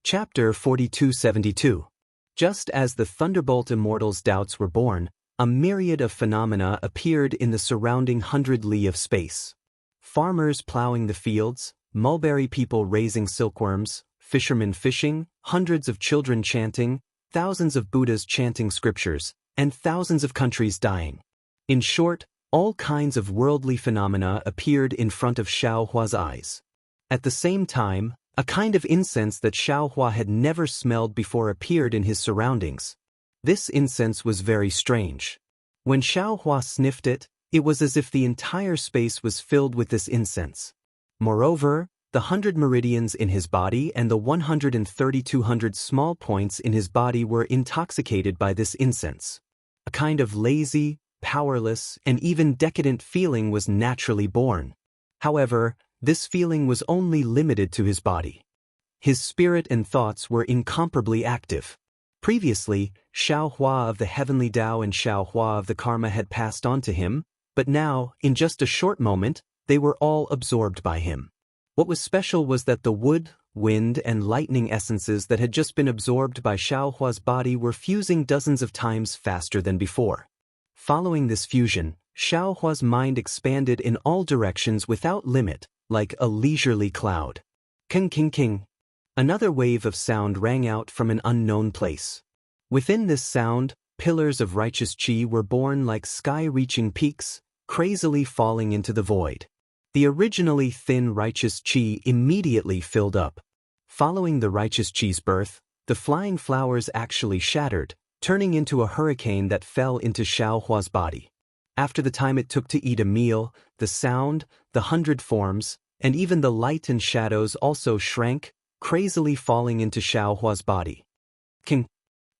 Chapter 4272. Just as the Thunderbolt Immortal's doubts were born, a myriad of phenomena appeared in the surrounding 100 li of space. Farmers plowing the fields, mulberry people raising silkworms, fishermen fishing, hundreds of children chanting, thousands of Buddhas chanting scriptures, and thousands of countries dying. In short, all kinds of worldly phenomena appeared in front of Xiao Hua's eyes. At the same time, a kind of incense that Xiao Hua had never smelled before appeared in his surroundings. This incense was very strange. When Xiao Hua sniffed it, it was as if the entire space was filled with this incense. Moreover, the 100 meridians in his body and the 13200 small points in his body were intoxicated by this incense. A kind of lazy, powerless, and even decadent feeling was naturally born. However, this feeling was only limited to his body. His spirit and thoughts were incomparably active. Previously, Xiao Hua of the heavenly Tao and Xiao Hua of the Karma had passed on to him, but now, in just a short moment, they were all absorbed by him. What was special was that the wood, wind, and lightning essences that had just been absorbed by Xiao Hua's body were fusing dozens of times faster than before. Following this fusion, Xiao Hua's mind expanded in all directions without limit, like a leisurely cloud. King king king. Another wave of sound rang out from an unknown place. Within this sound, pillars of righteous qi were born like sky-reaching peaks, crazily falling into the void. The originally thin righteous qi immediately filled up. Following the righteous qi's birth, the flying flowers actually shattered, turning into a hurricane that fell into Xiao Hua's body. After the time it took to eat a meal, the sound, the 100 forms, and even the light and shadows also shrank, crazily falling into Xiao Hua's body. King.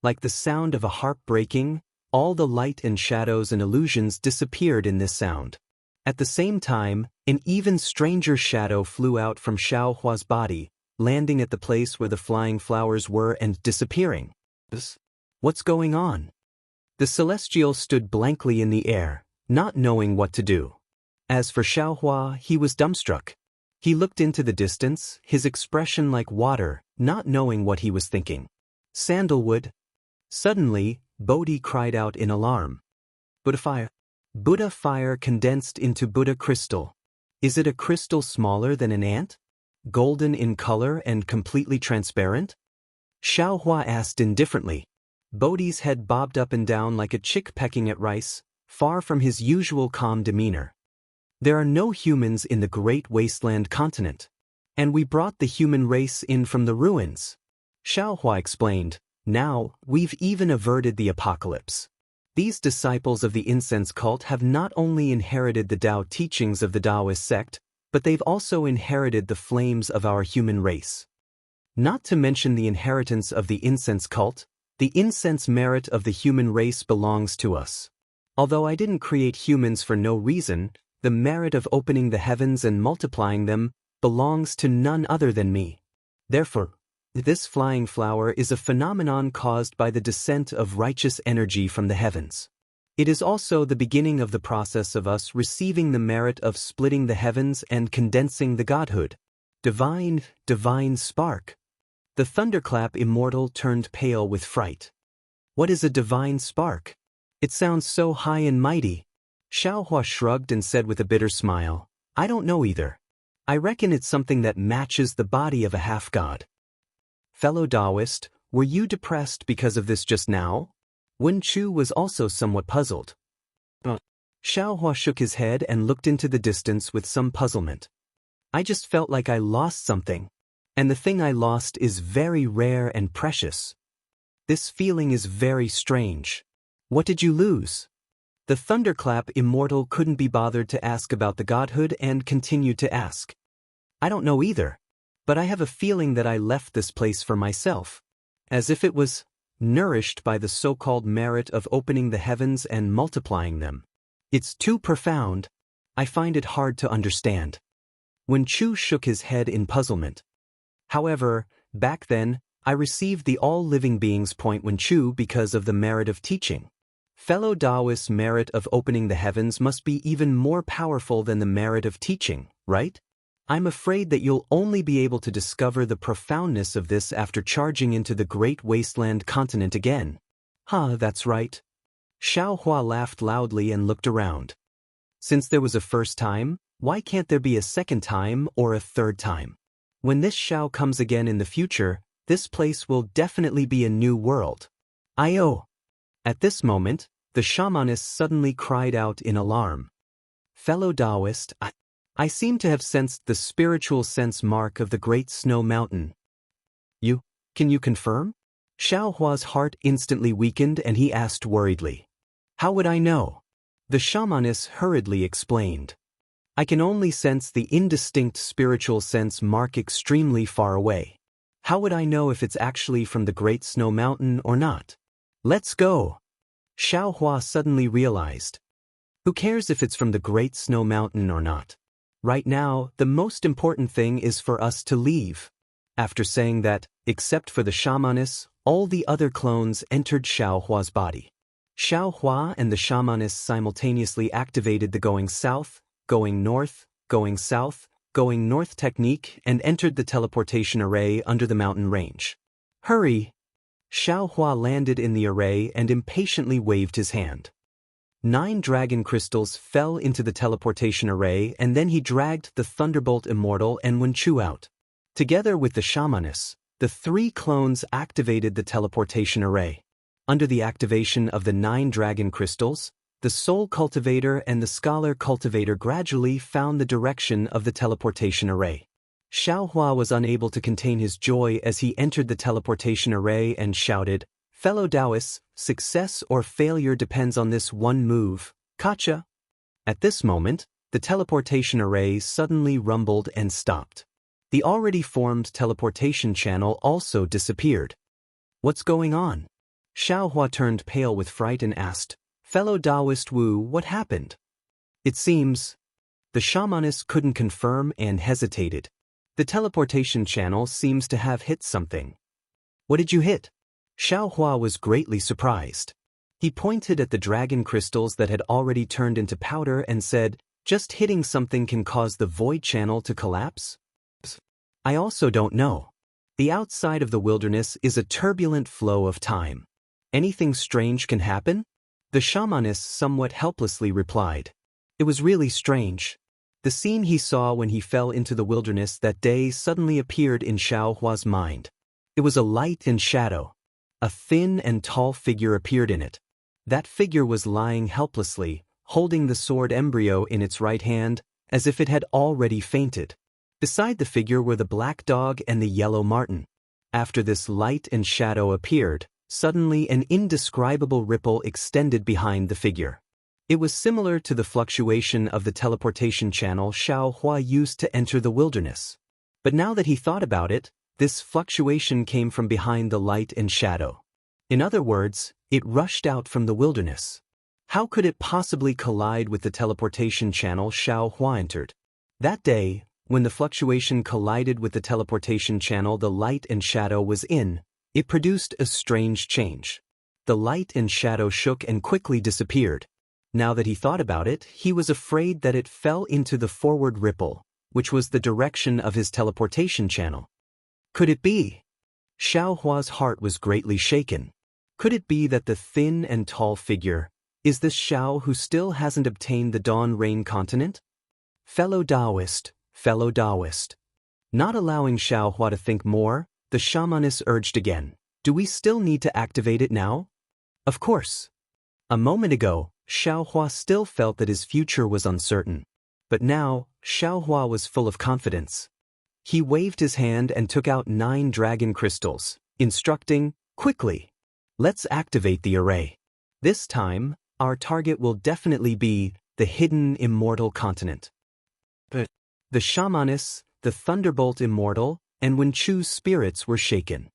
Like the sound of a harp breaking, all the light and shadows and illusions disappeared in this sound. At the same time, an even stranger shadow flew out from Xiao Hua's body, landing at the place where the flying flowers were and disappearing. What's going on? The celestial stood blankly in the air, not knowing what to do. As for Xiao Hua, he was dumbstruck. He looked into the distance, his expression like water, not knowing what he was thinking. Sandalwood. Suddenly, Bodhi cried out in alarm. Buddha fire. Buddha fire condensed into Buddha crystal. Is it a crystal smaller than an ant? Golden in color and completely transparent? Xiao Hua asked indifferently. Bodhi's head bobbed up and down like a chick pecking at rice, far from his usual calm demeanor. There are no humans in the great wasteland continent. And we brought the human race in from the ruins. Xiao Hua explained. Now, we've even averted the apocalypse. These disciples of the incense cult have not only inherited the Tao teachings of the Taoist sect, but they've also inherited the flames of our human race. Not to mention the inheritance of the incense cult, the incense merit of the human race belongs to us. Although I didn't create humans for no reason, the merit of opening the heavens and multiplying them belongs to none other than me. Therefore, this flying flower is a phenomenon caused by the descent of righteous energy from the heavens. It is also the beginning of the process of us receiving the merit of splitting the heavens and condensing the godhood. Divine spark. The thunderclap immortal turned pale with fright. What is a divine spark? It sounds so high and mighty. Xiao Hua shrugged and said with a bitter smile, I don't know either. I reckon it's something that matches the body of a half-god. Fellow Taoist, were you depressed because of this just now? Wen Chu was also somewhat puzzled. Xiao Hua shook his head and looked into the distance with some puzzlement. I just felt like I lost something. And the thing I lost is very rare and precious. This feeling is very strange. What did you lose? The thunderclap immortal couldn't be bothered to ask about the godhood and continued to ask. I don't know either, but I have a feeling that I left this place for myself, as if it was nourished by the so-called merit of opening the heavens and multiplying them. It's too profound. I find it hard to understand. Wen Chu shook his head in puzzlement. However, back then, I received the all-living beings point Wen Chu because of the merit of teaching. Fellow Taoists' merit of opening the heavens must be even more powerful than the merit of teaching, right? I'm afraid that you'll only be able to discover the profoundness of this after charging into the great wasteland continent again. That's right. Xiao Hua laughed loudly and looked around. Since there was a first time, why can't there be a second time or a third time? When this Xiao comes again in the future, this place will definitely be a new world. Io! At this moment, the shamaness suddenly cried out in alarm. Fellow Taoist, I seem to have sensed the spiritual sense mark of the Great Snow Mountain. Can you confirm? Xiao Hua's heart instantly weakened and he asked worriedly. How would I know? The shamaness hurriedly explained. I can only sense the indistinct spiritual sense mark extremely far away. How would I know if it's actually from the Great Snow Mountain or not? Let's go! Xiao Hua suddenly realized. Who cares if it's from the Great Snow Mountain or not? Right now, the most important thing is for us to leave. After saying that, except for the shamaness, all the other clones entered Xiao Hua's body. Xiao Hua and the shamaness simultaneously activated the going south, going north, going south, going north technique and entered the teleportation array under the mountain range. Hurry! Xiao Hua landed in the array and impatiently waved his hand. 9 dragon crystals fell into the teleportation array and then he dragged the Thunderbolt Immortal and Wenchu out. Together with the shamaness, the 3 clones activated the teleportation array. Under the activation of the 9 dragon crystals, the Soul Cultivator and the Scholar Cultivator gradually found the direction of the teleportation array. Xiao Hua was unable to contain his joy as he entered the teleportation array and shouted, Fellow Taoists, success or failure depends on this one move, Kacha. At this moment, the teleportation array suddenly rumbled and stopped. The already formed teleportation channel also disappeared. What's going on? Xiao Hua turned pale with fright and asked, Fellow Taoist Wu, what happened? It seems. The shamaness couldn't confirm and hesitated. The teleportation channel seems to have hit something. What did you hit? Xiao Hua was greatly surprised. He pointed at the dragon crystals that had already turned into powder and said, just hitting something can cause the void channel to collapse? I also don't know. The outside of the wilderness is a turbulent flow of time. Anything strange can happen? The shamaness somewhat helplessly replied. It was really strange. The scene he saw when he fell into the wilderness that day suddenly appeared in Xiao Hua's mind. It was a light and shadow. A thin and tall figure appeared in it. That figure was lying helplessly, holding the sword embryo in its right hand, as if it had already fainted. Beside the figure were the black dog and the yellow marten. After this light and shadow appeared, suddenly an indescribable ripple extended behind the figure. It was similar to the fluctuation of the teleportation channel Xiao Hua used to enter the wilderness. But now that he thought about it, this fluctuation came from behind the light and shadow. In other words, it rushed out from the wilderness. How could it possibly collide with the teleportation channel Xiao Hua entered? That day, when the fluctuation collided with the teleportation channel the light and shadow was in, it produced a strange change. The light and shadow shook and quickly disappeared. Now that he thought about it, he was afraid that it fell into the forward ripple, which was the direction of his teleportation channel. Could it be? Xiao Hua's heart was greatly shaken. Could it be that the thin and tall figure is this Xiao who still hasn't obtained the Dawn Rain continent? Fellow Taoist. Not allowing Xiao Hua to think more, the shamaness urged again. Do we still need to activate it now? Of course. A moment ago, Xiao Hua still felt that his future was uncertain. But now, Xiao Hua was full of confidence. He waved his hand and took out 9 dragon crystals, instructing, quickly. Let's activate the array. This time, our target will definitely be the hidden immortal continent. But the shamaness, the Thunderbolt Immortal, and Wenchu's spirits were shaken.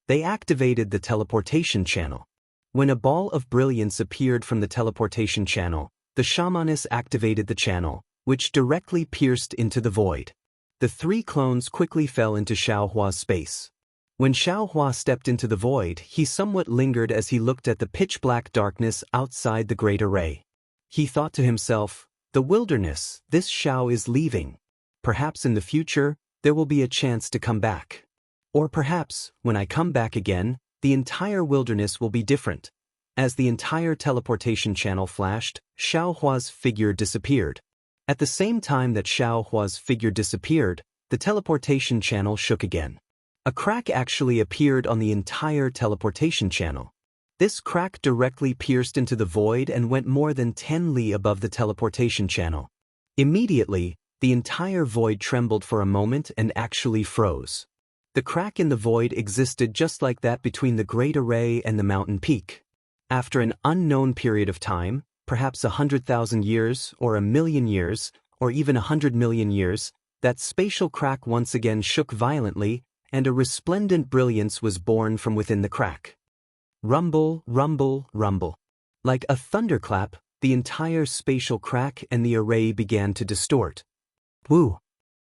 They activated the teleportation channel. When a ball of brilliance appeared from the teleportation channel, the shamaness activated the channel, which directly pierced into the void. The 3 clones quickly fell into Xiao Hua's space. When Xiao Hua stepped into the void, he somewhat lingered as he looked at the pitch-black darkness outside the great array. He thought to himself, the wilderness, this Xiao is leaving. Perhaps in the future, there will be a chance to come back. Or perhaps, when I come back again, the entire wilderness will be different. As the entire teleportation channel flashed, Xiao Hua's figure disappeared. At the same time that Xiao Hua's figure disappeared, the teleportation channel shook again. A crack actually appeared on the entire teleportation channel. This crack directly pierced into the void and went more than 10 li above the teleportation channel. Immediately, the entire void trembled for a moment and actually froze. The crack in the void existed just like that between the Great Array and the mountain peak. After an unknown period of time, perhaps 100,000 years, or 1,000,000 years, or even 100 million years, that spatial crack once again shook violently, and a resplendent brilliance was born from within the crack. Rumble, rumble, rumble. Like a thunderclap, the entire spatial crack and the array began to distort. Woo!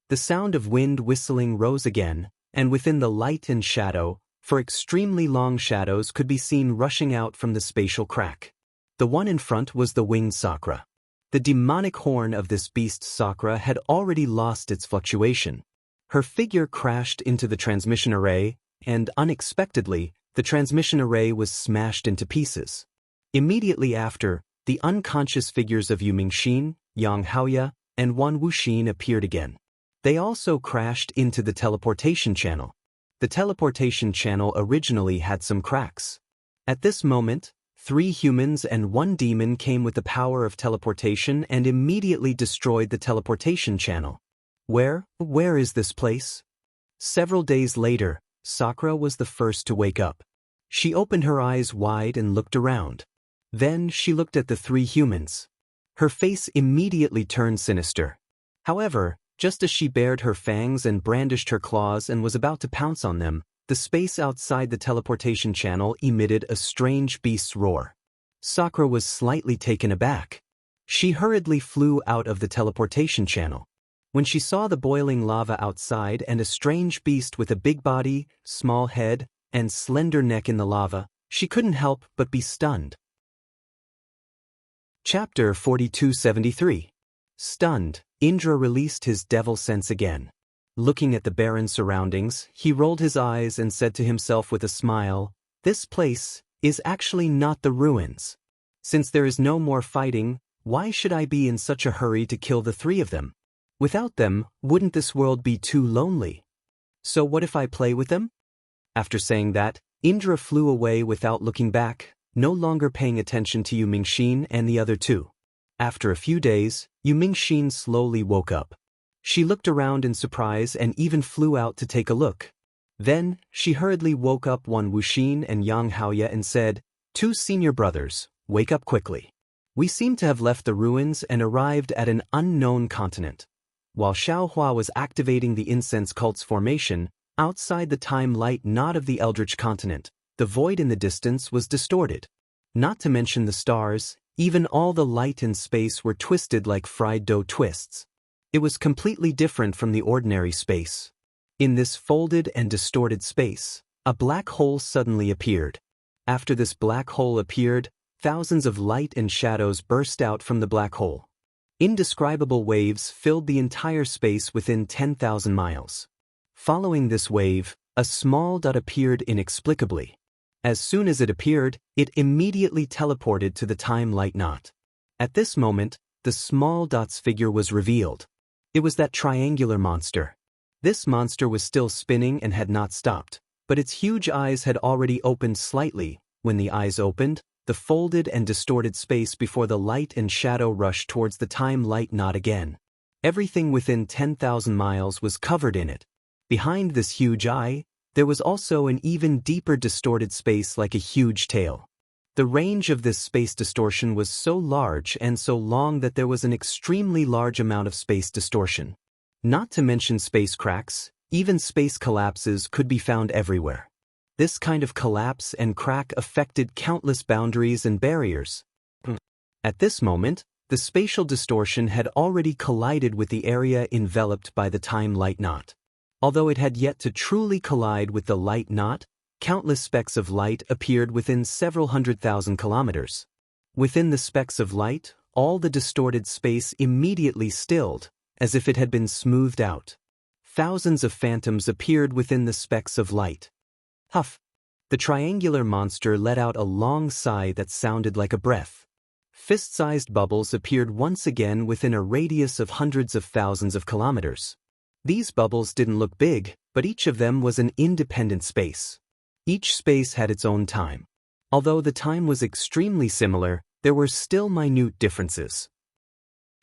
The sound of wind whistling rose again, and within the light and shadow, for extremely long shadows could be seen rushing out from the spatial crack. The one in front was the winged Sakra. The demonic horn of this beast Sakra had already lost its fluctuation. Her figure crashed into the transmission array, and unexpectedly, the transmission array was smashed into pieces. Immediately after, the unconscious figures of Yu Mingxin, Yang Haoya, and Wan Wuxin appeared again. They also crashed into the teleportation channel. The teleportation channel originally had some cracks. At this moment, 3 humans and 1 demon came with the power of teleportation and immediately destroyed the teleportation channel. Where is this place? Several days later, Sakra was the first to wake up. She opened her eyes wide and looked around. Then she looked at the 3 humans. Her face immediately turned sinister. However, just as she bared her fangs and brandished her claws and was about to pounce on them, the space outside the teleportation channel emitted a strange beast's roar. Sakra was slightly taken aback. She hurriedly flew out of the teleportation channel. When she saw the boiling lava outside and a strange beast with a big body, small head, and slender neck in the lava, she couldn't help but be stunned. Chapter 4273. Stunned, Indra released his devil sense again. Looking at the barren surroundings, he rolled his eyes and said to himself with a smile, "This place is actually not the ruins. Since there is no more fighting, why should I be in such a hurry to kill the 3 of them? Without them, wouldn't this world be too lonely? So what if I play with them?" After saying that, Indra flew away without looking back, no longer paying attention to Yu Mingxin and the other 2. After a few days, Yu Mingxin slowly woke up. She looked around in surprise and even flew out to take a look. Then, she hurriedly woke up Wan Wuxin and Yang Haoya and said, "2 senior brothers, wake up quickly. We seem to have left the ruins and arrived at an unknown continent." While Xiao Hua was activating the incense cult's formation, outside the time light knot of the Eldritch continent, the void in the distance was distorted. Not to mention the stars, even all the light and space were twisted like fried dough twists. It was completely different from the ordinary space. In this folded and distorted space, a black hole suddenly appeared. After this black hole appeared, thousands of light and shadows burst out from the black hole. Indescribable waves filled the entire space within 10,000 miles. Following this wave, a small dot appeared inexplicably. As soon as it appeared, it immediately teleported to the time light knot. At this moment, the small dot's figure was revealed. It was that triangular monster. This monster was still spinning and had not stopped, but its huge eyes had already opened slightly. When the eyes opened, the folded and distorted space before the light and shadow rushed towards the time light knot again. Everything within 10,000 miles was covered in it. Behind this huge eye, there was also an even deeper distorted space like a huge tail. The range of this space distortion was so large and so long that there was an extremely large amount of space distortion. Not to mention space cracks, even space collapses could be found everywhere. This kind of collapse and crack affected countless boundaries and barriers. At this moment, the spatial distortion had already collided with the area enveloped by the time light knot. Although it had yet to truly collide with the light knot, countless specks of light appeared within several 100,000 kilometers. Within the specks of light, all the distorted space immediately stilled, as if it had been smoothed out. Thousands of phantoms appeared within the specks of light. Huff! The triangular monster let out a long sigh that sounded like a breath. Fist-sized bubbles appeared once again within a radius of hundreds of thousands of kilometers. These bubbles didn't look big, but each of them was an independent space. Each space had its own time. Although the time was extremely similar, there were still minute differences.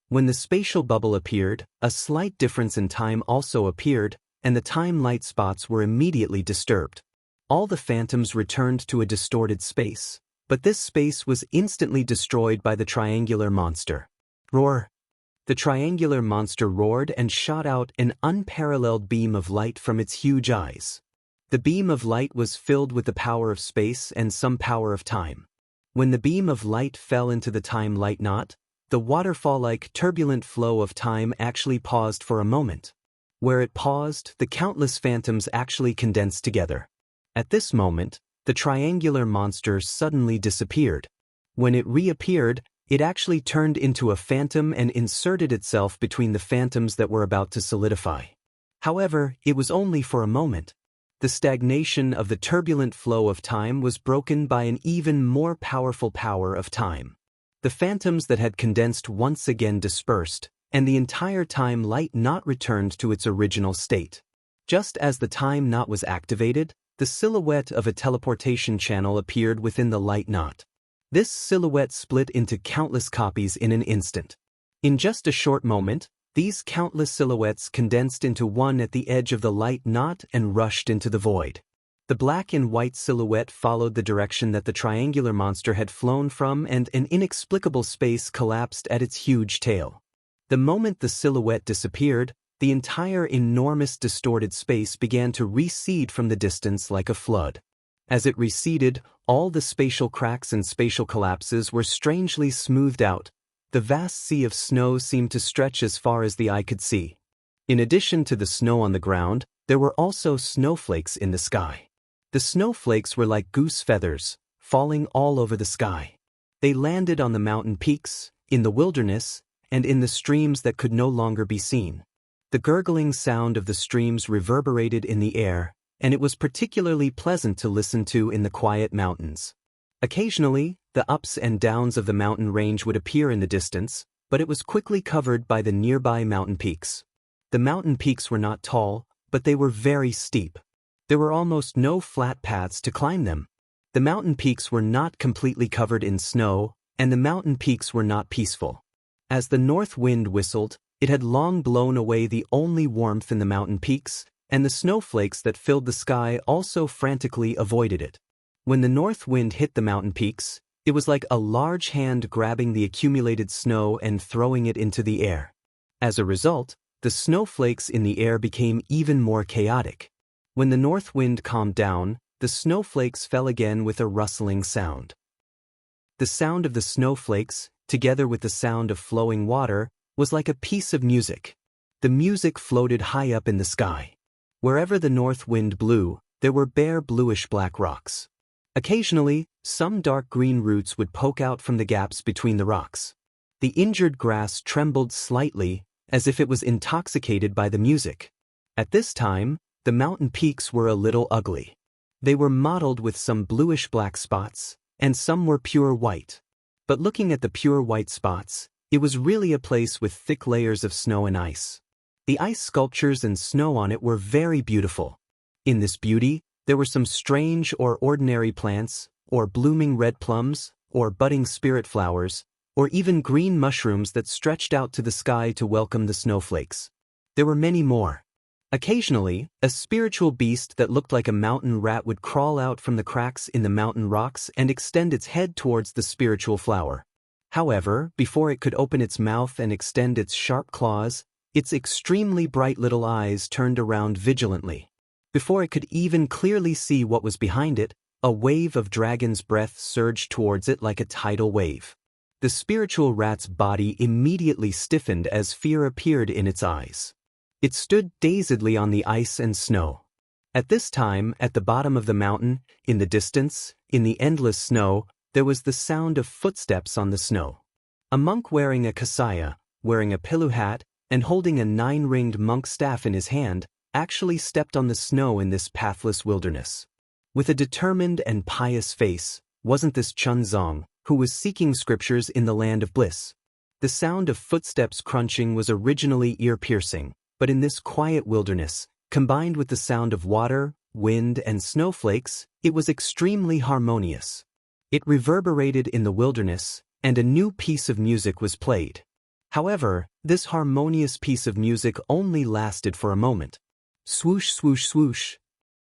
When the spatial bubble appeared, a slight difference in time also appeared, and the time light spots were immediately disturbed. All the phantoms returned to a distorted space, but this space was instantly destroyed by the triangular monster. Roar! The triangular monster roared and shot out an unparalleled beam of light from its huge eyes. The beam of light was filled with the power of space and some power of time. When the beam of light fell into the time light knot, the waterfall-like turbulent flow of time actually paused for a moment. Where it paused, the countless phantoms actually condensed together. At this moment, the triangular monster suddenly disappeared. When it reappeared, it actually turned into a phantom and inserted itself between the phantoms that were about to solidify. However, it was only for a moment. The stagnation of the turbulent flow of time was broken by an even more powerful power of time. The phantoms that had condensed once again dispersed, and the entire time light knot returned to its original state. Just as the time knot was activated, the silhouette of a teleportation channel appeared within the light knot. This silhouette split into countless copies in an instant. In just a short moment, these countless silhouettes condensed into one at the edge of the light knot and rushed into the void. The black and white silhouette followed the direction that the triangular monster had flown from, and an inexplicable space collapsed at its huge tail. The moment the silhouette disappeared, the entire enormous distorted space began to recede from the distance like a flood. As it receded, all the spatial cracks and spatial collapses were strangely smoothed out. The vast sea of snow seemed to stretch as far as the eye could see. In addition to the snow on the ground, there were also snowflakes in the sky. The snowflakes were like goose feathers, falling all over the sky. They landed on the mountain peaks, in the wilderness, and in the streams that could no longer be seen. The gurgling sound of the streams reverberated in the air, and it was particularly pleasant to listen to in the quiet mountains. Occasionally, the ups and downs of the mountain range would appear in the distance, but it was quickly covered by the nearby mountain peaks. The mountain peaks were not tall, but they were very steep. There were almost no flat paths to climb them. The mountain peaks were not completely covered in snow, and the mountain peaks were not peaceful. As the north wind whistled, it had long blown away the only warmth in the mountain peaks, and the snowflakes that filled the sky also frantically avoided it. When the north wind hit the mountain peaks, it was like a large hand grabbing the accumulated snow and throwing it into the air. As a result, the snowflakes in the air became even more chaotic. When the north wind calmed down, the snowflakes fell again with a rustling sound. The sound of the snowflakes, together with the sound of flowing water, was like a piece of music. The music floated high up in the sky. Wherever the north wind blew, there were bare bluish-black rocks. Occasionally, some dark green roots would poke out from the gaps between the rocks. The injured grass trembled slightly, as if it was intoxicated by the music. At this time, the mountain peaks were a little ugly. They were mottled with some bluish-black spots, and some were pure white. But looking at the pure white spots, it was really a place with thick layers of snow and ice. The ice sculptures and snow on it were very beautiful. In this beauty, there were some strange or ordinary plants, or blooming red plums, or budding spirit flowers, or even green mushrooms that stretched out to the sky to welcome the snowflakes. There were many more. Occasionally, a spiritual beast that looked like a mountain rat would crawl out from the cracks in the mountain rocks and extend its head towards the spiritual flower. However, before it could open its mouth and extend its sharp claws, its extremely bright little eyes turned around vigilantly. Before it could even clearly see what was behind it, a wave of dragon's breath surged towards it like a tidal wave. The spiritual rat's body immediately stiffened as fear appeared in its eyes. It stood dazedly on the ice and snow. At this time, at the bottom of the mountain, in the distance, in the endless snow, there was the sound of footsteps on the snow. A monk wearing a kasaya, wearing a pilu hat, and holding a 9-ringed monk staff in his hand, actually stepped on the snow in this pathless wilderness. With a determined and pious face, wasn't this Chunzong, who was seeking scriptures in the land of bliss? The sound of footsteps crunching was originally ear-piercing, but in this quiet wilderness, combined with the sound of water, wind, and snowflakes, it was extremely harmonious. It reverberated in the wilderness, and a new piece of music was played. However, this harmonious piece of music only lasted for a moment. Swoosh, swoosh, swoosh.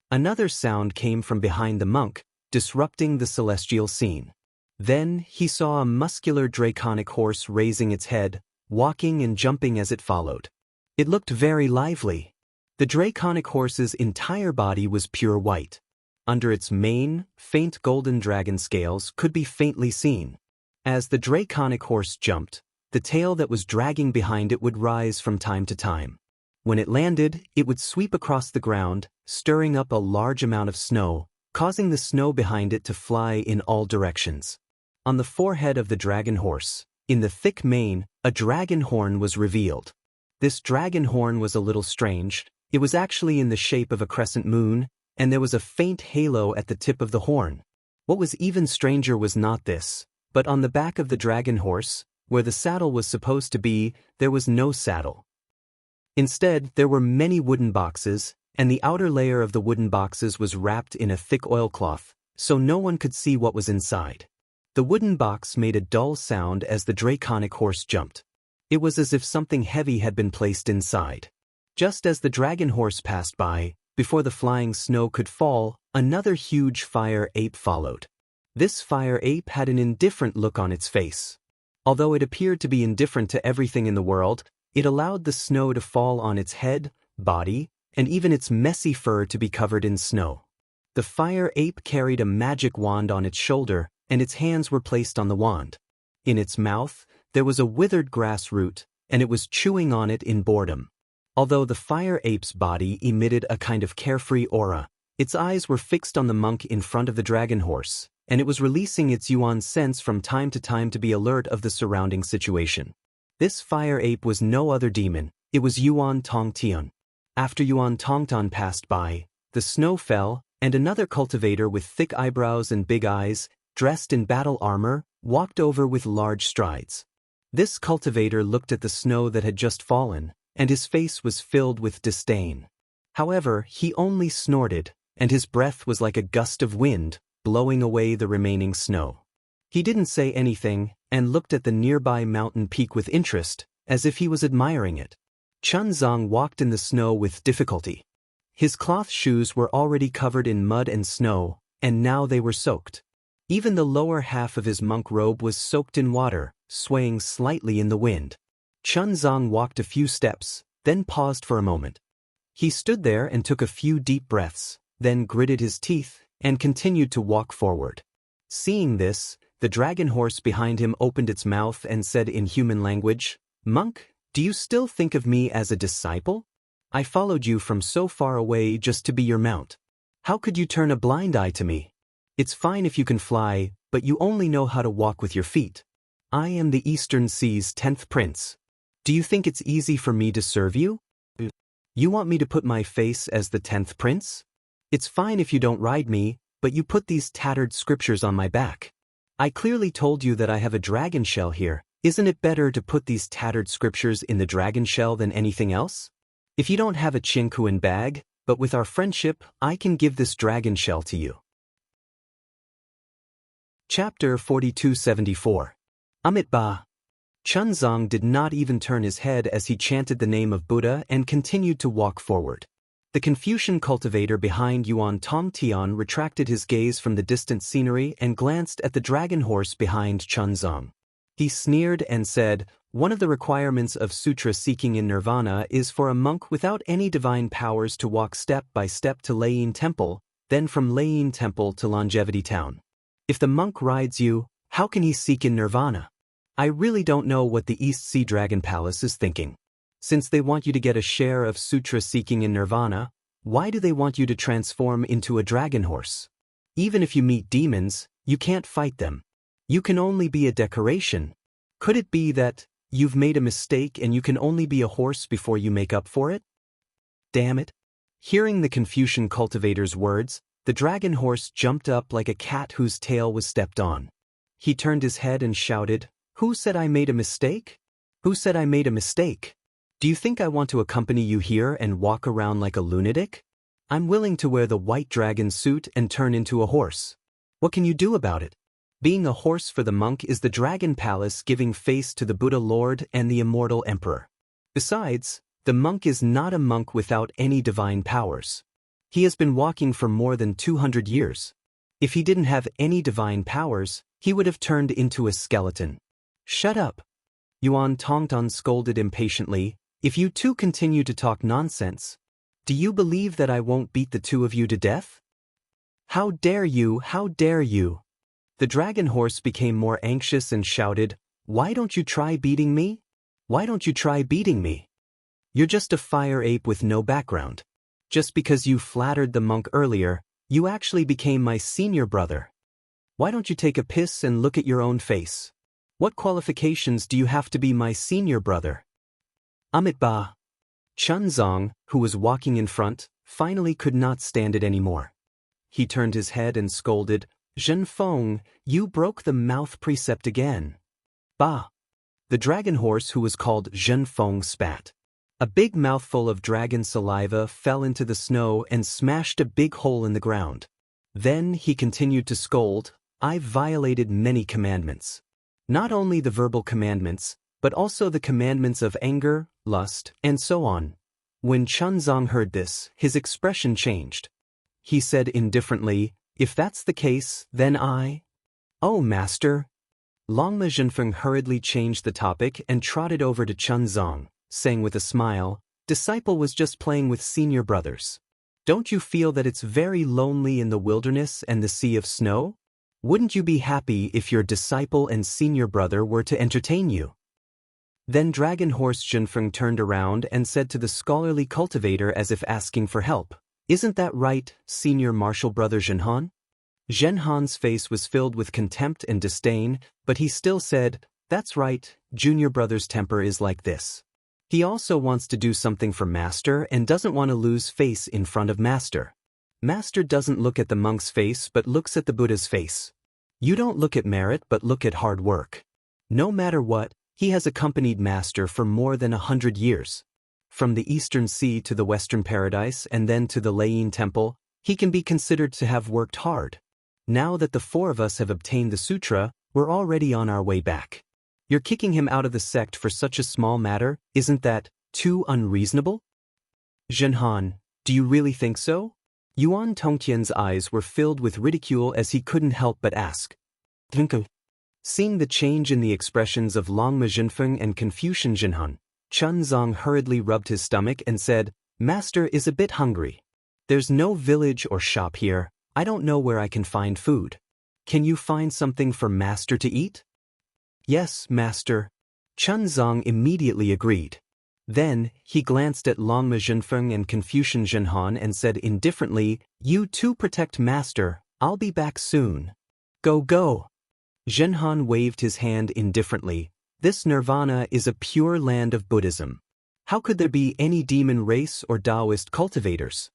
Another sound came from behind the monk, disrupting the celestial scene. Then he saw a muscular draconic horse raising its head, walking and jumping as it followed. It looked very lively. The draconic horse's entire body was pure white. Under its mane, faint golden dragon scales could be faintly seen. As the draconic horse jumped, the tail that was dragging behind it would rise from time to time. When it landed, it would sweep across the ground, stirring up a large amount of snow, causing the snow behind it to fly in all directions. On the forehead of the dragon horse, in the thick mane, a dragon horn was revealed. This dragon horn was a little strange. It was actually in the shape of a crescent moon, and there was a faint halo at the tip of the horn. What was even stranger was not this, but on the back of the dragon horse, where the saddle was supposed to be, there was no saddle. Instead, there were many wooden boxes, and the outer layer of the wooden boxes was wrapped in a thick oilcloth, so no one could see what was inside. The wooden box made a dull sound as the draconic horse jumped. It was as if something heavy had been placed inside. Just as the dragon horse passed by, before the flying snow could fall, another huge fire ape followed. This fire ape had an indifferent look on its face. Although it appeared to be indifferent to everything in the world, it allowed the snow to fall on its head, body, and even its messy fur to be covered in snow. The fire ape carried a magic wand on its shoulder, and its hands were placed on the wand. In its mouth, there was a withered grass root, and it was chewing on it in boredom. Although the fire ape's body emitted a kind of carefree aura, its eyes were fixed on the monk in front of the dragon horse, and it was releasing its yuan sense from time to time to be alert of the surrounding situation. This fire ape was no other demon, it was Yuan Tongtian. After Yuan Tongtian passed by, the snow fell, and another cultivator with thick eyebrows and big eyes, dressed in battle armor, walked over with large strides. This cultivator looked at the snow that had just fallen, and his face was filled with disdain. However, he only snorted, and his breath was like a gust of wind, blowing away the remaining snow. He didn't say anything, and looked at the nearby mountain peak with interest, as if he was admiring it. Chunzong walked in the snow with difficulty. His cloth shoes were already covered in mud and snow, and now they were soaked. Even the lower half of his monk robe was soaked in water, swaying slightly in the wind. Chunzong walked a few steps, then paused for a moment. He stood there and took a few deep breaths, then gritted his teeth, and continued to walk forward. Seeing this, the dragon horse behind him opened its mouth and said in human language, "Monk, do you still think of me as a disciple? I followed you from so far away just to be your mount. How could you turn a blind eye to me? It's fine if you can fly, but you only know how to walk with your feet. I am the Eastern Sea's 10th prince. Do you think it's easy for me to serve you? You want me to put my face as the 10th prince? It's fine if you don't ride me, but you put these tattered scriptures on my back. I clearly told you that I have a dragon shell here. Isn't it better to put these tattered scriptures in the dragon shell than anything else? If you don't have a Chinkuan bag, but with our friendship, I can give this dragon shell to you." Chapter 4274. Amitabha. Chunzong did not even turn his head as he chanted the name of Buddha and continued to walk forward. The Confucian cultivator behind Yuan Tongtian retracted his gaze from the distant scenery and glanced at the dragon horse behind Chunzong. He sneered and said, "One of the requirements of sutra seeking in nirvana is for a monk without any divine powers to walk step by step to Lane Temple, then from Lane Temple to Longevity Town. If the monk rides you, how can he seek in nirvana? I really don't know what the East Sea Dragon Palace is thinking. Since they want you to get a share of sutra seeking in nirvana, why do they want you to transform into a dragon horse? Even if you meet demons, you can't fight them. You can only be a decoration. Could it be that, You've made a mistake and you can only be a horse before you make up for it? Damn it. Hearing the Confucian cultivator's words, the dragon horse jumped up like a cat whose tail was stepped on. He turned his head and shouted, "Who said I made a mistake? Who said I made a mistake? Do you think I want to accompany you here and walk around like a lunatic? I'm willing to wear the white dragon suit and turn into a horse. What can you do about it? Being a horse for the monk is the dragon palace giving face to the Buddha Lord and the immortal emperor. Besides, the monk is not a monk without any divine powers. He has been walking for more than 200 years. If he didn't have any divine powers, he would have turned into a skeleton." "Shut up!" Yuan Tongtan scolded impatiently. "If you two continue to talk nonsense, do you believe that I won't beat the two of you to death? How dare you, how dare you?" The dragon horse became more anxious and shouted, "Why don't you try beating me? Why don't you try beating me? You're just a fire ape with no background. Just because you flattered the monk earlier, you actually became my senior brother. Why don't you take a piss and look at your own face? What qualifications do you have to be my senior brother?" Amit Ba. Chunzong, who was walking in front, finally could not stand it anymore. He turned his head and scolded, "Zhenfeng, you broke the mouth precept again." "Bah!" The dragon horse, who was called Zhenfeng, spat. A big mouthful of dragon saliva fell into the snow and smashed a big hole in the ground. Then he continued to scold, "I've violated many commandments. Not only the verbal commandments, but also the commandments of anger, lust, and so on." When Chunzong heard this, his expression changed. He said indifferently, "If that's the case, then Oh, master." Longma Zhenfeng hurriedly changed the topic and trotted over to Chunzong, saying with a smile, "Disciple was just playing with senior brothers. Don't you feel that it's very lonely in the wilderness and the sea of snow? Wouldn't you be happy if your disciple and senior brother were to entertain you?" Then Dragon Horse Zhenfeng turned around and said to the scholarly cultivator as if asking for help, "Isn't that right, senior martial brother Zhenhan?" Zhenhan's face was filled with contempt and disdain, but he still said, "That's right, junior brother's temper is like this. He also wants to do something for Master and doesn't want to lose face in front of Master. Master doesn't look at the monk's face but looks at the Buddha's face. You don't look at merit but look at hard work. No matter what, he has accompanied Master for more than 100 years. From the Eastern Sea to the Western Paradise and then to the Layin Temple, he can be considered to have worked hard. Now that the four of us have obtained the sutra, we're already on our way back. You're kicking him out of the sect for such a small matter, isn't that too unreasonable?" "Zhenhan, do you really think so?" Yuan Tongtian's eyes were filled with ridicule as he couldn't help but ask. "Twinkle." Seeing the change in the expressions of Longma Zhenfeng and Confucian Zhenhan, Chunzong hurriedly rubbed his stomach and said, "Master is a bit hungry. There's no village or shop here. I don't know where I can find food. Can you find something for Master to eat?" "Yes, Master." Chunzong immediately agreed. Then, he glanced at Longma Zhenfeng and Confucian Zhenhan and said indifferently, "You two protect Master, I'll be back soon. Go, go." Zhenhan waved his hand indifferently. This nirvana is a pure land of Buddhism. How could there be any demon race or Taoist cultivators?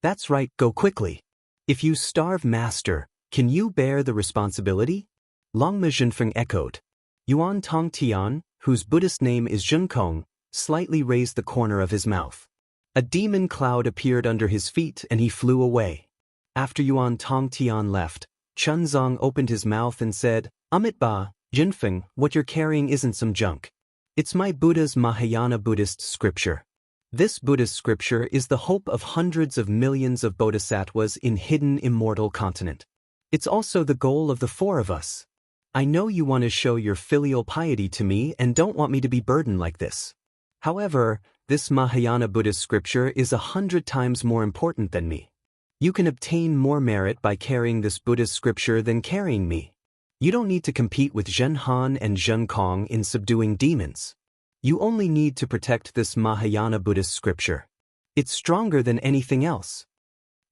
"That's right, go quickly. If you starve Master, can you bear the responsibility?" Longma Zhenfeng echoed. Yuan Tongtian, whose Buddhist name is Zhenkong, slightly raised the corner of his mouth. A demon cloud appeared under his feet and he flew away. After Yuan Tongtian left, Chunzong opened his mouth and said, "Amit Ba, Zhenfeng, what you're carrying isn't some junk. It's my Buddha's Mahayana Buddhist scripture. This Buddhist scripture is the hope of hundreds of millions of bodhisattvas in hidden immortal continent. It's also the goal of the four of us. I know you want to show your filial piety to me and don't want me to be burdened like this. However, this Mahayana Buddhist scripture is 100 times more important than me. You can obtain more merit by carrying this Buddhist scripture than carrying me. You don't need to compete with Zhenhan and Zhenkong in subduing demons. You only need to protect this Mahayana Buddhist scripture. It's stronger than anything else."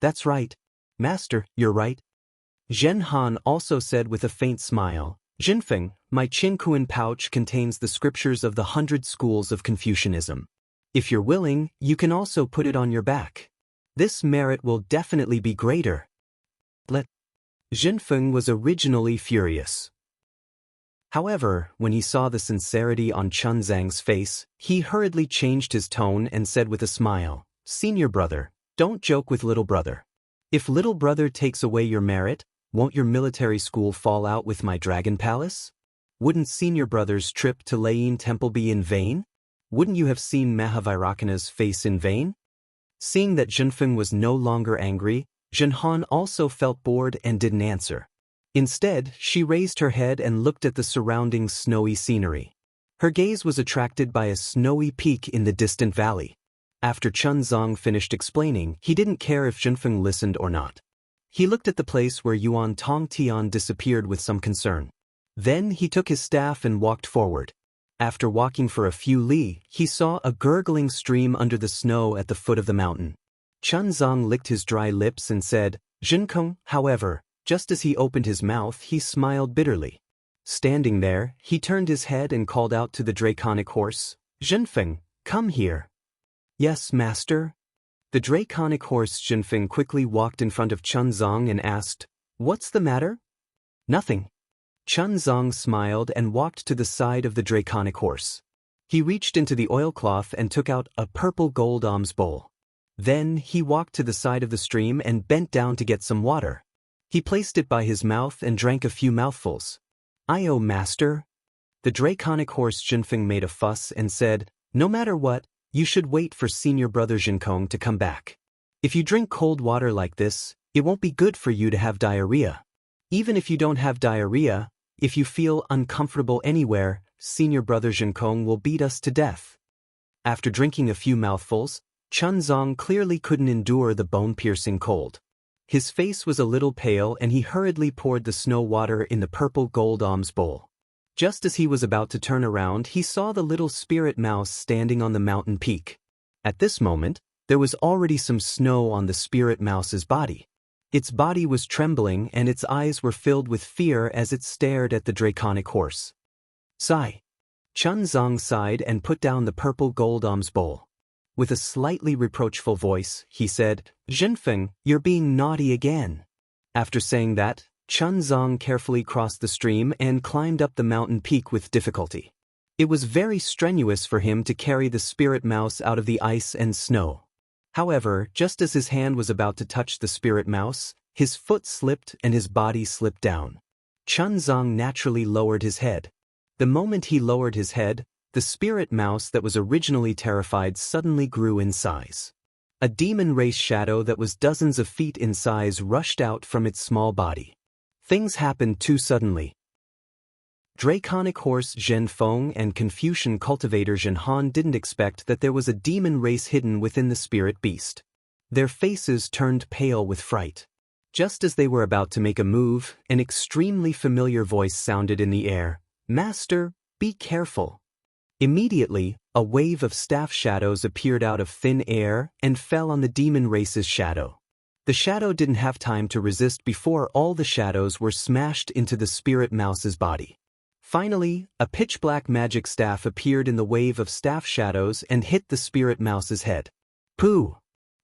"That's right. Master, you're right." Zhenhan also said with a faint smile, Jinfeng, my Qinkuan pouch contains the scriptures of the 100 schools of Confucianism. If you're willing, you can also put it on your back. This merit will definitely be greater. Jinfeng was originally furious. However, when he saw the sincerity on Chunzang's face, he hurriedly changed his tone and said with a smile, "Senior brother, don't joke with little brother. If little brother takes away your merit, won't your military school fall out with my dragon palace? Wouldn't senior brother's trip to Lane Temple be in vain? Wouldn't you have seen Mahavairakana's face in vain?" Seeing that Jinfeng was no longer angry, Jinhan also felt bored and didn't answer. Instead, she raised her head and looked at the surrounding snowy scenery. Her gaze was attracted by a snowy peak in the distant valley. After Chunzang finished explaining, he didn't care if Jinfeng listened or not. He looked at the place where Yuan Tongtian disappeared with some concern. Then he took his staff and walked forward. After walking for a few li, he saw a gurgling stream under the snow at the foot of the mountain. Chunzang licked his dry lips and said, "Jinkeng." However, just as he opened his mouth, he smiled bitterly. Standing there, he turned his head and called out to the draconic horse, "Jinfeng, come here." "Yes, master." The draconic horse Jinfeng quickly walked in front of Chunzang and asked, "What's the matter?" "Nothing." Chunzang smiled and walked to the side of the draconic horse. He reached into the oilcloth and took out a purple gold alms bowl. Then he walked to the side of the stream and bent down to get some water. He placed it by his mouth and drank a few mouthfuls. "I master." The draconic horse Jinfeng made a fuss and said, "No matter what, you should wait for senior brother Jinkong to come back. If you drink cold water like this, it won't be good for you to have diarrhea. Even if you don't have diarrhea, if you feel uncomfortable anywhere, senior brother Jinkong will beat us to death." After drinking a few mouthfuls, Chunzang clearly couldn't endure the bone-piercing cold. His face was a little pale and he hurriedly poured the snow water in the purple gold alms bowl. Just as he was about to turn around, he saw the little spirit mouse standing on the mountain peak. At this moment, there was already some snow on the spirit mouse's body. Its body was trembling and its eyes were filled with fear as it stared at the draconic horse. "Sigh." Chunzang sighed and put down the purple gold alms bowl. With a slightly reproachful voice, he said, "Jinfeng, you're being naughty again." After saying that, Chunzang carefully crossed the stream and climbed up the mountain peak with difficulty. It was very strenuous for him to carry the spirit mouse out of the ice and snow. However, just as his hand was about to touch the spirit mouse, his foot slipped and his body slipped down. Chunzang naturally lowered his head. The moment he lowered his head, the spirit mouse that was originally terrified suddenly grew in size. A demon race shadow that was dozens of feet in size rushed out from its small body. Things happened too suddenly. Draconic horse Zhen Feng and Confucian cultivator Zhen Han didn't expect that there was a demon race hidden within the spirit beast. Their faces turned pale with fright. Just as they were about to make a move, an extremely familiar voice sounded in the air, "Master, be careful." Immediately, a wave of staff shadows appeared out of thin air and fell on the demon race's shadow. The shadow didn't have time to resist before all the shadows were smashed into the spirit mouse's body. Finally, a pitch-black magic staff appeared in the wave of staff shadows and hit the spirit mouse's head. Pooh!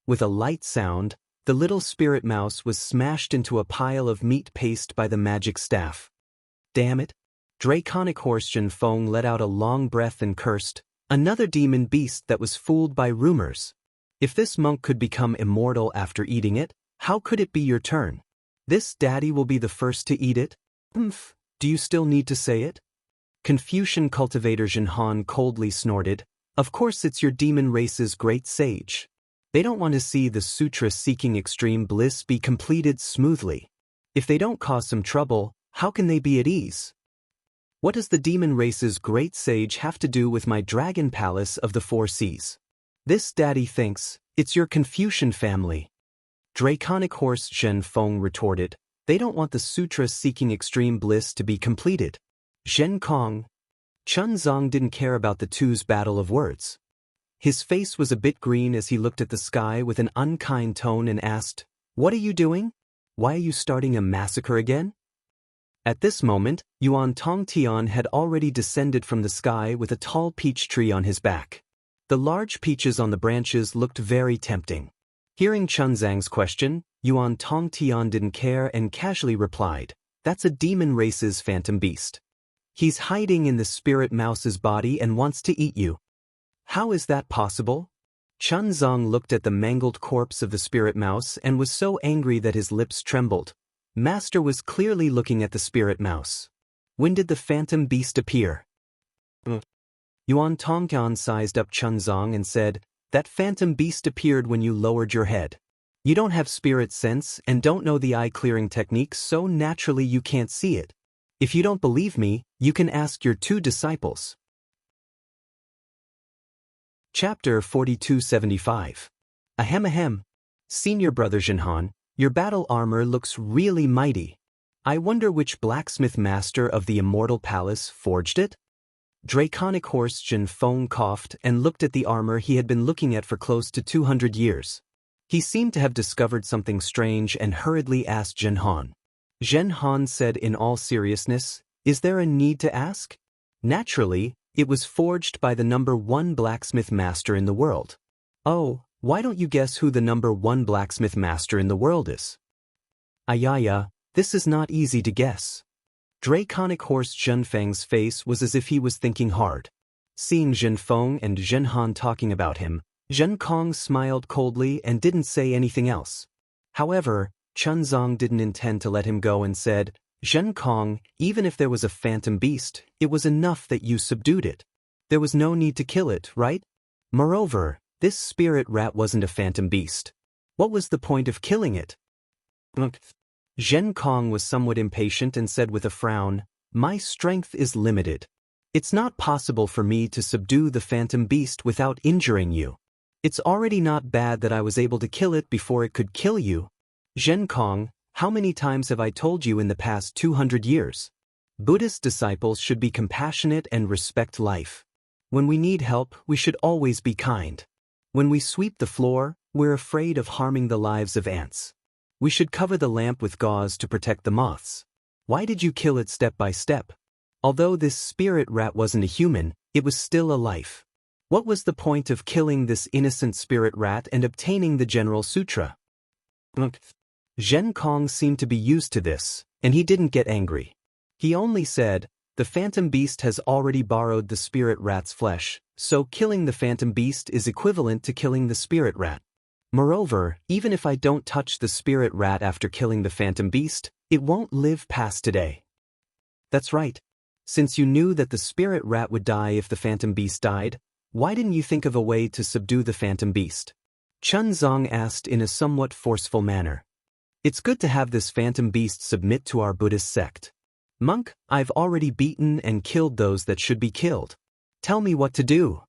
With a light sound, the little spirit mouse was smashed into a pile of meat paste by the magic staff. "Damn it!" Draconic horse Zhen Feng let out a long breath and cursed, "Another demon beast that was fooled by rumors. If this monk could become immortal after eating it, how could it be your turn? This daddy will be the first to eat it? Humph, do you still need to say it?" Confucian cultivator Zhen Han coldly snorted, "Of course it's your demon race's great sage. They don't want to see the sutra seeking extreme bliss be completed smoothly. If they don't cause some trouble, how can they be at ease? What does the demon race's great sage have to do with my dragon palace of the 4 seas? This daddy thinks, it's your Confucian family." Draconic horse Zhen Feng retorted, "They don't want the sutra seeking extreme bliss to be completed." Zhen Kong. Chunzang didn't care about the two's battle of words. His face was a bit green as he looked at the sky with an unkind tone and asked, "What are you doing? Why are you starting a massacre again?" At this moment, Yuan Tongtian had already descended from the sky with a tall peach tree on his back. The large peaches on the branches looked very tempting. Hearing Chunzang's question, Yuan Tongtian didn't care and casually replied, "That's a demon race's phantom beast. He's hiding in the spirit mouse's body and wants to eat you." "How is that possible?" Chunzang looked at the mangled corpse of the spirit mouse and was so angry that his lips trembled. Master was clearly looking at the spirit mouse. "When did the phantom beast appear?" Yuan Tongtian sized up Chunzang and said, "That phantom beast appeared when you lowered your head. You don't have spirit sense and don't know the eye-clearing technique, so naturally you can't see it. If you don't believe me, you can ask your 2 disciples." Chapter 4275. Ahem. Senior Brother Jinhan, your battle armor looks really mighty. I wonder which blacksmith master of the Immortal Palace forged it? Draconic Horse Jin Feng coughed and looked at the armor he had been looking at for close to 200 years. He seemed to have discovered something strange and hurriedly asked Jinhan. Jinhan said in all seriousness, "Is there a need to ask? Naturally, it was forged by the #1 blacksmith master in the world." "Oh, why don't you guess who the #1 blacksmith master in the world is?" "Ayaya, this is not easy to guess." Draconic Horse Zhenfeng's face was as if he was thinking hard. Seeing Zhenfeng and Zhenhan talking about him, Zhenkong smiled coldly and didn't say anything else. However, Chunzang didn't intend to let him go and said, "Zhenkong, even if there was a phantom beast, it was enough that you subdued it. There was no need to kill it, right? Moreover, this spirit rat wasn't a phantom beast. What was the point of killing it?" Zhenkong was somewhat impatient and said with a frown, "My strength is limited. It's not possible for me to subdue the phantom beast without injuring you. It's already not bad that I was able to kill it before it could kill you. Zhenkong, how many times have I told you in the past 200 years? Buddhist disciples should be compassionate and respect life. When we need help, we should always be kind. When we sweep the floor, we're afraid of harming the lives of ants. We should cover the lamp with gauze to protect the moths. Why did you kill it step by step? Although this spirit rat wasn't a human, it was still a life. What was the point of killing this innocent spirit rat and obtaining the General Sutra?" Zhenkong seemed to be used to this, and he didn't get angry. He only said, "The phantom beast has already borrowed the spirit rat's flesh, so killing the phantom beast is equivalent to killing the spirit rat. Moreover, even if I don't touch the spirit rat after killing the phantom beast, it won't live past today." "That's right. Since you knew that the spirit rat would die if the phantom beast died, why didn't you think of a way to subdue the phantom beast?" Chunzang asked in a somewhat forceful manner. "It's good to have this phantom beast submit to our Buddhist sect. Monk, I've already beaten and killed those that should be killed. Tell me what to do."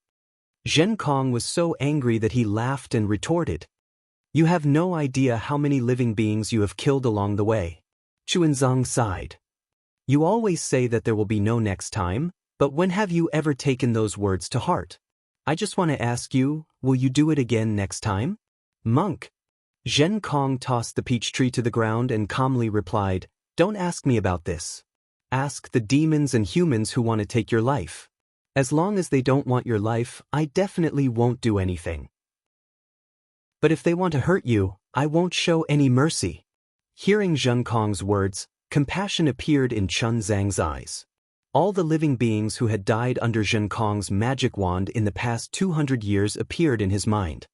Zhenkong was so angry that he laughed and retorted, "You have no idea how many living beings you have killed along the way." Chunzang sighed. "You always say that there will be no next time, but when have you ever taken those words to heart? I just want to ask you, will you do it again next time?" "Monk." Zhenkong tossed the peach tree to the ground and calmly replied, "Don't ask me about this. Ask the demons and humans who want to take your life. As long as they don't want your life, I definitely won't do anything. But if they want to hurt you, I won't show any mercy." Hearing Zhenkong's words, compassion appeared in Chunzang's eyes. All the living beings who had died under Zhenkong's magic wand in the past 200 years appeared in his mind.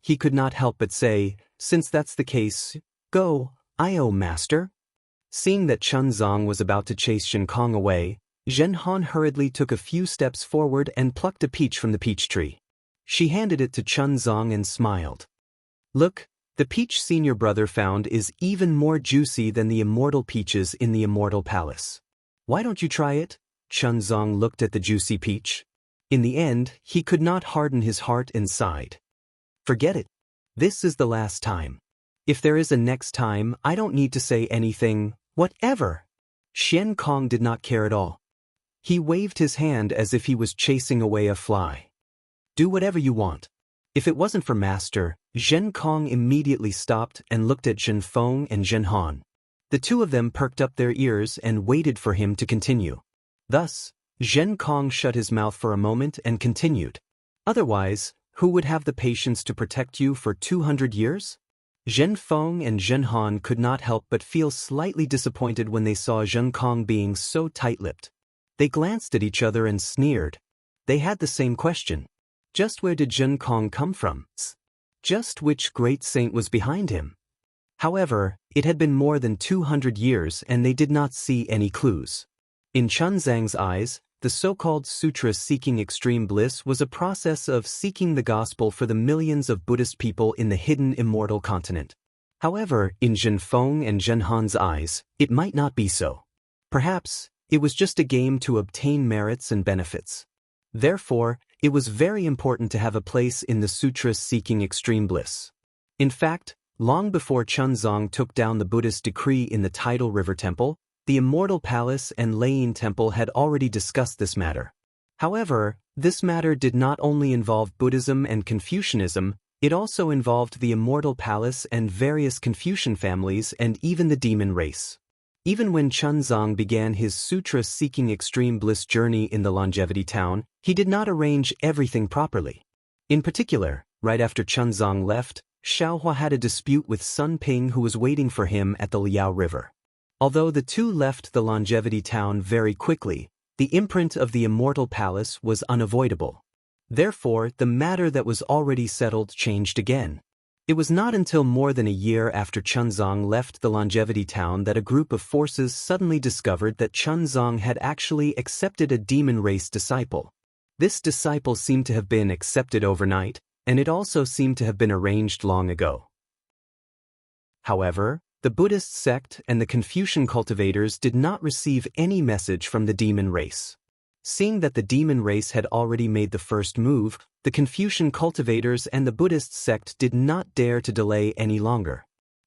He could not help but say, "Since that's the case, go, Io master." Seeing that Chunzang was about to chase Zhenkong away, Zhenhan hurriedly took a few steps forward and plucked a peach from the peach tree. She handed it to Chunzang and smiled. "Look, the peach senior brother found is even more juicy than the immortal peaches in the Immortal Palace. Why don't you try it?" Chunzang looked at the juicy peach. In the end, he could not harden his heart and sighed. "Forget it. This is the last time. If there is a next time, I don't need to say anything, whatever." Xian Kong did not care at all. He waved his hand as if he was chasing away a fly. "Do whatever you want." If it wasn't for Master, Zhen Kong immediately stopped and looked at Zhen Feng and Zhen Han. The two of them perked up their ears and waited for him to continue. Thus, Zhen Kong shut his mouth for a moment and continued. Otherwise, who would have the patience to protect you for 200 years? Zhen Feng and Zhen Han could not help but feel slightly disappointed when they saw Zhen Kong being so tight-lipped. They glanced at each other and sneered. They had the same question. Just where did Zhen Kong come from? Just which great saint was behind him? However, it had been more than 200 years and they did not see any clues. In Chen Zhang's eyes, the so-called sutra seeking extreme bliss was a process of seeking the gospel for the millions of Buddhist people in the hidden immortal continent. However, in Zhen Feng and Zhen Han's eyes, it might not be so. Perhaps, it was just a game to obtain merits and benefits. Therefore, it was very important to have a place in the sutra seeking extreme bliss. In fact, long before Chunzong took down the Buddhist decree in the Tidal River Temple, the Immortal Palace and Lane Temple had already discussed this matter. However, this matter did not only involve Buddhism and Confucianism, it also involved the Immortal Palace and various Confucian families and even the demon race. Even when Chunzong began his sutra-seeking extreme bliss journey in the Longevity Town, he did not arrange everything properly. In particular, right after Chunzong left, Xiaohua had a dispute with Sun Ping who was waiting for him at the Liao River. Although the two left the Longevity Town very quickly, the imprint of the Immortal Palace was unavoidable. Therefore, the matter that was already settled changed again. It was not until more than a year after Chunzong left the Longevity Town that a group of forces suddenly discovered that Chunzong had actually accepted a demon race disciple. This disciple seemed to have been accepted overnight, and it also seemed to have been arranged long ago. However, the Buddhist sect and the Confucian cultivators did not receive any message from the demon race. Seeing that the demon race had already made the first move, the Confucian cultivators and the Buddhist sect did not dare to delay any longer.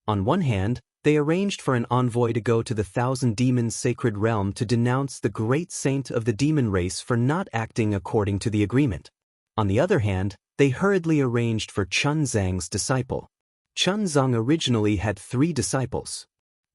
On one hand, they arranged for an envoy to go to the Thousand Demons Sacred Realm to denounce the great saint of the demon race for not acting according to the agreement. On the other hand, they hurriedly arranged for Chunzang's disciple. Chunzong originally had 3 disciples.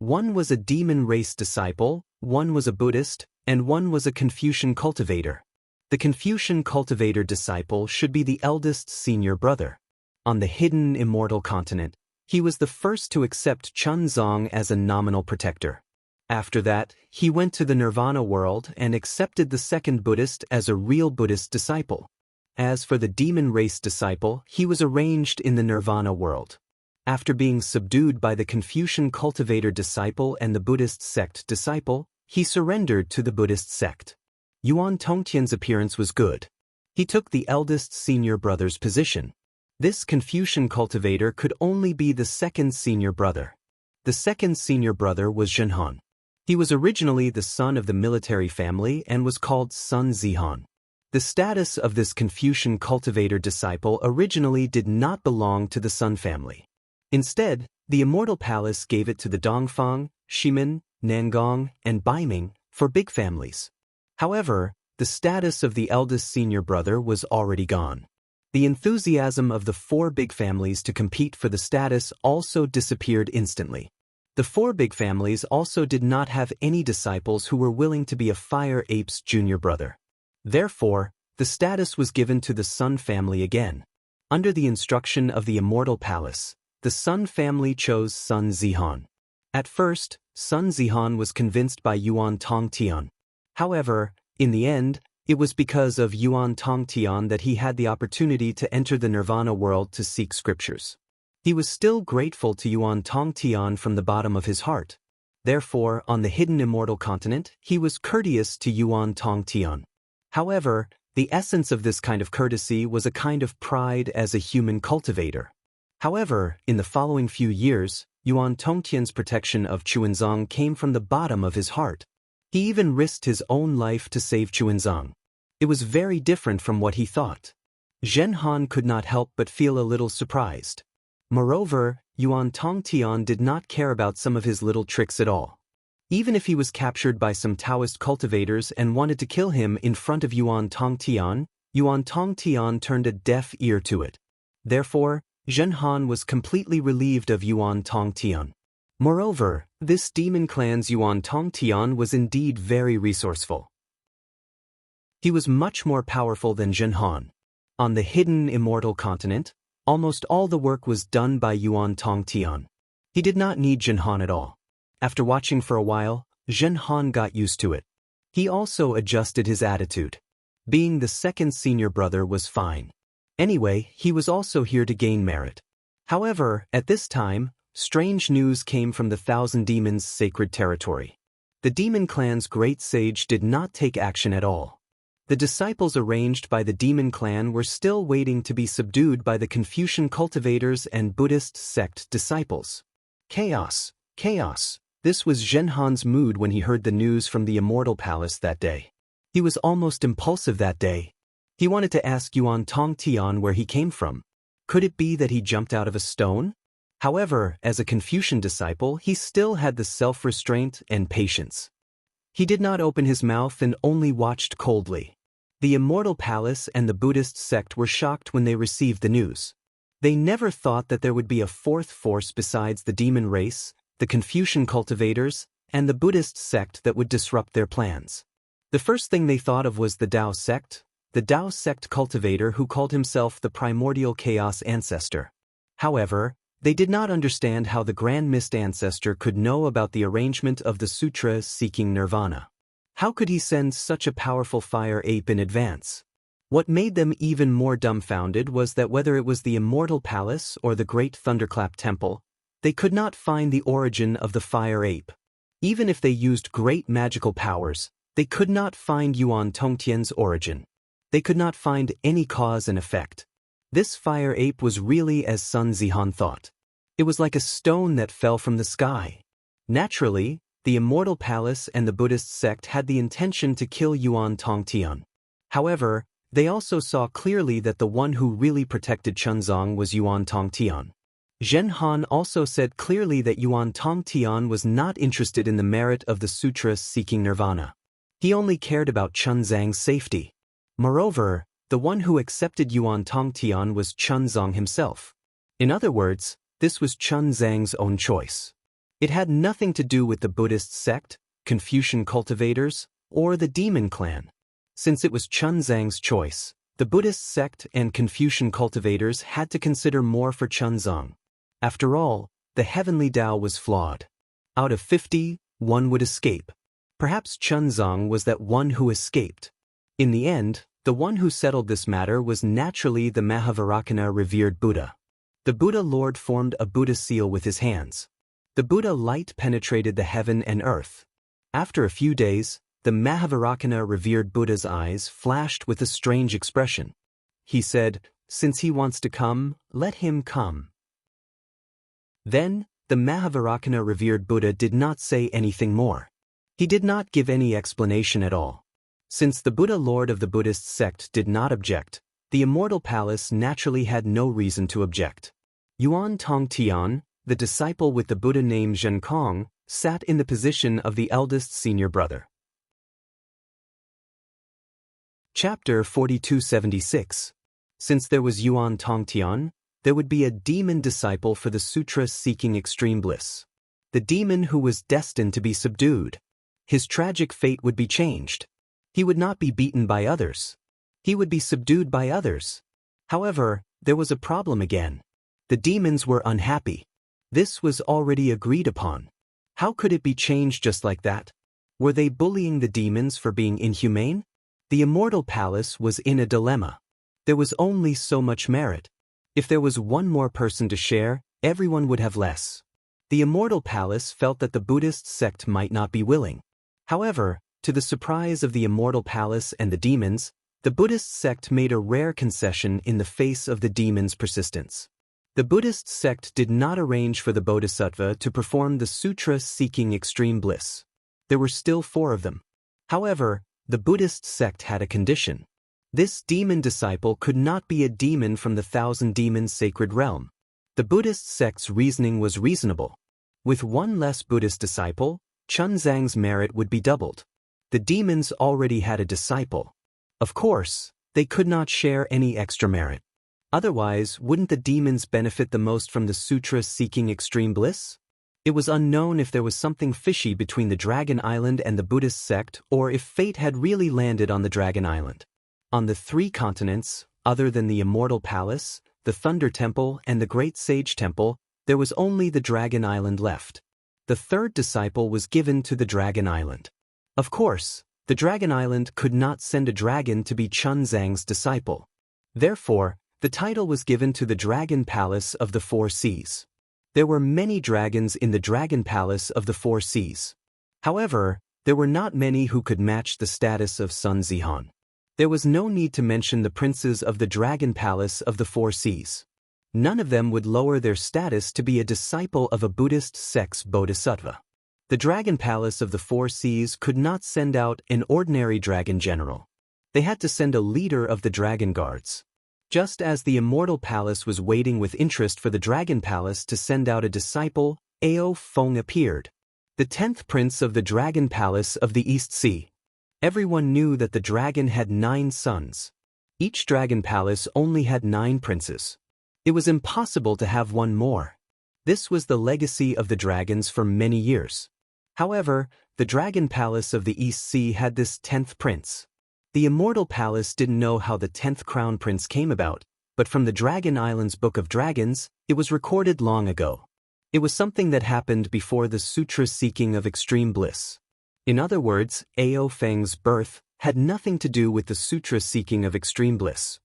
One was a demon race disciple, one was a Buddhist, and one was a Confucian cultivator. The Confucian cultivator disciple should be the eldest senior brother. On the hidden immortal continent, he was the first to accept Chunzong as a nominal protector. After that, he went to the Nirvana world and accepted the second Buddhist as a real Buddhist disciple. As for the demon race disciple, he was arranged in the Nirvana world. After being subdued by the Confucian cultivator disciple and the Buddhist sect disciple, he surrendered to the Buddhist sect. Yuan Tongtian's appearance was good. He took the eldest senior brother's position. This Confucian cultivator could only be the second senior brother. The second senior brother was Zhenhan. He was originally the son of the military family and was called Sun Zihan. The status of this Confucian cultivator disciple originally did not belong to the Sun family. Instead, the Immortal Palace gave it to the Dongfang, Shimin, Nangong, and Baiming for big families. However, the status of the eldest senior brother was already gone. The enthusiasm of the 4 big families to compete for the status also disappeared instantly. The 4 big families also did not have any disciples who were willing to be a Fire Ape's junior brother. Therefore, the status was given to the Sun family again. Under the instruction of the Immortal Palace, the Sun family chose Sun Zihan. At first, Sun Zihan was convinced by Yuan Tongtian. However, in the end, it was because of Yuan Tongtian that he had the opportunity to enter the Nirvana world to seek scriptures. He was still grateful to Yuan Tongtian from the bottom of his heart. Therefore, on the hidden immortal continent, he was courteous to Yuan Tongtian. However, the essence of this kind of courtesy was a kind of pride as a human cultivator. However, in the following few years, Yuan Tongtian's protection of Chuanzong came from the bottom of his heart. He even risked his own life to save Chuanzong. It was very different from what he thought. Zhen Han could not help but feel a little surprised. Moreover, Yuan Tongtian did not care about some of his little tricks at all. Even if he was captured by some Taoist cultivators and wanted to kill him in front of Yuan Tongtian turned a deaf ear to it. Therefore, Zhen Han was completely relieved of Yuan Tongtian. Moreover, this demon clan's Yuan Tongtian was indeed very resourceful. He was much more powerful than Zhen Han. On the hidden immortal continent, almost all the work was done by Yuan Tongtian. He did not need Zhen Han at all. After watching for a while, Zhen Han got used to it. He also adjusted his attitude. Being the second senior brother was fine. Anyway, he was also here to gain merit. However, at this time, strange news came from the Thousand Demons' sacred territory. The demon clan's great sage did not take action at all. The disciples arranged by the demon clan were still waiting to be subdued by the Confucian cultivators and Buddhist sect disciples. Chaos, chaos. This was Zhen Han's mood when he heard the news from the Immortal Palace that day. He was almost impulsive that day. He wanted to ask Yuan Tongtian where he came from. Could it be that he jumped out of a stone? However, as a Confucian disciple, he still had the self-restraint and patience. He did not open his mouth and only watched coldly. The Immortal Palace and the Buddhist sect were shocked when they received the news. They never thought that there would be a fourth force besides the demon race, the Confucian cultivators, and the Buddhist sect that would disrupt their plans. The first thing they thought of was the Tao sect cultivator who called himself the primordial chaos ancestor. However, they did not understand how the Grand Mist ancestor could know about the arrangement of the sutras seeking nirvana. How could he send such a powerful fire ape in advance? What made them even more dumbfounded was that whether it was the Immortal Palace or the Great Thunderclap Temple, they could not find the origin of the fire ape. Even if they used great magical powers, they could not find Yuan Tongtian's origin. They could not find any cause and effect. This fire ape was really as Sun Zihan thought. It was like a stone that fell from the sky. Naturally, the Immortal Palace and the Buddhist sect had the intention to kill Yuan Tongtian. However, they also saw clearly that the one who really protected Chunzong was Yuan Tongtian. Zhen Han also said clearly that Yuan Tongtian was not interested in the merit of the sutras seeking nirvana. He only cared about Chunzang's safety. Moreover, the one who accepted Yuan Tongtian was Chunzong himself. In other words, this was Chunzang's own choice. It had nothing to do with the Buddhist sect, Confucian cultivators, or the demon clan. Since it was Chunzang's choice, the Buddhist sect and Confucian cultivators had to consider more for Chunzong. After all, the heavenly Tao was flawed. Out of 50, one would escape. Perhaps Chunzong was that one who escaped. In the end, the one who settled this matter was naturally the Mahavairakana revered Buddha. The Buddha Lord formed a Buddha seal with his hands. The Buddha light penetrated the heaven and earth. After a few days, the Mahavairakana revered Buddha's eyes flashed with a strange expression. He said, "Since he wants to come, let him come." Then, the Mahavairakana revered Buddha did not say anything more. He did not give any explanation at all. Since the Buddha Lord of the Buddhist sect did not object, the Immortal Palace naturally had no reason to object. Yuan Tongtian, the disciple with the Buddha name Zhen Kong, sat in the position of the eldest senior brother. Chapter 4276. Since there was Yuan Tongtian, there would be a demon disciple for the sutra seeking extreme bliss. The demon who was destined to be subdued. His tragic fate would be changed. He would not be beaten by others. He would be subdued by others. However, there was a problem again. The demons were unhappy. This was already agreed upon. How could it be changed just like that? Were they bullying the demons for being inhumane? The Immortal Palace was in a dilemma. There was only so much merit. If there was one more person to share, everyone would have less. The Immortal Palace felt that the Buddhist sect might not be willing. However, to the surprise of the Immortal Palace and the demons, the Buddhist sect made a rare concession in the face of the demons' persistence. The Buddhist sect did not arrange for the Bodhisattva to perform the sutra seeking extreme bliss. There were still 4 of them. However, the Buddhist sect had a condition. This demon disciple could not be a demon from the Thousand Demons sacred realm. The Buddhist sect's reasoning was reasonable. With one less Buddhist disciple, Chunzang's merit would be doubled. The demons already had a disciple. Of course, they could not share any extra merit. Otherwise, wouldn't the demons benefit the most from the sutra seeking extreme bliss? It was unknown if there was something fishy between the Dragon Island and the Buddhist sect, or if fate had really landed on the Dragon Island. On the 3 continents, other than the Immortal Palace, the Thunder Temple, and the Great Sage Temple, there was only the Dragon Island left. The 3rd disciple was given to the Dragon Island. Of course, the Dragon Island could not send a dragon to be Chunzang's disciple. Therefore, the title was given to the Dragon Palace of the 4 Seas. There were many dragons in the Dragon Palace of the 4 Seas. However, there were not many who could match the status of Sun Zihan. There was no need to mention the princes of the Dragon Palace of the 4 Seas. None of them would lower their status to be a disciple of a Buddhist sect's bodhisattva. The Dragon Palace of the 4 Seas could not send out an ordinary dragon general. They had to send a leader of the Dragon Guards. Just as the Immortal Palace was waiting with interest for the Dragon Palace to send out a disciple, Ao Feng appeared, the 10th prince of the Dragon Palace of the East Sea. Everyone knew that the dragon had 9 sons. Each Dragon Palace only had 9 princes. It was impossible to have one more. This was the legacy of the dragons for many years. However, the Dragon Palace of the East Sea had this 10th prince. The Immortal Palace didn't know how the 10th Crown Prince came about, but from the Dragon Island's Book of Dragons, it was recorded long ago. It was something that happened before the Sutra Seeking of Extreme Bliss. In other words, Ao Feng's birth had nothing to do with the Sutra Seeking of Extreme Bliss.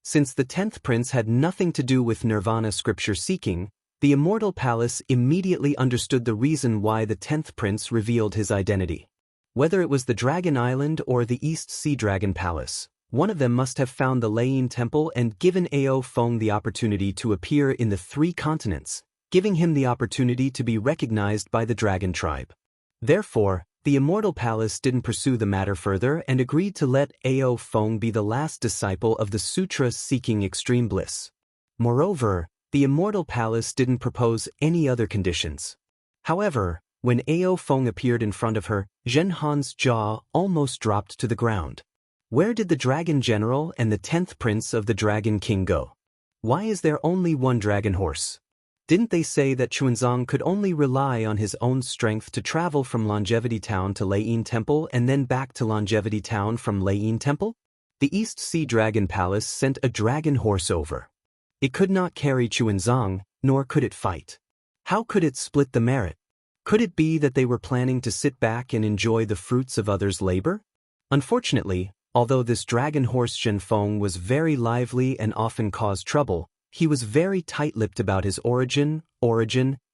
Since the 10th Prince had nothing to do with Nirvana scripture seeking, the Immortal Palace immediately understood the reason why the 10th Prince revealed his identity. Whether it was the Dragon Island or the East Sea Dragon Palace, one of them must have found the Lei Temple and given Ao Feng the opportunity to appear in the 3 continents, giving him the opportunity to be recognized by the Dragon Tribe. Therefore, the Immortal Palace didn't pursue the matter further and agreed to let Ao Feng be the last disciple of the Sutra Seeking Extreme Bliss. Moreover, the Immortal Palace didn't propose any other conditions. However, when Ao Feng appeared in front of her, Zhen Han's jaw almost dropped to the ground. Where did the Dragon General and the 10th Prince of the Dragon King go? Why is there only one dragon horse? Didn't they say that Chuanzang could only rely on his own strength to travel from Longevity Town to Lei Temple and then back to Longevity Town from Lei Temple? The East Sea Dragon Palace sent a dragon horse over. It could not carry Chuanzang, nor could it fight. How could it split the merit? Could it be that they were planning to sit back and enjoy the fruits of others' labor? Unfortunately, although this dragon horse Zhenfeng was very lively and often caused trouble, he was very tight-lipped about his origin,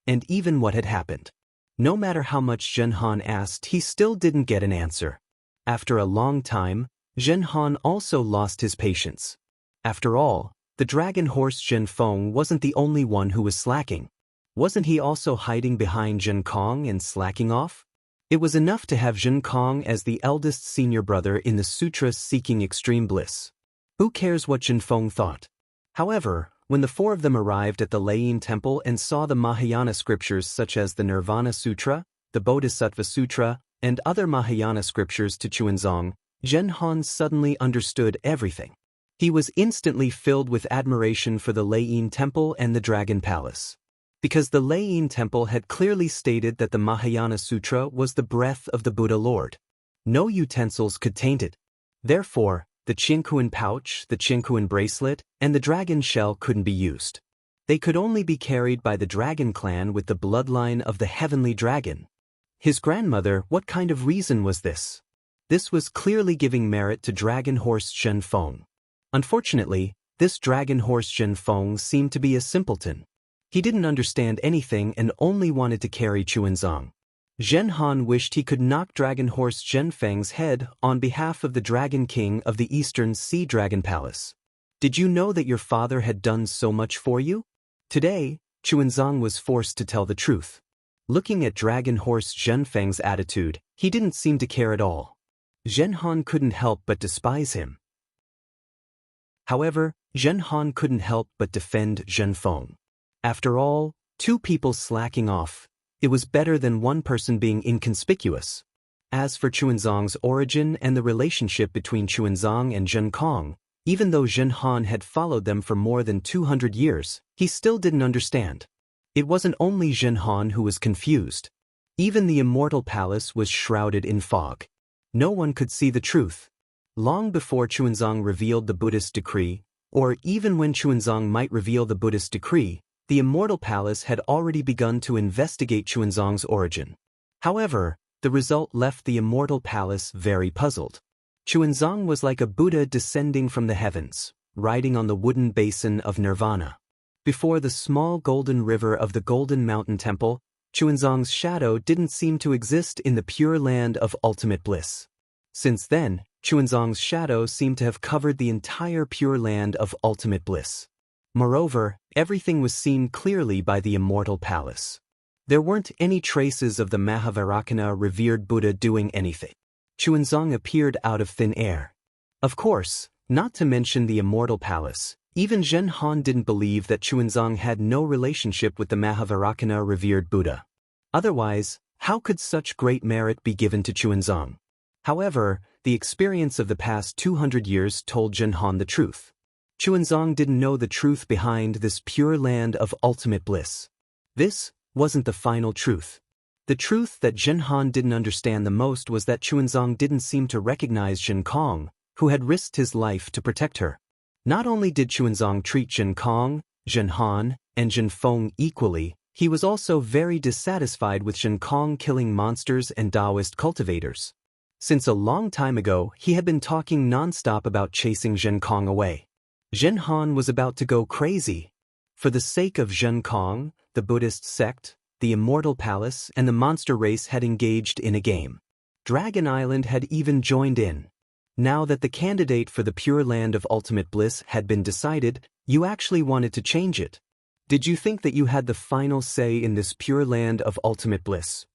and even what had happened. No matter how much Zhen Han asked, he still didn't get an answer. After a long time, Zhen Han also lost his patience. After all, the dragon horse Zhenfeng wasn't the only one who was slacking. Wasn't he also hiding behind Zhen Kong and slacking off? It was enough to have Zhen Kong as the eldest senior brother in the Sutra Seeking Extreme Bliss. Who cares what Zhenfeng thought? However, when the 4 of them arrived at the Lei Temple and saw the Mahayana scriptures such as the Nirvana Sutra, the Bodhisattva Sutra, and other Mahayana scriptures to Chuanzang, Zhen Han suddenly understood everything. He was instantly filled with admiration for the Lei Temple and the Dragon Palace. Because the Lei Temple had clearly stated that the Mahayana Sutra was the breath of the Buddha Lord. No utensils could taint it. Therefore, the Qingkuan pouch, the Qingkuan bracelet, and the dragon shell couldn't be used. They could only be carried by the dragon clan with the bloodline of the heavenly dragon. His grandmother, what kind of reason was this? This was clearly giving merit to dragon horse Zhenfeng. Unfortunately, this dragon horse Zhenfeng seemed to be a simpleton. He didn't understand anything and only wanted to carry Chuanzang. Zhen Han wished he could knock dragon horse Zhenfeng's head on behalf of the Dragon King of the Eastern Sea Dragon Palace. Did you know that your father had done so much for you? Today, Chuanzang was forced to tell the truth. Looking at dragon horse Zhenfeng's attitude, he didn't seem to care at all. Zhen Han couldn't help but despise him. However, Zhen Han couldn't help but defend Zhenfeng. After all, 2 people slacking off, it was better than one person being inconspicuous. As for Chuanzang's origin and the relationship between Chuanzang and Zhen Kong, even though Zhen Han had followed them for more than 200 years, he still didn't understand. It wasn't only Zhenhan who was confused. Even the immortal palace was shrouded in fog. No one could see the truth. Long before Chuanzang revealed the Buddhist decree, or even when Chuanzang might reveal the Buddhist decree, the immortal palace had already begun to investigate Chuanzang's origin. However, the result left the immortal palace very puzzled. Chuanzang was like a Buddha descending from the heavens, riding on the wooden basin of nirvana. Before the small golden river of the Golden Mountain Temple, Chuanzang's shadow didn't seem to exist in the pure land of ultimate bliss. Since then, Chuanzang's shadow seemed to have covered the entire pure land of ultimate bliss. Moreover, everything was seen clearly by the immortal palace. There weren't any traces of the Mahavairocana revered Buddha doing anything. Chuanzang appeared out of thin air. Of course, not to mention the immortal palace, even Zhenhan didn't believe that Chuanzang had no relationship with the Mahavairocana revered Buddha. Otherwise, how could such great merit be given to Chuanzang? However, the experience of the past 200 years told Zhenhan the truth. Chuanzang didn't know the truth behind this pure land of ultimate bliss. This wasn't the final truth. The truth that Zhenhan didn't understand the most was that Chuanzang didn't seem to recognize Zhen Kong, who had risked his life to protect her. Not only did Chuanzang treat Zhen Kong, Zhenhan, and Zhen Feng equally, he was also very dissatisfied with Zhen Kong killing monsters and Taoist cultivators. Since a long time ago, he had been talking non-stop about chasing Zhen Kong away. Zhenhan was about to go crazy. For the sake of Zhen Kong, the Buddhist sect, the immortal palace, and the monster race had engaged in a game. Dragon Island had even joined in. Now that the candidate for the pure land of ultimate bliss had been decided, you actually wanted to change it. Did you think that you had the final say in this pure land of ultimate bliss?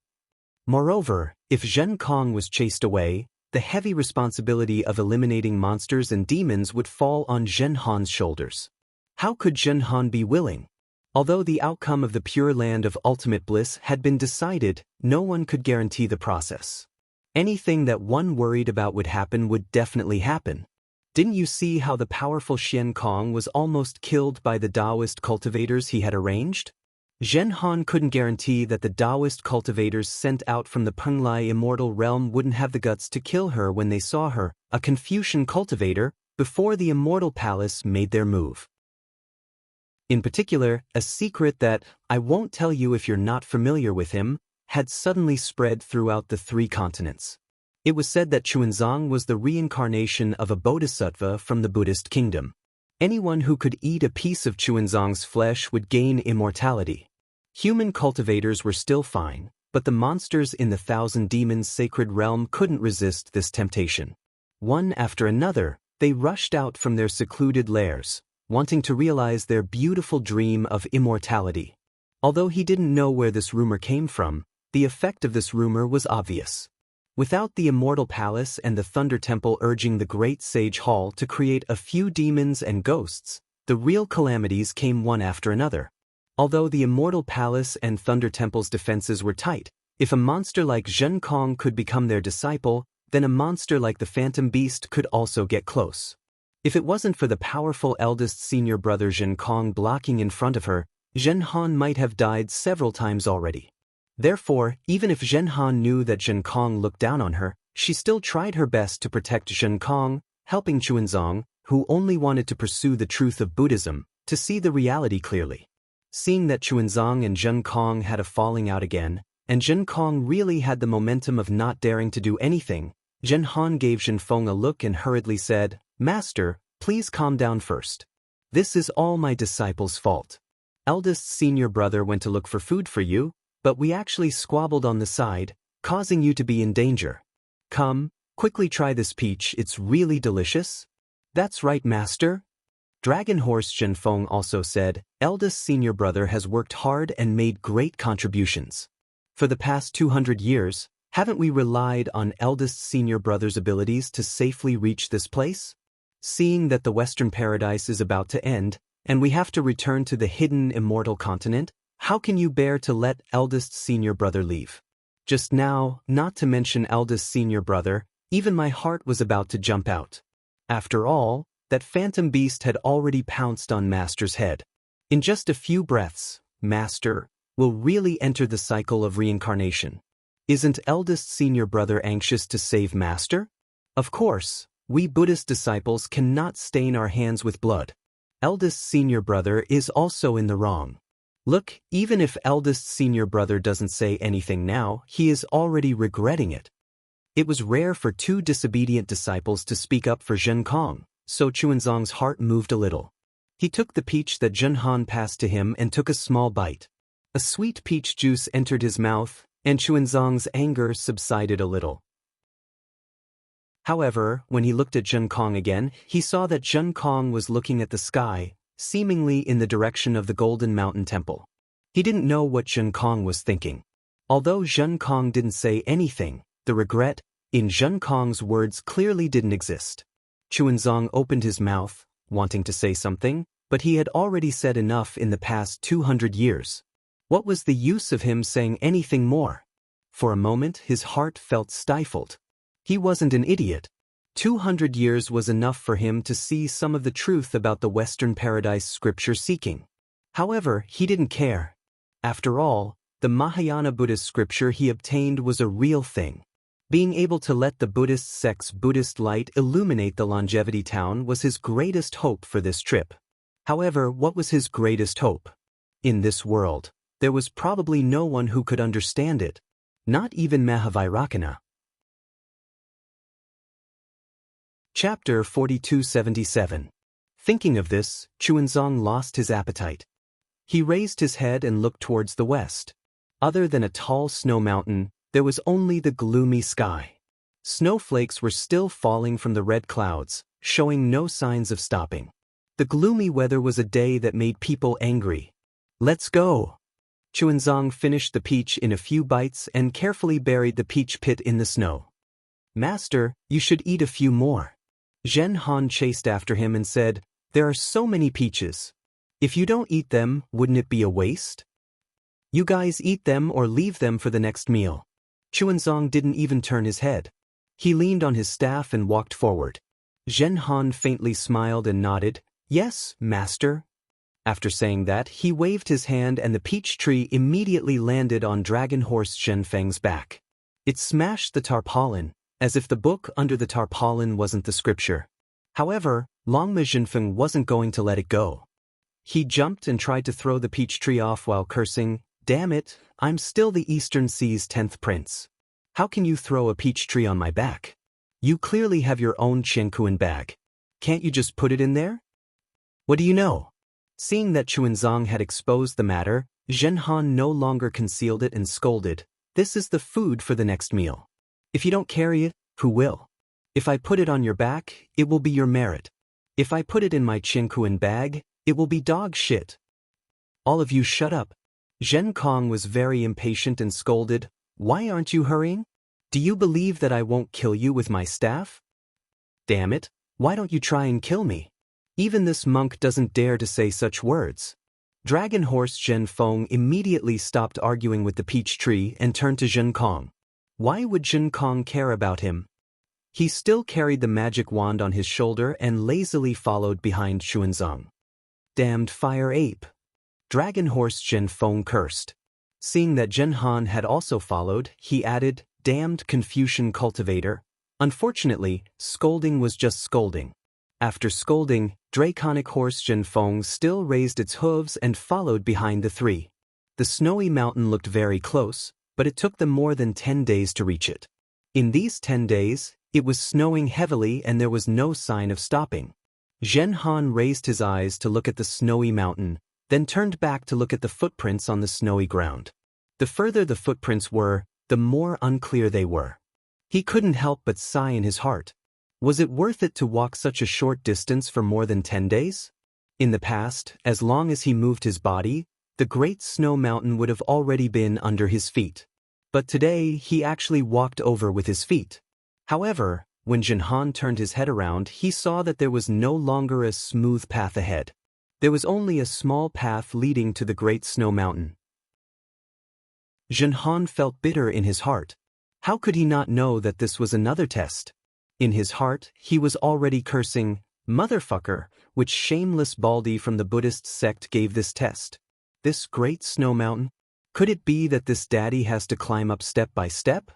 Moreover, if Zhen Kong was chased away, the heavy responsibility of eliminating monsters and demons would fall on Zhenhan's shoulders. How could Zhenhan be willing? Although the outcome of the pure land of ultimate bliss had been decided, no one could guarantee the process. Anything that one worried about would happen would definitely happen. Didn't you see how the powerful Zhen Kong was almost killed by the Taoist cultivators he had arranged? Zhenhan couldn't guarantee that the Taoist cultivators sent out from the Penglai immortal realm wouldn't have the guts to kill her when they saw her, a Confucian cultivator, before the immortal palace made their move. In particular, a secret that, I won't tell you if you're not familiar with him, had suddenly spread throughout the 3 continents. It was said that Chuanzang was the reincarnation of a bodhisattva from the Buddhist kingdom. Anyone who could eat a piece of Chuanzang's flesh would gain immortality. Human cultivators were still fine, but the monsters in the Thousand Demons sacred realm couldn't resist this temptation. One after another, they rushed out from their secluded lairs, wanting to realize their beautiful dream of immortality. Although he didn't know where this rumor came from, the effect of this rumor was obvious. Without the immortal palace and the Thunder Temple urging the great sage hall to create a few demons and ghosts, the real calamities came one after another. Although the immortal palace and Thunder Temple's defenses were tight, if a monster like Zhen Kong could become their disciple, then a monster like the Phantom Beast could also get close. If it wasn't for the powerful eldest senior brother Zhen Kong blocking in front of her, Zhenhan might have died several times already. Therefore, even if Zhenhan knew that Zhen Kong looked down on her, she still tried her best to protect Zhen Kong, helping Chuanzang, who only wanted to pursue the truth of Buddhism, to see the reality clearly. Seeing that Chuanzang and Zhen Kong had a falling out again, and Zhen Kong really had the momentum of not daring to do anything, Zhenhan gave Zhen Feng a look and hurriedly said, "Master, please calm down first. This is all my disciple's fault. Eldest senior brother went to look for food for you, but we actually squabbled on the side, causing you to be in danger. Come, quickly try this peach, it's really delicious." "That's right, master." Dragon Horse Zhen Feng also said, "Eldest senior brother has worked hard and made great contributions. For the past 200 years, haven't we relied on eldest senior brother's abilities to safely reach this place? Seeing that the Western Paradise is about to end, and we have to return to the hidden immortal continent, how can you bear to let eldest senior brother leave? Just now, not to mention eldest senior brother, even my heart was about to jump out. After all, that Phantom Beast had already pounced on Master's head. In just a few breaths, Master, will really enter the cycle of reincarnation? Isn't eldest senior brother anxious to save Master? Of course, we Buddhist disciples cannot stain our hands with blood. Eldest senior brother is also in the wrong. Look, even if eldest senior brother doesn't say anything now, he is already regretting it. It was rare for two disobedient disciples to speak up for Zhen Kong, so Chuanzong's heart moved a little. He took the peach that Zhen Han passed to him and took a small bite. A sweet peach juice entered his mouth, and Chuanzong's anger subsided a little. However, when he looked at Zhen Kong again, he saw that Zhen Kong was looking at the sky, seemingly in the direction of the Golden Mountain Temple. He didn't know what Zhen Kong was thinking. Although Zhen Kong didn't say anything, the regret in Zhen Kong's words clearly didn't exist. Chuanzong opened his mouth, wanting to say something, but he had already said enough in the past 200 years. What was the use of him saying anything more? For a moment his heart felt stifled. He wasn't an idiot. 200 years was enough for him to see some of the truth about the Western paradise scripture seeking. However, he didn't care. After all, the Mahayana Buddhist scripture he obtained was a real thing. Being able to let the Buddhist sect's Buddhist light illuminate the longevity town was his greatest hope for this trip. However, what was his greatest hope? In this world, there was probably no one who could understand it. Not even Mahavairakana. Chapter 4277. Thinking of this, Chuanzong lost his appetite. He raised his head and looked towards the west. Other than a tall snow mountain, there was only the gloomy sky. Snowflakes were still falling from the red clouds, showing no signs of stopping. The gloomy weather was a day that made people angry. Let's go! Chuanzong finished the peach in a few bites and carefully buried the peach pit in the snow. Master, you should eat a few more. Zhen Han chased after him and said, there are so many peaches. If you don't eat them, wouldn't it be a waste? You guys eat them or leave them for the next meal. Chuanzong didn't even turn his head. He leaned on his staff and walked forward. Zhen Han faintly smiled and nodded, yes, master. After saying that, he waved his hand and the peach tree immediately landed on Dragon Horse Zhenfeng's back. It smashed the tarpaulin, as if the book under the tarpaulin wasn't the scripture. However, Longma Zhenfeng wasn't going to let it go. He jumped and tried to throw the peach tree off while cursing, damn it, I'm still the Eastern Sea's 10th prince. How can you throw a peach tree on my back? You clearly have your own Qiankuan bag. Can't you just put it in there? What do you know? Seeing that Chuanzong had exposed the matter, Zhen Han no longer concealed it and scolded, this is the food for the next meal. If you don't carry it, who will? If I put it on your back, it will be your merit. If I put it in my Qiankuan bag, it will be dog shit. All of you shut up. Zhen Kong was very impatient and scolded, why aren't you hurrying? Do you believe that I won't kill you with my staff? Damn it, why don't you try and kill me? Even this monk doesn't dare to say such words. Dragon Horse Zhenfeng immediately stopped arguing with the peach tree and turned to Zhen Kong. Why would Zhen Kong care about him? He still carried the magic wand on his shoulder and lazily followed behind Chuanzong. Damned fire ape! Dragon Horse Zhenfeng cursed. Seeing that Zhen Han had also followed, he added, damned Confucian cultivator. Unfortunately, scolding was just scolding. After scolding, Draconic Horse Zhenfeng still raised its hooves and followed behind the three. The snowy mountain looked very close, but it took them more than 10 days to reach it. In these 10 days, it was snowing heavily and there was no sign of stopping. Zhen Han raised his eyes to look at the snowy mountain, then turned back to look at the footprints on the snowy ground. The further the footprints were, the more unclear they were. He couldn't help but sigh in his heart. Was it worth it to walk such a short distance for more than 10 days? In the past, as long as he moved his body, the great snow mountain would have already been under his feet. But today, he actually walked over with his feet. However, when Zhen Han turned his head around, he saw that there was no longer a smooth path ahead. There was only a small path leading to the great snow mountain. Zhen Han felt bitter in his heart. How could he not know that this was another test? In his heart, he was already cursing, motherfucker, which shameless baldy from the Buddhist sect gave this test. This great snow mountain? Could it be that this daddy has to climb up step by step?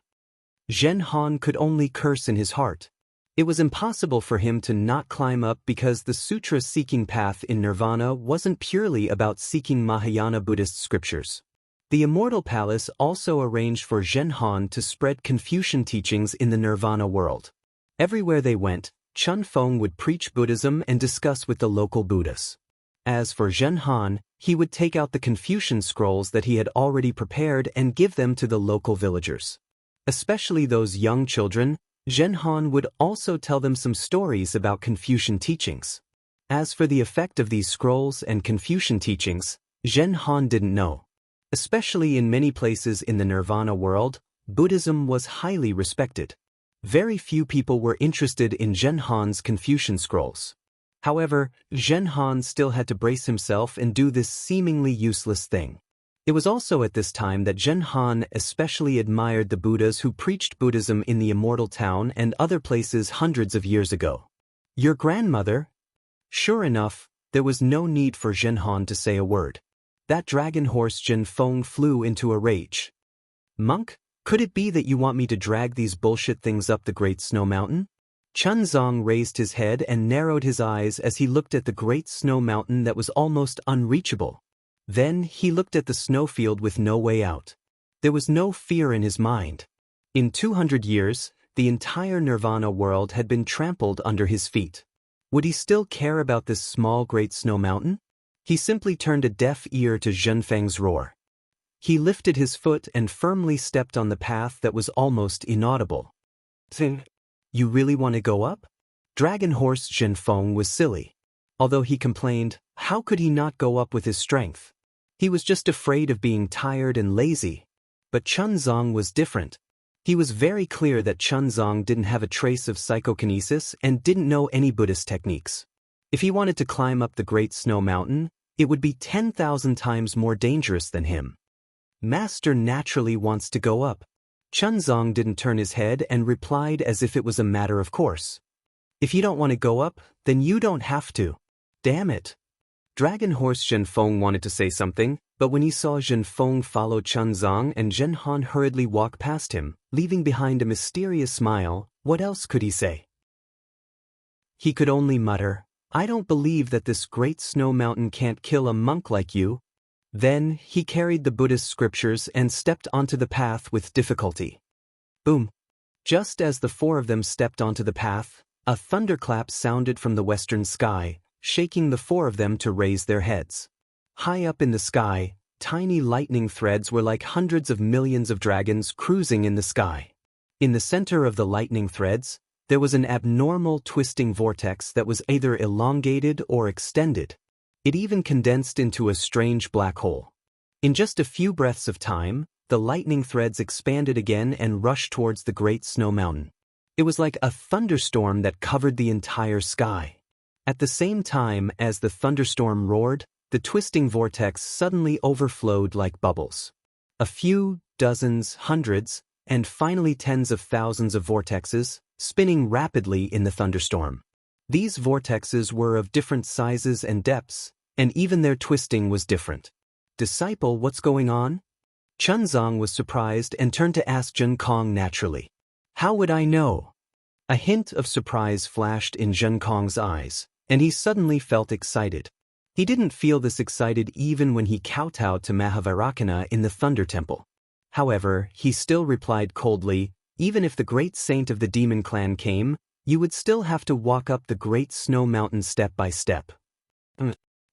Zhen Han could only curse in his heart. It was impossible for him to not climb up because the sutra-seeking path in nirvana wasn't purely about seeking Mahayana Buddhist scriptures. The Immortal Palace also arranged for Zhen Han to spread Confucian teachings in the nirvana world. Everywhere they went, Chun Feng would preach Buddhism and discuss with the local Buddhas. As for Zhen Han, he would take out the Confucian scrolls that he had already prepared and give them to the local villagers. Especially those young children, Zhen Han would also tell them some stories about Confucian teachings. As for the effect of these scrolls and Confucian teachings, Zhen Han didn't know. Especially in many places in the nirvana world, Buddhism was highly respected. Very few people were interested in Zhen Han's Confucian scrolls. However, Zhen Han still had to brace himself and do this seemingly useless thing. It was also at this time that Zhen Han especially admired the Buddhas who preached Buddhism in the Immortal Town and other places hundreds of years ago. Your grandmother? Sure enough, there was no need for Zhen Han to say a word. That dragon horse Zhen Feng flew into a rage. Monk, could it be that you want me to drag these bullshit things up the Great Snow Mountain? Chun Zong raised his head and narrowed his eyes as he looked at the Great Snow Mountain that was almost unreachable. Then he looked at the snowfield with no way out. There was no fear in his mind. In 200 years, the entire nirvana world had been trampled under his feet. Would he still care about this small Great Snow Mountain? He simply turned a deaf ear to Zhen Feng's roar. He lifted his foot and firmly stepped on the path that was almost inaudible. Zing. You really want to go up? Dragon horse Zhen Feng was silly. Although he complained, how could he not go up with his strength? He was just afraid of being tired and lazy. But Chun Zong was different. He was very clear that Chun Zong didn't have a trace of psychokinesis and didn't know any Buddhist techniques. If he wanted to climb up the Great Snow Mountain, it would be 10,000 times more dangerous than him. Master naturally wants to go up. Chun Zong didn't turn his head and replied as if it was a matter of course. If you don't want to go up, then you don't have to. Damn it. Dragon horse Zhen Feng wanted to say something, but when he saw Zhen Feng follow Chun Zong and Zhen Han hurriedly walk past him, leaving behind a mysterious smile, what else could he say? He could only mutter, I don't believe that this Great Snow Mountain can't kill a monk like you. Then, he carried the Buddhist scriptures and stepped onto the path with difficulty. Boom! Just as the four of them stepped onto the path, a thunderclap sounded from the western sky, shaking the four of them to raise their heads. High up in the sky, tiny lightning threads were like hundreds of millions of dragons cruising in the sky. In the center of the lightning threads, there was an abnormal twisting vortex that was either elongated or extended. It even condensed into a strange black hole. In just a few breaths of time, the lightning threads expanded again and rushed towards the Great Snow Mountain. It was like a thunderstorm that covered the entire sky. At the same time as the thunderstorm roared, the twisting vortex suddenly overflowed like bubbles. A few, dozens, hundreds, and finally tens of thousands of vortexes, spinning rapidly in the thunderstorm. These vortexes were of different sizes and depths, and even their twisting was different. Disciple, what's going on? Chun Zong was surprised and turned to ask Zhen Kong naturally. How would I know? A hint of surprise flashed in Zhen Kong's eyes, and he suddenly felt excited. He didn't feel this excited even when he kowtowed to Mahavairakana in the Thunder Temple. However, he still replied coldly, even if the great saint of the demon clan came, you would still have to walk up the Great Snow Mountain step by step.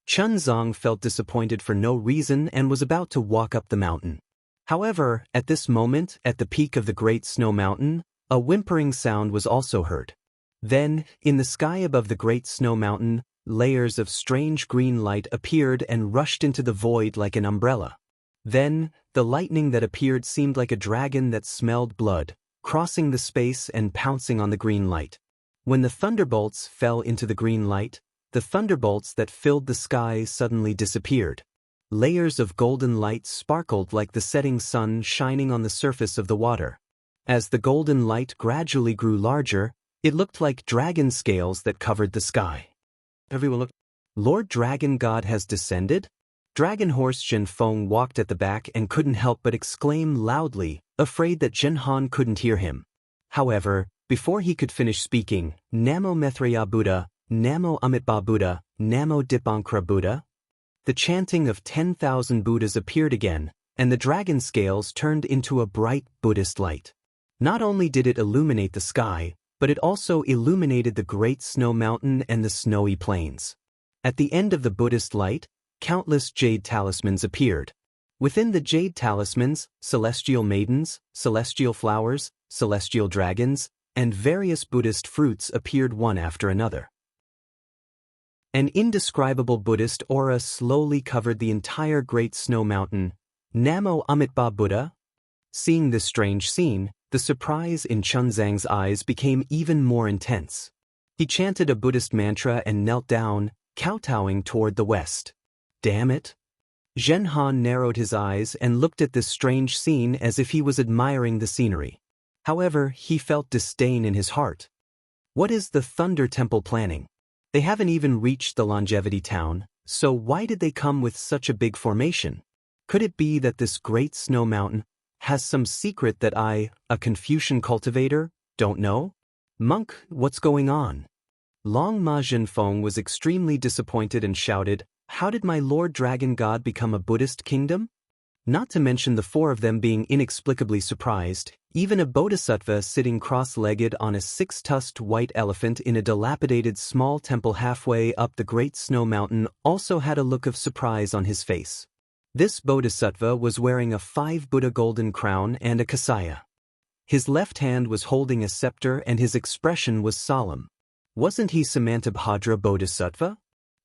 Chun Zong felt disappointed for no reason and was about to walk up the mountain. However, at this moment, at the peak of the Great Snow Mountain, a whimpering sound was also heard. Then, in the sky above the Great Snow Mountain, layers of strange green light appeared and rushed into the void like an umbrella. Then, the lightning that appeared seemed like a dragon that smelled blood, crossing the space and pouncing on the green light. When the thunderbolts fell into the green light, the thunderbolts that filled the sky suddenly disappeared. Layers of golden light sparkled like the setting sun shining on the surface of the water. As the golden light gradually grew larger, it looked like dragon scales that covered the sky. Everyone looked. Lord Dragon God has descended? Dragon Horse Zhenfeng walked at the back and couldn't help but exclaim loudly, afraid that Zhenhan couldn't hear him. However, before he could finish speaking, Namo Maitreya Buddha, Namo Amitabha Buddha, Namo Dipankara Buddha, the chanting of 10,000 Buddhas appeared again, and the dragon scales turned into a bright Buddhist light. Not only did it illuminate the sky, but it also illuminated the great snow mountain and the snowy plains. At the end of the Buddhist light, countless jade talismans appeared. Within the jade talismans, celestial maidens, celestial flowers, celestial dragons, and various Buddhist fruits appeared one after another. An indescribable Buddhist aura slowly covered the entire great snow mountain. Namo Amitabha Buddha? Seeing this strange scene, the surprise in Chunzang's eyes became even more intense. He chanted a Buddhist mantra and knelt down, kowtowing toward the west. Damn it! Zhenhan narrowed his eyes and looked at this strange scene as if he was admiring the scenery. However, he felt disdain in his heart. What is the Thunder Temple planning? They haven't even reached the Longevity Town, so why did they come with such a big formation? Could it be that this great snow mountain has some secret that I, a Confucian cultivator, don't know? Monk, what's going on? Long Ma Zhenfeng was extremely disappointed and shouted, "How did my Lord Dragon God become a Buddhist kingdom?" Not to mention the four of them being inexplicably surprised, even a bodhisattva sitting cross-legged on a six-tusked white elephant in a dilapidated small temple halfway up the great snow mountain also had a look of surprise on his face. This bodhisattva was wearing a 5 Buddha golden crown and a kasaya. His left hand was holding a scepter and his expression was solemn. Wasn't he Samantabhadra Bodhisattva?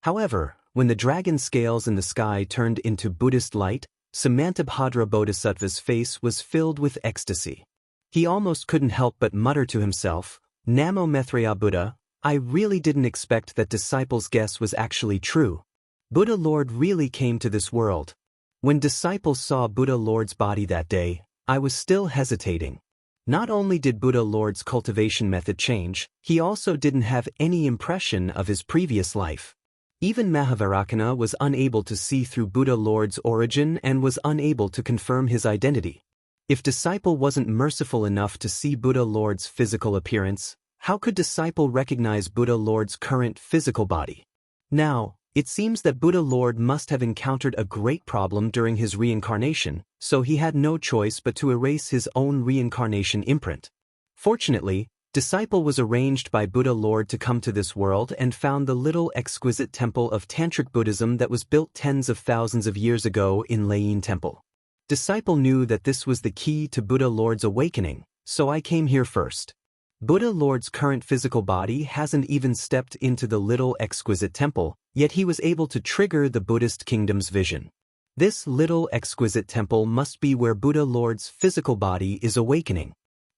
However, when the dragon scales in the sky turned into Buddhist light, Samantabhadra Bodhisattva's face was filled with ecstasy. He almost couldn't help but mutter to himself, "Namo Maitreya Buddha, I really didn't expect that disciple's guess was actually true. Buddha Lord really came to this world." When disciples saw Buddha Lord's body that day, I was still hesitating. Not only did Buddha Lord's cultivation method change, he also didn't have any impression of his previous life. Even Mahavarakana was unable to see through Buddha Lord's origin and was unable to confirm his identity. If disciple wasn't merciful enough to see Buddha Lord's physical appearance, how could disciple recognize Buddha Lord's current physical body? Now, it seems that Buddha Lord must have encountered a great problem during his reincarnation, so he had no choice but to erase his own reincarnation imprint. Fortunately, disciple was arranged by Buddha Lord to come to this world and found the little exquisite temple of Tantric Buddhism that was built tens of thousands of years ago in Lane Temple. Disciple knew that this was the key to Buddha Lord's awakening, so I came here first. Buddha Lord's current physical body hasn't even stepped into the little exquisite temple, yet he was able to trigger the Buddhist kingdom's vision. This little exquisite temple must be where Buddha Lord's physical body is awakening.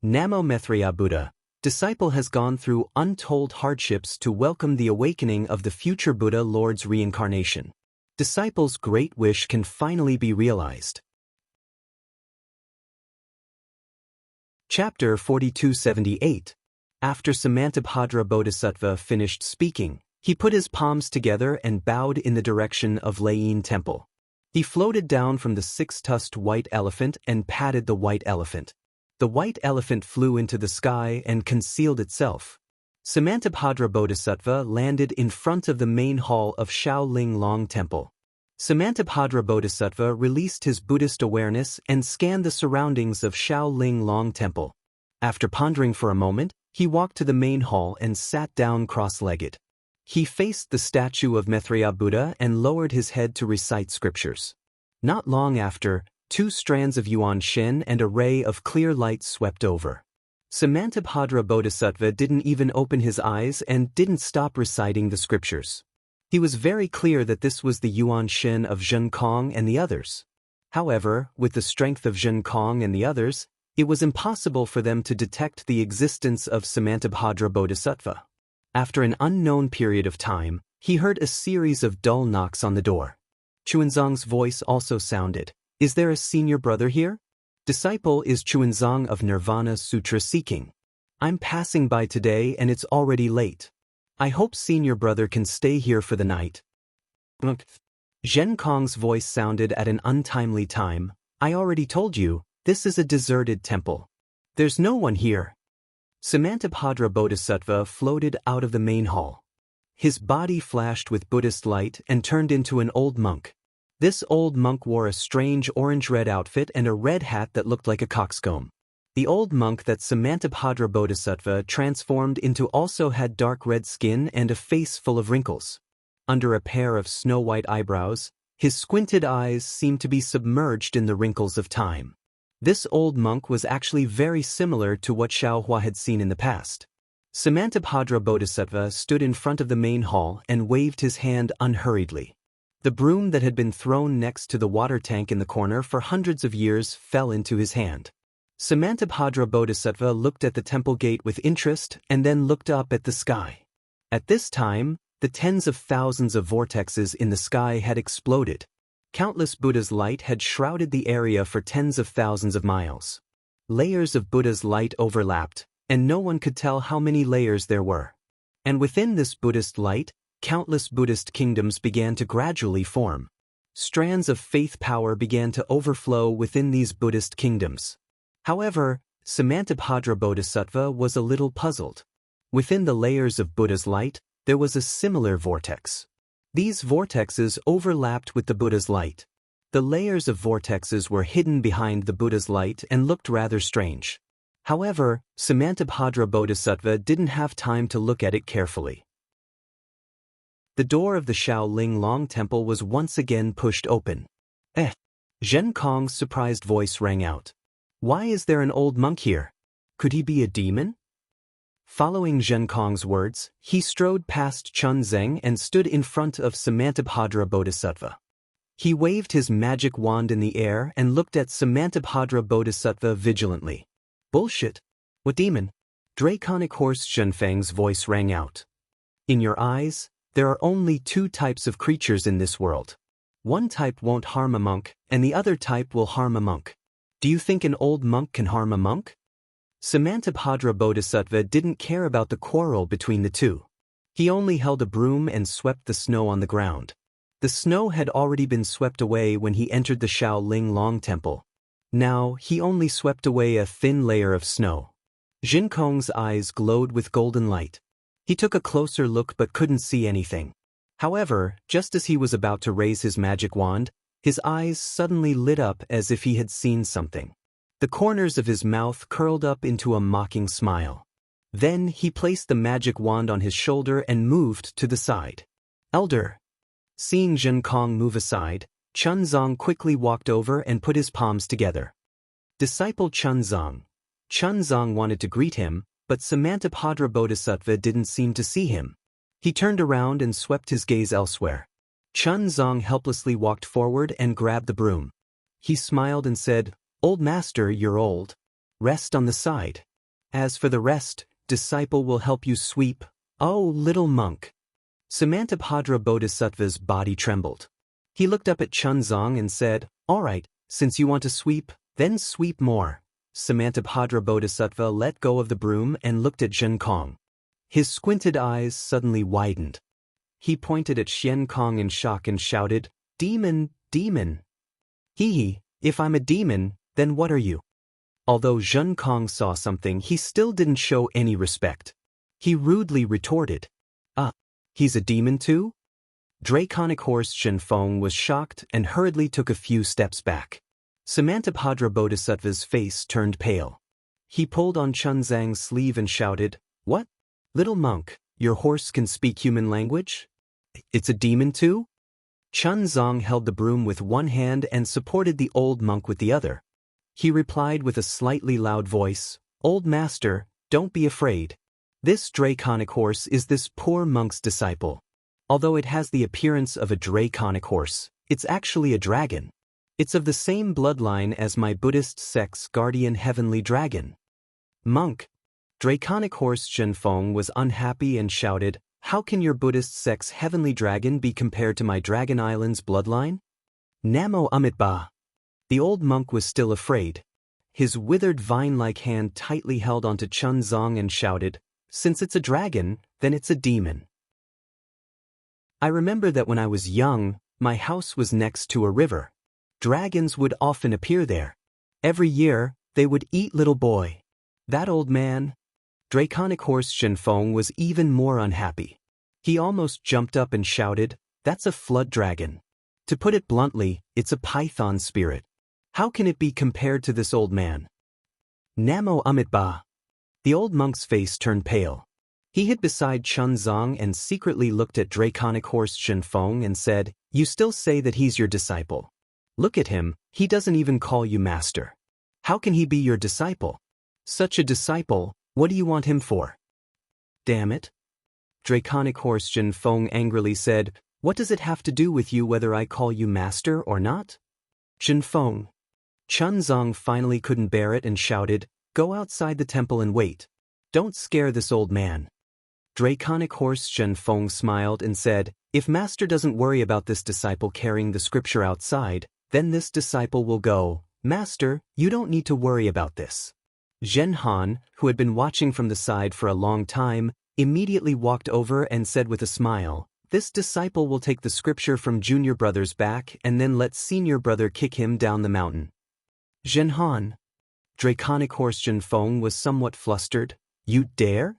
Namo Maitreya Buddha. Disciple has gone through untold hardships to welcome the awakening of the future Buddha Lord's reincarnation. Disciple's great wish can finally be realized. Chapter 4278. After Samantabhadra Bodhisattva finished speaking, he put his palms together and bowed in the direction of Lane Temple. He floated down from the six-tusked white elephant and patted the white elephant. The white elephant flew into the sky and concealed itself. Samantabhadra Bodhisattva landed in front of the main hall of Shaolin Long Temple. Samantabhadra Bodhisattva released his Buddhist awareness and scanned the surroundings of Shaolin Long Temple. After pondering for a moment, he walked to the main hall and sat down cross-legged. He faced the statue of Maitreya Buddha and lowered his head to recite scriptures. Not long after, 2 strands of Yuan Shen and a ray of clear light swept over. Samantabhadra Bodhisattva didn't even open his eyes and didn't stop reciting the scriptures. He was very clear that this was the Yuan Shen of Zhen Kong and the others. However, with the strength of Zhen Kong and the others, it was impossible for them to detect the existence of Samantabhadra Bodhisattva. After an unknown period of time, he heard a series of dull knocks on the door. Chuanzang's voice also sounded. "Is there a senior brother here?" Disciple is Chuanzang of Nirvana Sutra Seeking. "I'm passing by today and it's already late. I hope senior brother can stay here for the night." Zhen Kong's voice sounded at an untimely time. I already told you, this is a deserted temple. There's no one here. Samantabhadra Bodhisattva floated out of the main hall. His body flashed with Buddhist light and turned into an old monk. This old monk wore a strange orange-red outfit and a red hat that looked like a coxcomb. The old monk that Samantabhadra Bodhisattva transformed into also had dark red skin and a face full of wrinkles. Under a pair of snow-white eyebrows, his squinted eyes seemed to be submerged in the wrinkles of time. This old monk was actually very similar to what Xiaohua had seen in the past. Samantabhadra Bodhisattva stood in front of the main hall and waved his hand unhurriedly. The broom that had been thrown next to the water tank in the corner for hundreds of years fell into his hand. Samantabhadra Bodhisattva looked at the temple gate with interest and then looked up at the sky. At this time, the tens of thousands of vortexes in the sky had exploded. Countless Buddha's light had shrouded the area for tens of thousands of miles. Layers of Buddha's light overlapped, and no one could tell how many layers there were. And within this Buddhist light, countless Buddhist kingdoms began to gradually form. Strands of faith power began to overflow within these Buddhist kingdoms. However, Samantabhadra Bodhisattva was a little puzzled. Within the layers of Buddha's light, there was a similar vortex. These vortexes overlapped with the Buddha's light. The layers of vortexes were hidden behind the Buddha's light and looked rather strange. However, Samantabhadra Bodhisattva didn't have time to look at it carefully. The door of the Shaolin Long Temple was once again pushed open. Zhen Kong's surprised voice rang out. Why is there an old monk here? Could he be a demon? Following Zhen Kong's words, he strode past Chun Zeng and stood in front of Samantabhadra Bodhisattva. He waved his magic wand in the air and looked at Samantabhadra Bodhisattva vigilantly. Bullshit. What demon? Draconic Horse Zhenfeng's voice rang out. In your eyes, there are only two types of creatures in this world. One type won't harm a monk, and the other type will harm a monk. Do you think an old monk can harm a monk? Samantabhadra Bodhisattva didn't care about the quarrel between the two. He only held a broom and swept the snow on the ground. The snow had already been swept away when he entered the Shaolin Long Temple. Now, he only swept away a thin layer of snow. Zhen Kong's eyes glowed with golden light. He took a closer look but couldn't see anything. However, just as he was about to raise his magic wand, his eyes suddenly lit up as if he had seen something. The corners of his mouth curled up into a mocking smile. Then he placed the magic wand on his shoulder and moved to the side. Elder. Seeing Zhen Kong move aside, Chun Zong quickly walked over and put his palms together. Disciple Chun Zong. Chun Zong wanted to greet him, but Samantabhadra Bodhisattva didn't seem to see him. He turned around and swept his gaze elsewhere. Chun Zong helplessly walked forward and grabbed the broom. He smiled and said, Old master, you're old. Rest on the side. As for the rest, disciple will help you sweep. Oh, little monk. Samantabhadra Bodhisattva's body trembled. He looked up at Chun Zong and said, All right, since you want to sweep, then sweep more. Samantabhadra Bodhisattva let go of the broom and looked at Zhen Kong. His squinted eyes suddenly widened. He pointed at Zhen Kong in shock and shouted, Demon, demon. Hee, if I'm a demon, then what are you? Although Zhen Kong saw something, he still didn't show any respect. He rudely retorted, he's a demon too? Draconic Horse Zhenfeng was shocked and hurriedly took a few steps back. Samantabhadra Bodhisattva's face turned pale. He pulled on Chun Zhang's sleeve and shouted, What? Little monk, your horse can speak human language? It's a demon too? Chun Zong held the broom with one hand and supported the old monk with the other. He replied with a slightly loud voice, Old master, don't be afraid. This draconic horse is this poor monk's disciple. Although it has the appearance of a draconic horse, it's actually a dragon. It's of the same bloodline as my Buddhist sect's guardian heavenly dragon. Monk. Draconic Horse Zhenfeng was unhappy and shouted, How can your Buddhist sect's heavenly dragon be compared to my Dragon Island's bloodline? Namo Amitabha. The old monk was still afraid. His withered vine-like hand tightly held onto Chun Zong and shouted, Since it's a dragon, then it's a demon. I remember that when I was young, My house was next to a river. Dragons would often appear there. Every year, they would eat little boy. That old man, Draconic Horse Shenfeng, was even more unhappy. He almost jumped up and shouted, "That's a flood dragon. To put it bluntly, it's a python spirit. How can it be compared to this old man?" Namo Amitba. The old monk's face turned pale. He hid beside Chunzong and secretly looked at Draconic Horse Shenfeng and said, "You still say that he's your disciple. Look at him, he doesn't even call you master. How can he be your disciple? Such a disciple, what do you want him for?" "Damn it." Draconic Horse Shenfeng angrily said, "What does it have to do with you whether I call you master or not?" "Shenfeng." Chunzong finally couldn't bear it and shouted, "Go outside the temple and wait. Don't scare this old man." Draconic Horse Shenfeng smiled and said, "If master doesn't worry about this disciple carrying the scripture outside, then this disciple will go. Master, you don't need to worry about this." Zhen Han, who had been watching from the side for a long time, immediately walked over and said with a smile, "This disciple will take the scripture from junior brother's back and then let senior brother kick him down the mountain." "Zhen Han." Draconic Horse Shenfeng was somewhat flustered. "You dare?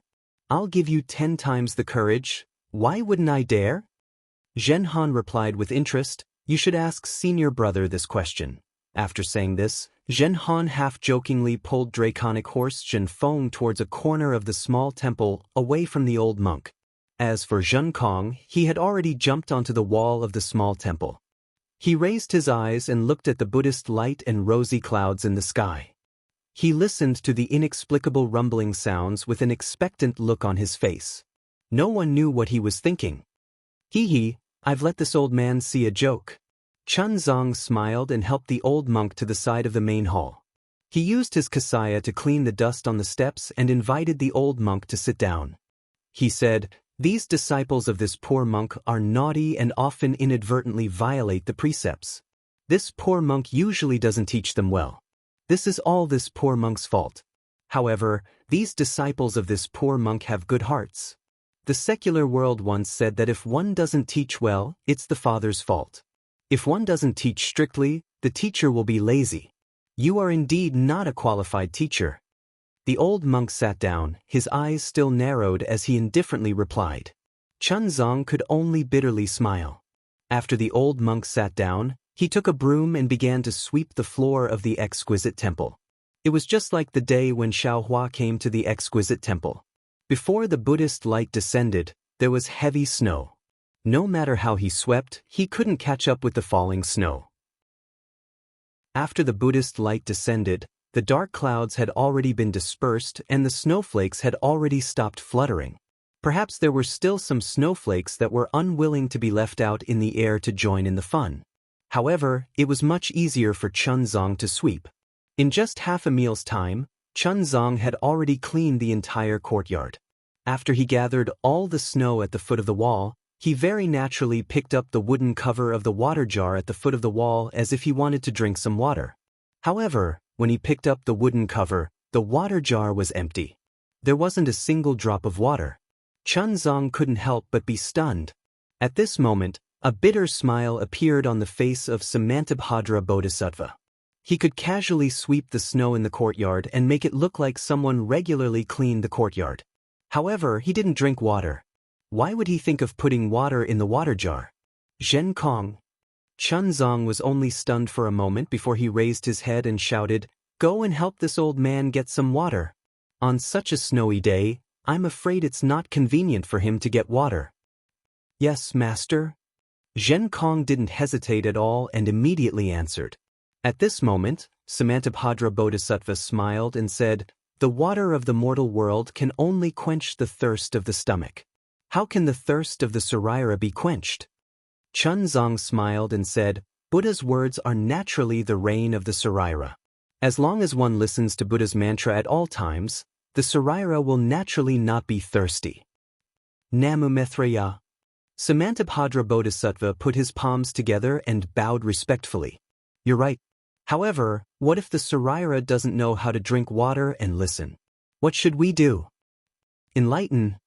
I'll give you 10 times the courage. Why wouldn't I dare?" Zhen Han replied with interest, "You should ask senior brother this question." After saying this, Zhen Han half-jokingly pulled Draconic Horse Shenfeng towards a corner of the small temple away from the old monk. As for Zhen Kong, he had already jumped onto the wall of the small temple. He raised his eyes and looked at the Buddhist light and rosy clouds in the sky. He listened to the inexplicable rumbling sounds with an expectant look on his face. No one knew what he was thinking. "Hee, I've let this old man see a joke." Chunzong smiled and helped the old monk to the side of the main hall. He used his kasaya to clean the dust on the steps and invited the old monk to sit down. He said, "These disciples of this poor monk are naughty and often inadvertently violate the precepts. This poor monk usually doesn't teach them well. This is all this poor monk's fault. However, these disciples of this poor monk have good hearts. The secular world once said that if one doesn't teach well, it's the father's fault. If one doesn't teach strictly, the teacher will be lazy. You are indeed not a qualified teacher." The old monk sat down, his eyes still narrowed as he indifferently replied. Chunzong could only bitterly smile. After the old monk sat down, he took a broom and began to sweep the floor of the exquisite temple. It was just like the day when Xiaohua came to the exquisite temple. Before the Buddhist light descended, there was heavy snow. No matter how he swept, he couldn't catch up with the falling snow. After the Buddhist light descended, the dark clouds had already been dispersed and the snowflakes had already stopped fluttering. Perhaps there were still some snowflakes that were unwilling to be left out in the air to join in the fun. However, it was much easier for Chunzong to sweep. In just half a meal's time, Chunzong had already cleaned the entire courtyard. After he gathered all the snow at the foot of the wall, he very naturally picked up the wooden cover of the water jar at the foot of the wall as if he wanted to drink some water. However, when he picked up the wooden cover, the water jar was empty. There wasn't a single drop of water. Chunzong couldn't help but be stunned. At this moment, a bitter smile appeared on the face of Samantabhadra Bodhisattva. He could casually sweep the snow in the courtyard and make it look like someone regularly cleaned the courtyard. However, he didn't drink water. Why would he think of putting water in the water jar? Zhen Kong. Chunzong was only stunned for a moment before he raised his head and shouted, "Go and help this old man get some water. On such a snowy day, I'm afraid it's not convenient for him to get water." "Yes, master." Zhen Kong didn't hesitate at all and immediately answered. At this moment, Samantabhadra Bodhisattva smiled and said, "The water of the mortal world can only quench the thirst of the stomach. How can the thirst of the Sarira be quenched?" Chunzong smiled and said, "Buddha's words are naturally the rain of the Sarira. As long as one listens to Buddha's mantra at all times, the Sarira will naturally not be thirsty." Namu Maitreya. Samantabhadra Bodhisattva put his palms together and bowed respectfully. "You're right. However, what if the Sarira doesn't know how to drink water and listen? What should we do?" "Enlighten."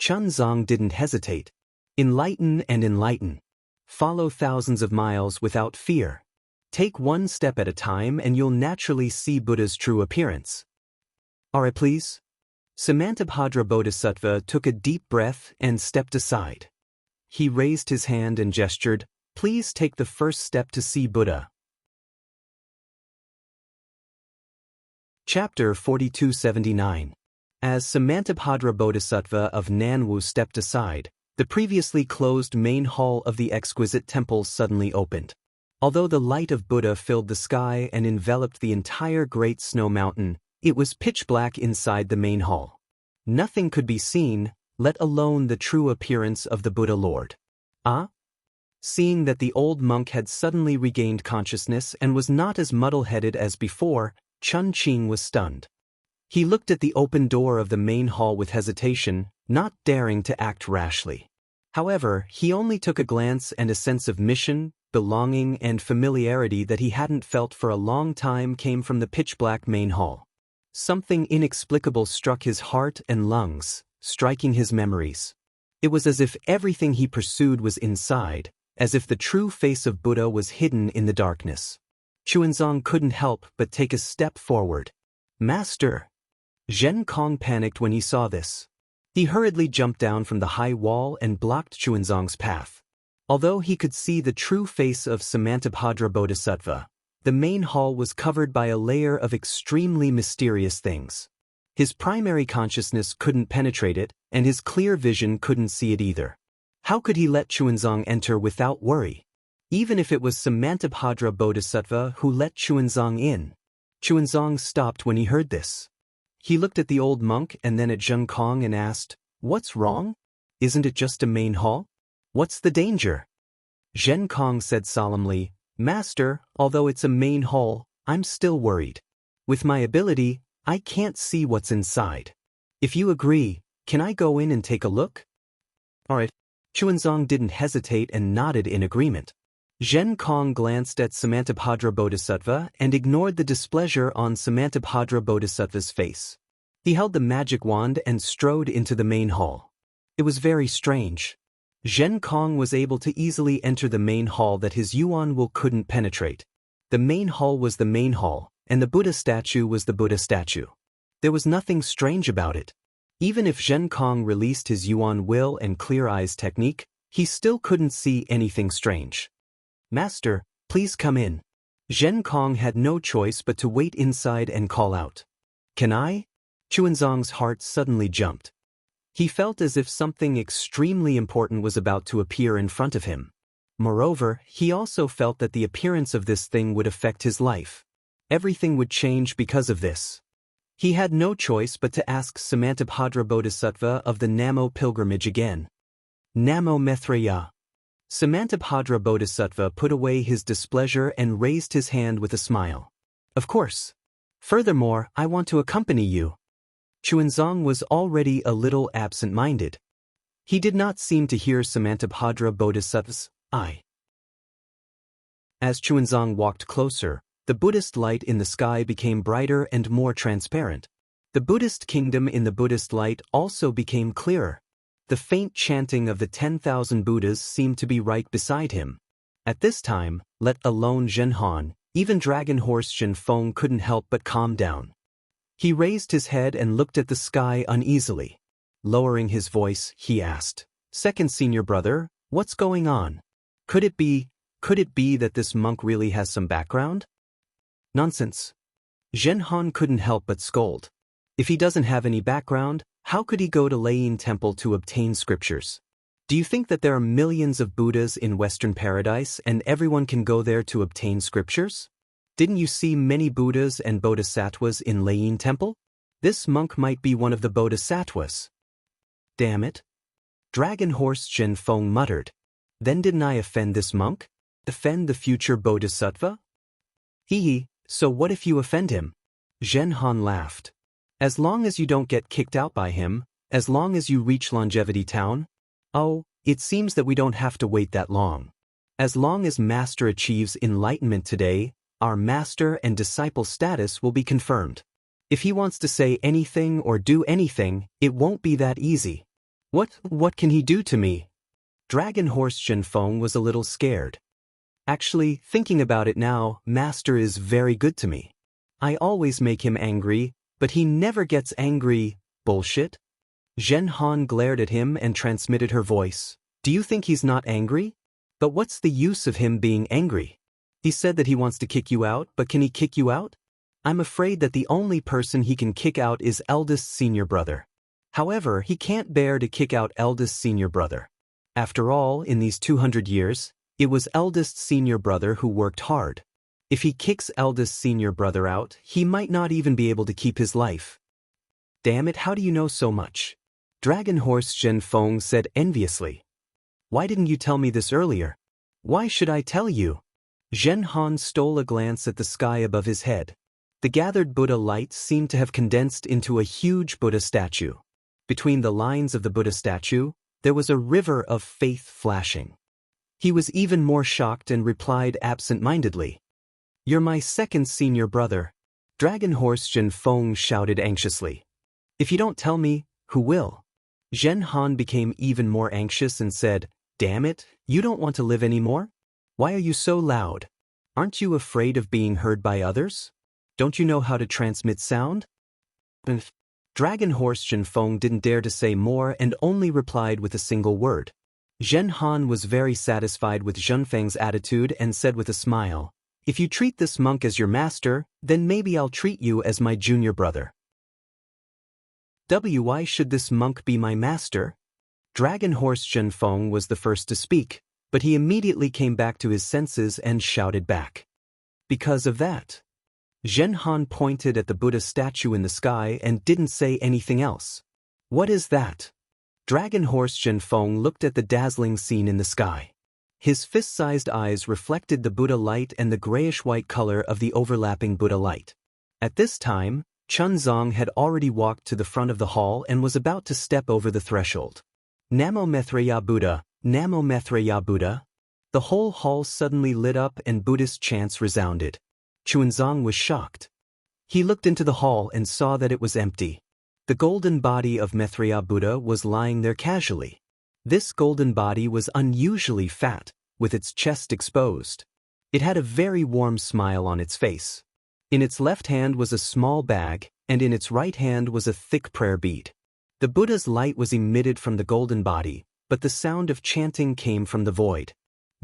Chunzong didn't hesitate. "Enlighten and enlighten." Follow thousands of miles without fear. Take one step at a time and you'll naturally see Buddha's true appearance. Alright, please? Samantabhadra Bodhisattva took a deep breath and stepped aside. He raised his hand and gestured, "Please take the first step to see Buddha." Chapter 4279. As Samantabhadra Bodhisattva of Nanwu stepped aside, the previously closed main hall of the exquisite temple suddenly opened. Although the light of Buddha filled the sky and enveloped the entire great snow mountain, it was pitch black inside the main hall. Nothing could be seen, let alone the true appearance of the Buddha Lord. Seeing that the old monk had suddenly regained consciousness and was not as muddle-headed as before, Chun Qing was stunned. He looked at the open door of the main hall with hesitation, not daring to act rashly. However, he only took a glance, and a sense of mission, belonging, and familiarity that he hadn't felt for a long time came from the pitch-black main hall. Something inexplicable struck his heart and lungs, striking his memories. It was as if everything he pursued was inside, as if the true face of Buddha was hidden in the darkness. Xuanzang couldn't help but take a step forward. "Master!" Zhen Kong panicked when he saw this. He hurriedly jumped down from the high wall and blocked Xuanzang's path. Although he could see the true face of Samantabhadra Bodhisattva, the main hall was covered by a layer of extremely mysterious things. His primary consciousness couldn't penetrate it, and his clear vision couldn't see it either. How could he let Xuanzang enter without worry? Even if it was Samantabhadra Bodhisattva who let Xuanzang in. Xuanzang stopped when he heard this. He looked at the old monk and then at Zheng Kong and asked, "What's wrong? Isn't it just a main hall? What's the danger?" Zheng Kong said solemnly, "Master, although it's a main hall, I'm still worried. With my ability, I can't see what's inside. If you agree, can I go in and take a look?" "Alright." Xuanzang didn't hesitate and nodded in agreement. Zhen Kong glanced at Samantabhadra Bodhisattva and ignored the displeasure on Samantabhadra Bodhisattva's face. He held the magic wand and strode into the main hall. It was very strange. Zhen Kong was able to easily enter the main hall that his Yuan will couldn't penetrate. The main hall was the main hall, and the Buddha statue was the Buddha statue. There was nothing strange about it. Even if Zhen Kong released his Yuan will and clear eyes technique, he still couldn't see anything strange. "Master, please come in." Zhen Kong had no choice but to wait inside and call out. "Can I?" Xuanzang's heart suddenly jumped. He felt as if something extremely important was about to appear in front of him. Moreover, he also felt that the appearance of this thing would affect his life. Everything would change because of this. He had no choice but to ask Samantabhadra Bodhisattva of the Namo pilgrimage again. "Namo Maitreya." Samantabhadra Bodhisattva put away his displeasure and raised his hand with a smile. "Of course. Furthermore, I want to accompany you." Xuanzang was already a little absent-minded. He did not seem to hear Samantabhadra Bodhisattva's "I." As Xuanzang walked closer, the Buddhist light in the sky became brighter and more transparent. The Buddhist kingdom in the Buddhist light also became clearer. The faint chanting of the 10,000 Buddhas seemed to be right beside him. At this time, let alone Zhenhan, even Dragon Horse Zhenfeng couldn't help but calm down. He raised his head and looked at the sky uneasily. Lowering his voice, he asked, "Second senior brother, what's going on? Could it be that this monk really has some background?" "Nonsense." Zhenhan couldn't help but scold. If he doesn't have any background, how could he go to Laiyin Temple to obtain scriptures? Do you think that there are millions of Buddhas in Western Paradise and everyone can go there to obtain scriptures? Didn't you see many Buddhas and Bodhisattvas in Laiyin Temple? This monk might be one of the Bodhisattvas. Damn it. Dragon Horse Zhenfeng muttered. Then didn't I offend this monk? Offend the future Bodhisattva? Hee, so what if you offend him? Zhenhan laughed. As long as you don't get kicked out by him, as long as you reach Longevity Town? Oh, it seems that we don't have to wait that long. As long as Master achieves enlightenment today, our Master and disciple status will be confirmed. If he wants to say anything or do anything, it won't be that easy. What can he do to me? Dragon Horse Zhenfeng was a little scared. Actually, thinking about it now, Master is very good to me. I always make him angry, but he never gets angry. Bullshit? Zhen Han glared at him and transmitted her voice. Do you think he's not angry? But what's the use of him being angry? He said that he wants to kick you out, but can he kick you out? I'm afraid that the only person he can kick out is eldest senior brother. However, he can't bear to kick out eldest senior brother. After all, in these 200 years, it was eldest senior brother who worked hard. If he kicks eldest senior brother out, he might not even be able to keep his life. Damn it, how do you know so much? Dragon Horse Zhenfeng said enviously. Why didn't you tell me this earlier? Why should I tell you? Zhen Han stole a glance at the sky above his head. The gathered Buddha light seemed to have condensed into a huge Buddha statue. Between the lines of the Buddha statue, there was a river of faith flashing. He was even more shocked and replied absent-mindedly. You're my second senior brother. Dragon Horse Zhenfeng shouted anxiously. If you don't tell me, who will? Zhen Han became even more anxious and said, Damn it, you don't want to live anymore? Why are you so loud? Aren't you afraid of being heard by others? Don't you know how to transmit sound? Dragon Horse Zhenfeng didn't dare to say more and only replied with a single word. Zhen Han was very satisfied with Zhenfeng's attitude and said with a smile, If you treat this monk as your master, then maybe I'll treat you as my junior brother. Why should this monk be my master? Dragon Horse Zhenfeng was the first to speak, but he immediately came back to his senses and shouted back. Because of that. Zhen Han pointed at the Buddha statue in the sky and didn't say anything else. What is that? Dragon Horse Zhenfeng looked at the dazzling scene in the sky. His fist-sized eyes reflected the Buddha light and the grayish-white color of the overlapping Buddha light. At this time, Chunzong had already walked to the front of the hall and was about to step over the threshold. Namo Maitreya Buddha, Namo Maitreya Buddha. The whole hall suddenly lit up and Buddhist chants resounded. Chunzong was shocked. He looked into the hall and saw that it was empty. The golden body of Maitreya Buddha was lying there casually. This golden body was unusually fat, with its chest exposed. It had a very warm smile on its face. In its left hand was a small bag, and in its right hand was a thick prayer bead. The Buddha's light was emitted from the golden body, but the sound of chanting came from the void.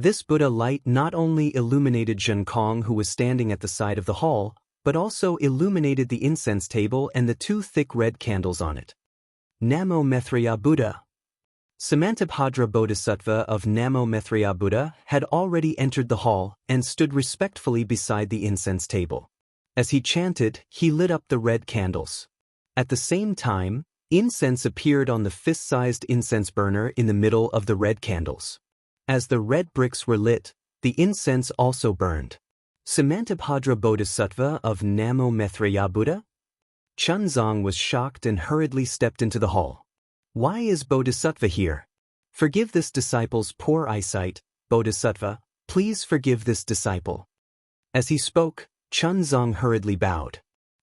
This Buddha light not only illuminated Zhen Kong, who was standing at the side of the hall, but also illuminated the incense table and the two thick red candles on it. Namo Maitreya Buddha. Samantabhadra Bodhisattva of Namo Maitreya Buddha had already entered the hall and stood respectfully beside the incense table. As he chanted, he lit up the red candles. At the same time, incense appeared on the fist-sized incense burner in the middle of the red candles. As the red bricks were lit, the incense also burned. Samantabhadra Bodhisattva of Namo Maitreya Buddha? Chunzong was shocked and hurriedly stepped into the hall. Why is Bodhisattva here? Forgive this disciple's poor eyesight, Bodhisattva, please forgive this disciple. As he spoke, Chunzong hurriedly bowed.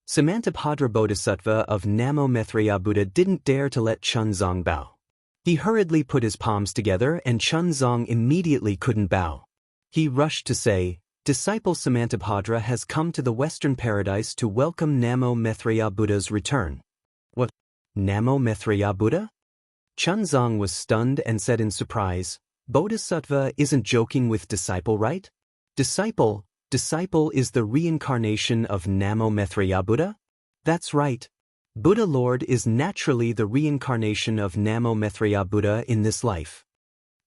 Samantabhadra Bodhisattva of Namo Maitreya Buddha didn't dare to let Chunzong bow. He hurriedly put his palms together and Chunzong immediately couldn't bow. He rushed to say, Disciple Samantabhadra has come to the Western Paradise to welcome Namo Maitreya Buddha's return. What? Namo Maitreya Buddha? Chunzong was stunned and said in surprise, Bodhisattva isn't joking with disciple, right? Disciple is the reincarnation of Namo Maitreya Buddha? That's right. Buddha Lord is naturally the reincarnation of Namo Maitreya Buddha in this life.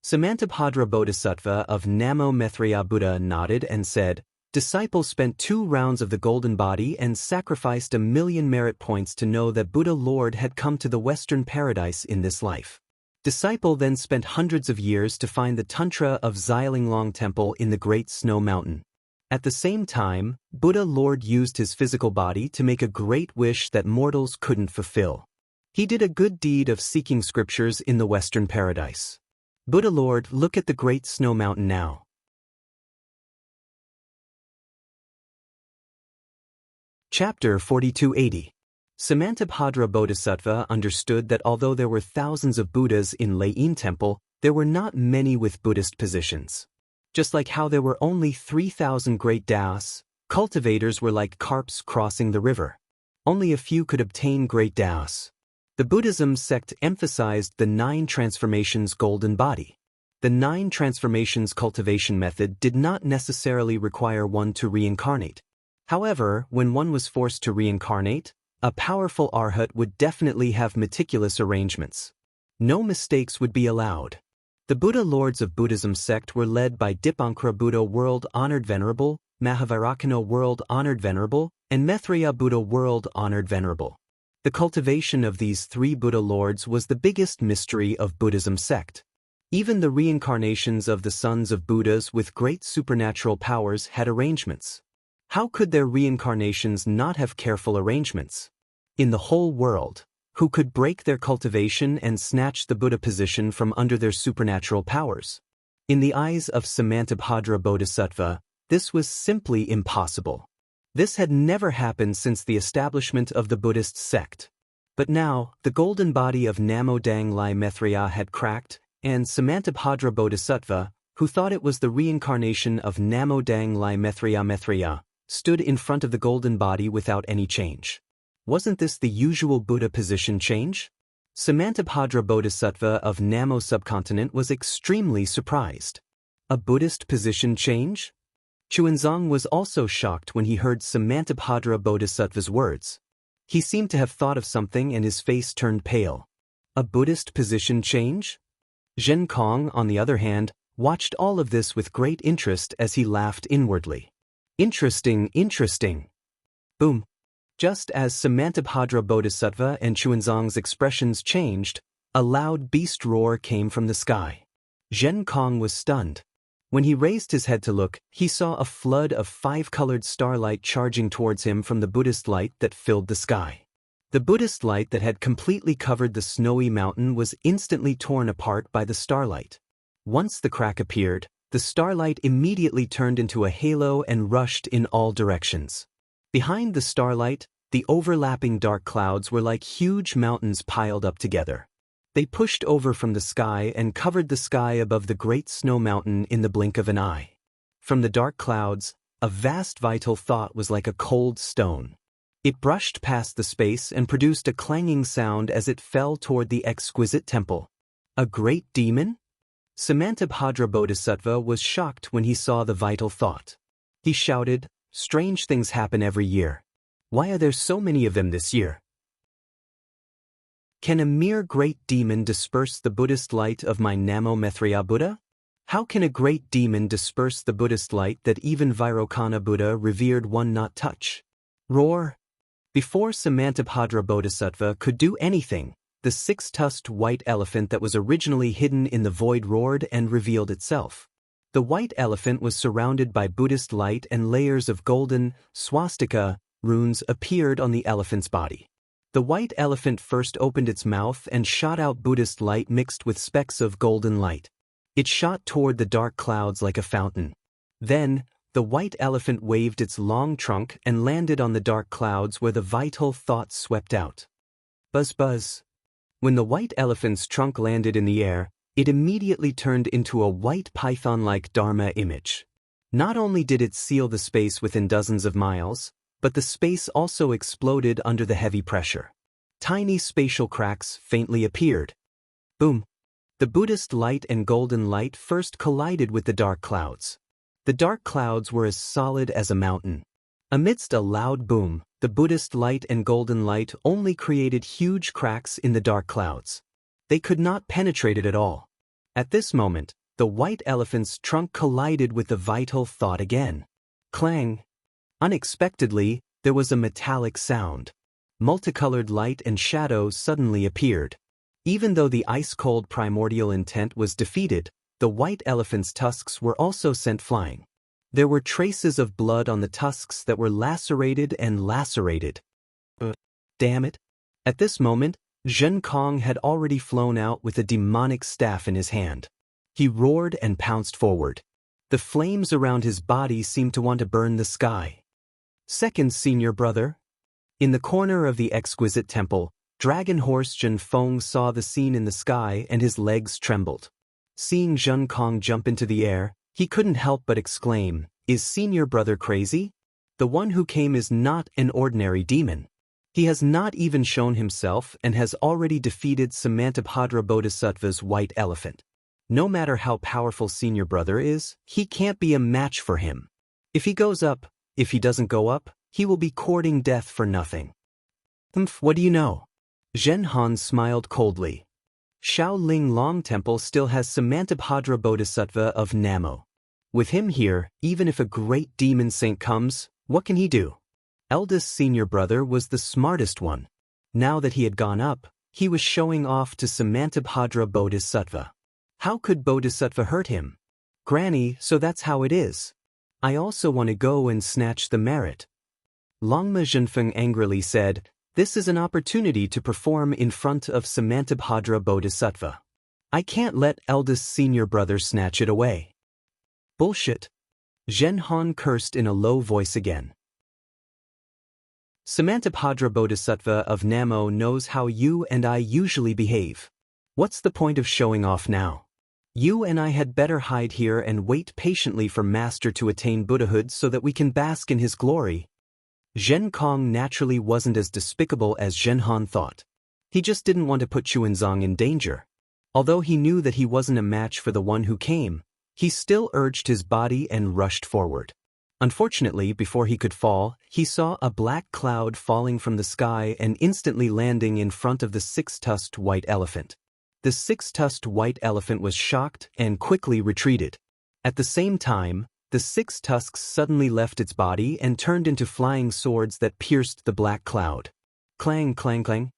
Samantabhadra Bodhisattva of Namo Maitreya Buddha nodded and said, Disciple spent 2 rounds of the golden body and sacrificed 1,000,000 merit points to know that Buddha Lord had come to the Western Paradise in this life. Disciple then spent hundreds of years to find the Tantra of Xilinglong Temple in the Great Snow Mountain. At the same time, Buddha Lord used his physical body to make a great wish that mortals couldn't fulfill. He did a good deed of seeking scriptures in the Western Paradise. Buddha Lord, look at the Great Snow Mountain now. Chapter 4280. Samantabhadra Bodhisattva understood that although there were thousands of Buddhas in Lei Yin Temple, There were not many with Buddhist positions. Just like how there were only 3,000 great Taoists, cultivators were like carps crossing the river. Only a few could obtain great Taoists. The Buddhism sect emphasized the 9 transformations golden body. The 9 transformations cultivation method did not necessarily require one to reincarnate. However, when one was forced to reincarnate, a powerful arhat would definitely have meticulous arrangements. No mistakes would be allowed. The Buddha lords of Buddhism sect were led by Dipankara Buddha World Honored Venerable, Mahavairakana World Honored Venerable, and Maitreya Buddha World Honored Venerable. The cultivation of these 3 Buddha lords was the biggest mystery of Buddhism sect. Even the reincarnations of the sons of Buddhas with great supernatural powers had arrangements. How could their reincarnations not have careful arrangements? In the whole world, who could break their cultivation and snatch the Buddha position from under their supernatural powers? In the eyes of Samantabhadra Bodhisattva, this was simply impossible. This had never happened since the establishment of the Buddhist sect. But now, the golden body of Namo Dang Lai Maitreya had cracked, and Samantabhadra Bodhisattva, who thought it was the reincarnation of Namo Dang Lai Maitreya, stood in front of the golden body without any change. Wasn't this the usual Buddha position change? Samantabhadra Bodhisattva of Namo subcontinent was extremely surprised. A Buddhist position change? Chuanzang was also shocked when he heard Samantabhadra Bodhisattva's words. He seemed to have thought of something and his face turned pale. A Buddhist position change? Zhen Kong, on the other hand, watched all of this with great interest as he laughed inwardly. Interesting. Boom. Just as Samantabhadra Bodhisattva and Chuanzang's expressions changed, a loud beast roar came from the sky. Zhen Kong was stunned. When he raised his head to look, he saw a flood of 5-colored starlight charging towards him from the Buddhist light that filled the sky. The Buddhist light that had completely covered the snowy mountain was instantly torn apart by the starlight. Once the crack appeared, the starlight immediately turned into a halo and rushed in all directions. Behind the starlight, the overlapping dark clouds were like huge mountains piled up together. They pushed over from the sky and covered the sky above the great snow mountain in the blink of an eye. From the dark clouds, a vast vital thought was like a cold stone. It brushed past the space and produced a clanging sound as it fell toward the exquisite temple. A great demon? Samantabhadra Bodhisattva was shocked when he saw the vital thought. He shouted, "Strange things happen every year. Why are there so many of them this year? Can a mere great demon disperse the Buddhist light of my Namo Maitreya Buddha? How can a great demon disperse the Buddhist light that even Vairocana Buddha revered one not touch?" Roar! Before Samantabhadra Bodhisattva could do anything, the 6-tusked white elephant that was originally hidden in the void roared and revealed itself. The white elephant was surrounded by Buddhist light and layers of golden, swastika, runes appeared on the elephant's body. The white elephant first opened its mouth and shot out Buddhist light mixed with specks of golden light. It shot toward the dark clouds like a fountain. Then, the white elephant waved its long trunk and landed on the dark clouds where the vital thoughts swept out. Buzz buzz. When the white elephant's trunk landed in the air, it immediately turned into a white python-like Dharma image. Not only did it seal the space within dozens of miles, but the space also exploded under the heavy pressure. Tiny spatial cracks faintly appeared. Boom! The Buddhist light and golden light first collided with the dark clouds. The dark clouds were as solid as a mountain. Amidst a loud boom, the Buddhist light and golden light only created huge cracks in the dark clouds. They could not penetrate it at all. At this moment, the white elephant's trunk collided with the vital thought again. Clang! Unexpectedly, there was a metallic sound. Multicolored light and shadow suddenly appeared. Even though the ice-cold primordial intent was defeated, the white elephant's tusks were also sent flying. There were traces of blood on the tusks that were lacerated and lacerated. Damn it! At this moment, Zhen Kong had already flown out with a demonic staff in his hand. He roared and pounced forward. The flames around his body seemed to want to burn the sky. Second senior brother. In the corner of the exquisite temple, Dragon Horse Zhen Feng saw the scene in the sky and his legs trembled. Seeing Zhen Kong jump into the air, he couldn't help but exclaim, "Is senior brother crazy? The one who came is not an ordinary demon. He has not even shown himself and has already defeated Samantabhadra Bodhisattva's white elephant. No matter how powerful senior brother is, he can't be a match for him. If he goes up, if he doesn't go up, he will be courting death for nothing." What do you know? Zhen Han smiled coldly. Shaoling Long Temple still has Samantabhadra Bodhisattva of Namo. With him here, even if a great demon saint comes, what can he do? Eldest senior brother was the smartest one. Now that he had gone up, he was showing off to Samantabhadra Bodhisattva. How could Bodhisattva hurt him? Granny, so that's how it is. I also want to go and snatch the merit. Longma Zhenfeng angrily said, "This is an opportunity to perform in front of Samantabhadra Bodhisattva. I can't let eldest senior brother snatch it away." Bullshit. Zhen Han cursed in a low voice again. Samantabhadra Bodhisattva of Namo knows how you and I usually behave. What's the point of showing off now? You and I had better hide here and wait patiently for Master to attain Buddhahood so that we can bask in his glory. Zhen Kong naturally wasn't as despicable as Zhen Han thought. He just didn't want to put Xuanzang in danger. Although he knew that he wasn't a match for the one who came, he still urged his body and rushed forward. Unfortunately, before he could fall, he saw a black cloud falling from the sky and instantly landing in front of the six-tusked white elephant. The six-tusked white elephant was shocked and quickly retreated. At the same time, the six tusks suddenly left its body and turned into flying swords that pierced the black cloud. Clang, clang, clang.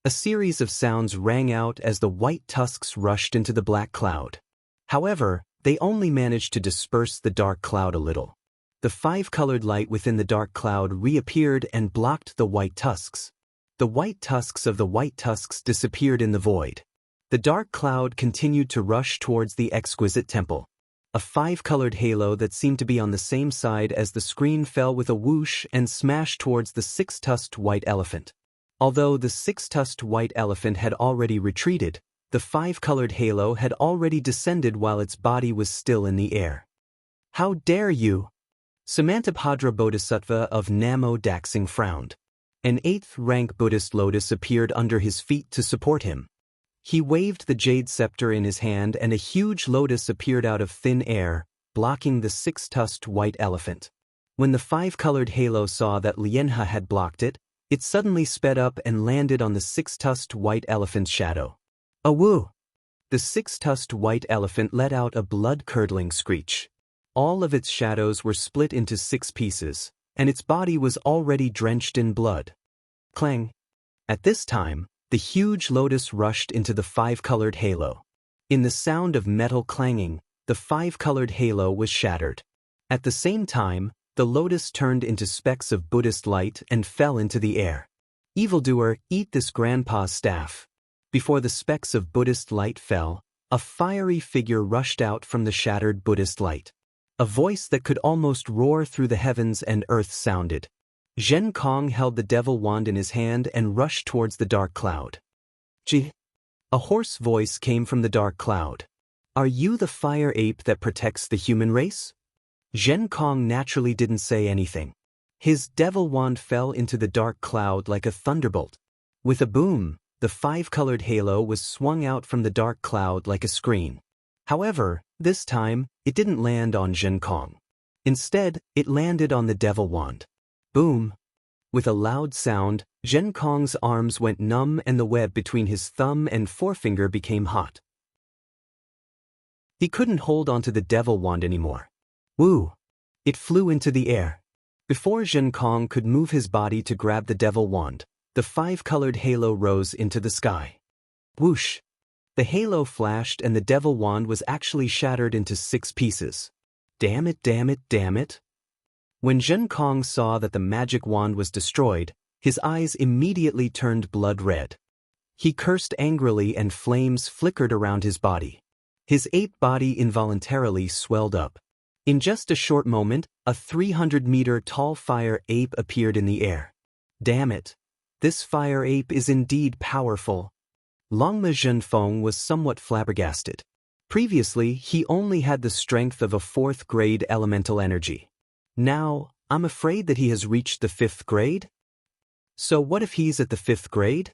A series of sounds rang out as the white tusks rushed into the black cloud. However, they only managed to disperse the dark cloud a little. The five-colored light within the dark cloud reappeared and blocked the white tusks. The white tusks of the white tusks disappeared in the void. The dark cloud continued to rush towards the exquisite temple. A five-colored halo that seemed to be on the same side as the screen fell with a whoosh and smashed towards the six-tusked white elephant. Although the six-tusked white elephant had already retreated, the five-colored halo had already descended while its body was still in the air. "How dare you!" Samantabhadra Bodhisattva of Namo Daxing frowned. An 8th-rank Buddhist lotus appeared under his feet to support him. He waved the jade scepter in his hand and a huge lotus appeared out of thin air, blocking the six-tusked white elephant. When the five-colored halo saw that Lianhe had blocked it, it suddenly sped up and landed on the six-tusked white elephant's shadow. "Awoo!" The six-tusked white elephant let out a blood-curdling screech. All of its shadows were split into 6 pieces, and its body was already drenched in blood. Clang! At this time, the huge lotus rushed into the five-colored halo. In the sound of metal clanging, the five-colored halo was shattered. At the same time, the lotus turned into specks of Buddhist light and fell into the air. "Evildoer, eat this grandpa's staff." Before the specks of Buddhist light fell, a fiery figure rushed out from the shattered Buddhist light. A voice that could almost roar through the heavens and earth sounded. Zhen Kong held the devil wand in his hand and rushed towards the dark cloud. "Gee!" A hoarse voice came from the dark cloud. "Are you the fire ape that protects the human race?" Zhen Kong naturally didn't say anything. His devil wand fell into the dark cloud like a thunderbolt. With a boom, the five-colored halo was swung out from the dark cloud like a screen. However, this time, it didn't land on Zhen Kong. Instead, it landed on the devil wand. Boom! With a loud sound, Zhen Kong's arms went numb and the web between his thumb and forefinger became hot. He couldn't hold onto the devil wand anymore. Woo! It flew into the air. Before Zhen Kong could move his body to grab the devil wand, the five-colored halo rose into the sky. Whoosh! The halo flashed and the devil wand was actually shattered into 6 pieces. Damn it, damn it, damn it! When Zhen Kong saw that the magic wand was destroyed, his eyes immediately turned blood red. He cursed angrily and flames flickered around his body. His ape body involuntarily swelled up. In just a short moment, a 300-meter tall fire ape appeared in the air. Damn it! This fire ape is indeed powerful. Longma Zhenfeng was somewhat flabbergasted. Previously, he only had the strength of a 4th grade elemental energy. Now, I'm afraid that he has reached the 5th grade? So what if he's at the 5th grade?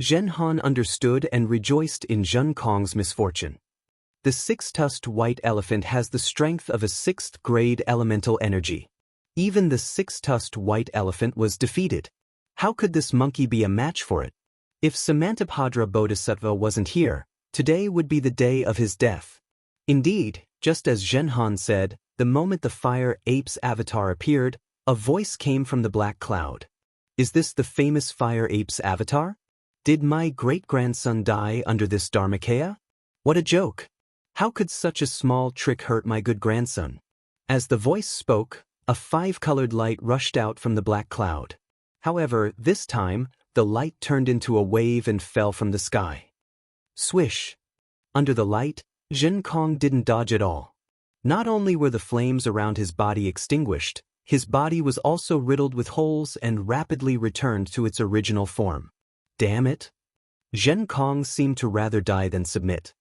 Zhen Han understood and rejoiced in Zhen Kong's misfortune. The 6-tusked white elephant has the strength of a 6th grade elemental energy. Even the 6-tusked white elephant was defeated. How could this monkey be a match for it? If Samantabhadra Bodhisattva wasn't here, today would be the day of his death. Indeed, just as Zhen Han said, the moment the fire ape's avatar appeared, a voice came from the black cloud. Is this the famous fire ape's avatar? Did my great-grandson die under this Dharmakaya? What a joke! How could such a small trick hurt my good grandson? As the voice spoke, a 5-colored light rushed out from the black cloud. However, this time, the light turned into a wave and fell from the sky. Swish! Under the light, Zhen Kong didn't dodge at all. Not only were the flames around his body extinguished, his body was also riddled with holes and rapidly returned to its original form. Damn it! Zhen Kong seemed to rather die than submit.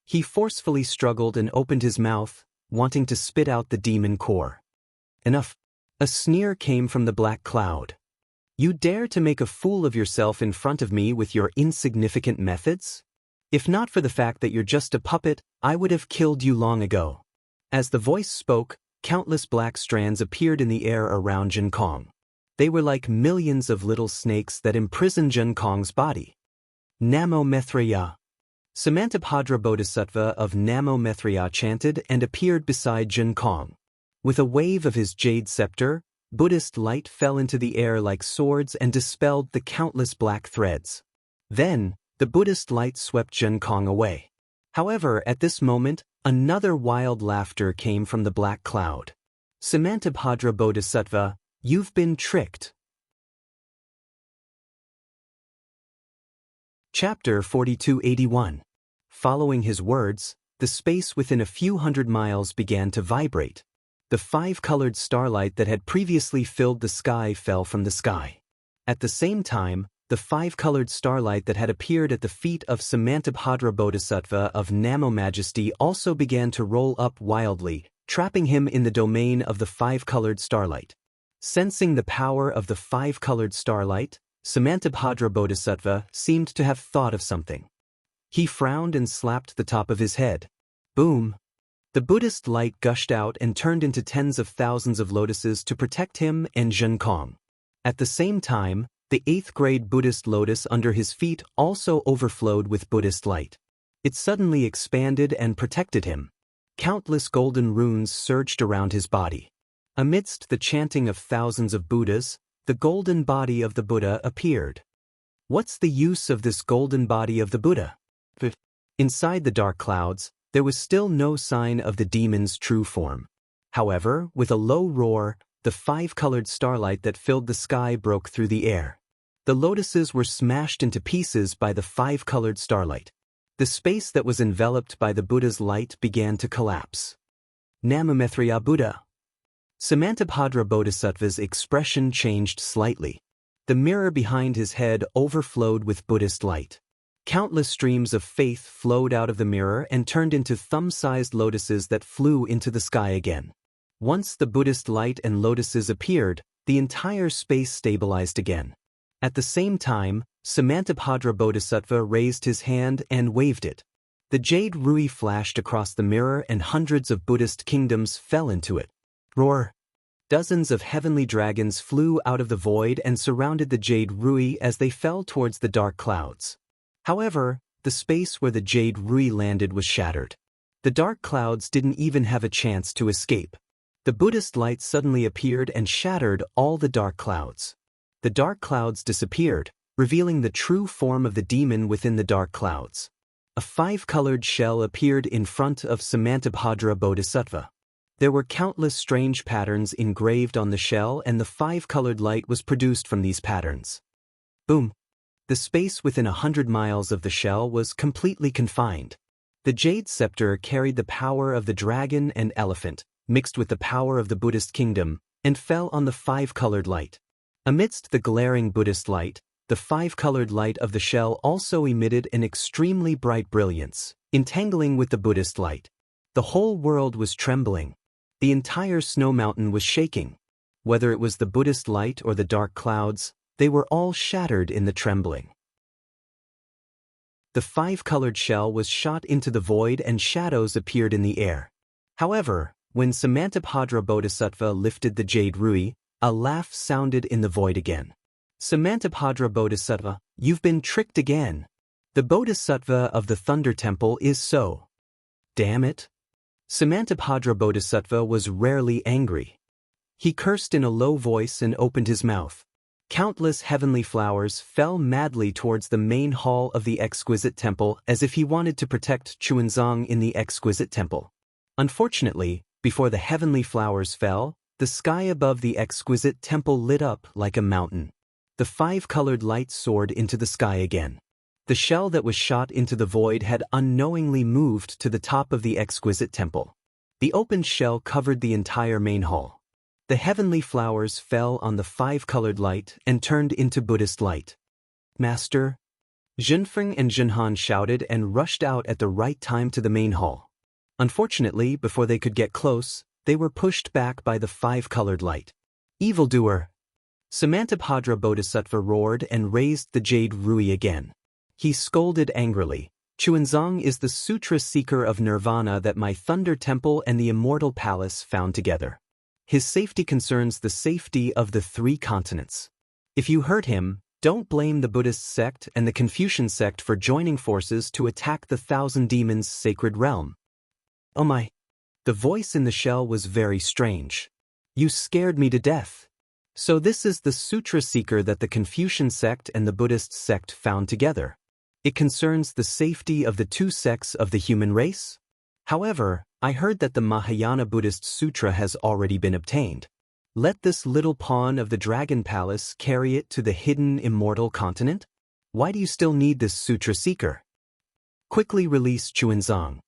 He forcefully struggled and opened his mouth, wanting to spit out the demon core. Enough! A sneer came from the black cloud. You dare to make a fool of yourself in front of me with your insignificant methods? If not for the fact that you're just a puppet, I would have killed you long ago. As the voice spoke, countless black strands appeared in the air around Zhen Kong. They were like millions of little snakes that imprisoned Zhen Kong's body. Namo Maitreya. Samantabhadra Bodhisattva of Namo Maitreya chanted and appeared beside Zhen Kong. With a wave of his jade scepter, Buddhist light fell into the air like swords and dispelled the countless black threads. Then, the Buddhist light swept Zhen Kong away. However, at this moment, another wild laughter came from the black cloud. Samantabhadra Bodhisattva, you've been tricked. Chapter 4281. Following his words, the space within a few hundred miles began to vibrate. The 5-colored starlight that had previously filled the sky fell from the sky. At the same time, the 5-colored starlight that had appeared at the feet of Samantabhadra Bodhisattva of Namo Majesty also began to roll up wildly, trapping him in the domain of the 5-colored starlight. Sensing the power of the 5-colored starlight, Samantabhadra Bodhisattva seemed to have thought of something. He frowned and slapped the top of his head. Boom! The Buddhist light gushed out and turned into tens of thousands of lotuses to protect him and Zhen Kong. At the same time, the 8th grade Buddhist lotus under his feet also overflowed with Buddhist light. It suddenly expanded and protected him. Countless golden runes surged around his body. Amidst the chanting of thousands of Buddhas, the golden body of the Buddha appeared. What's the use of this golden body of the Buddha? Inside the dark clouds, there was still no sign of the demon's true form. However, with a low roar, the 5-colored starlight that filled the sky broke through the air. The lotuses were smashed into pieces by the 5-colored starlight. The space that was enveloped by the Buddha's light began to collapse. Namo Maitreya Buddha. Samantabhadra Bodhisattva's expression changed slightly. The mirror behind his head overflowed with Buddhist light. Countless streams of faith flowed out of the mirror and turned into thumb-sized lotuses that flew into the sky again. Once the Buddhist light and lotuses appeared, the entire space stabilized again. At the same time, Samantabhadra Bodhisattva raised his hand and waved it. The jade rui flashed across the mirror and hundreds of Buddhist kingdoms fell into it. Roar! Dozens of heavenly dragons flew out of the void and surrounded the jade rui as they fell towards the dark clouds. However, the space where the jade rui landed was shattered. The dark clouds didn't even have a chance to escape. The Buddhist light suddenly appeared and shattered all the dark clouds. The dark clouds disappeared, revealing the true form of the demon within the dark clouds. A 5-colored shell appeared in front of Samantabhadra Bodhisattva. There were countless strange patterns engraved on the shell, and the 5-colored light was produced from these patterns. Boom! The space within 100 miles of the shell was completely confined. The jade scepter carried the power of the dragon and elephant, mixed with the power of the Buddhist kingdom, and fell on the 5-colored light. Amidst the glaring Buddhist light, the the five-colored light of the shell also emitted an extremely bright brilliance, entangling with the Buddhist light. The whole world was trembling. The entire snow mountain was shaking. Whether it was the Buddhist light or the dark clouds, they were all shattered in the trembling. The five-colored shell was shot into the void and shadows appeared in the air. However, when Samantabhadra Bodhisattva lifted the jade rui, a laugh sounded in the void again. Samantabhadra Bodhisattva, you've been tricked again. The Bodhisattva of the Thunder Temple is so. Damn it. Samantabhadra Bodhisattva was rarely angry. He cursed in a low voice and opened his mouth. Countless heavenly flowers fell madly towards the main hall of the exquisite temple as if he wanted to protect Chuanzang in the exquisite temple. Unfortunately, before the heavenly flowers fell, the sky above the exquisite temple lit up like a mountain. The five-colored light soared into the sky again. The shell that was shot into the void had unknowingly moved to the top of the exquisite temple. The opened shell covered the entire main hall. The heavenly flowers fell on the five-colored light and turned into Buddhist light. Master! Zhenfeng and Zhenhan shouted and rushed out at the right time to the main hall. Unfortunately, before they could get close, they were pushed back by the five-colored light. Evildoer! Samantabhadra Bodhisattva roared and raised the jade rui again. He scolded angrily. Chuanzang is the sutra seeker of nirvana that my Thunder Temple and the Immortal Palace found together. His safety concerns the safety of the three continents. If you hurt him, don't blame the Buddhist sect and the Confucian sect for joining forces to attack the Thousand Demons' sacred realm. Oh my! The voice in the shell was very strange. You scared me to death. So this is the sutra seeker that the Confucian sect and the Buddhist sect found together. It concerns the safety of the two sects of the human race? However, I heard that the Mahayana Buddhist Sutra has already been obtained. Let this little pawn of the Dragon Palace carry it to the hidden immortal continent? Why do you still need this sutra seeker? Quickly release Chuanzang.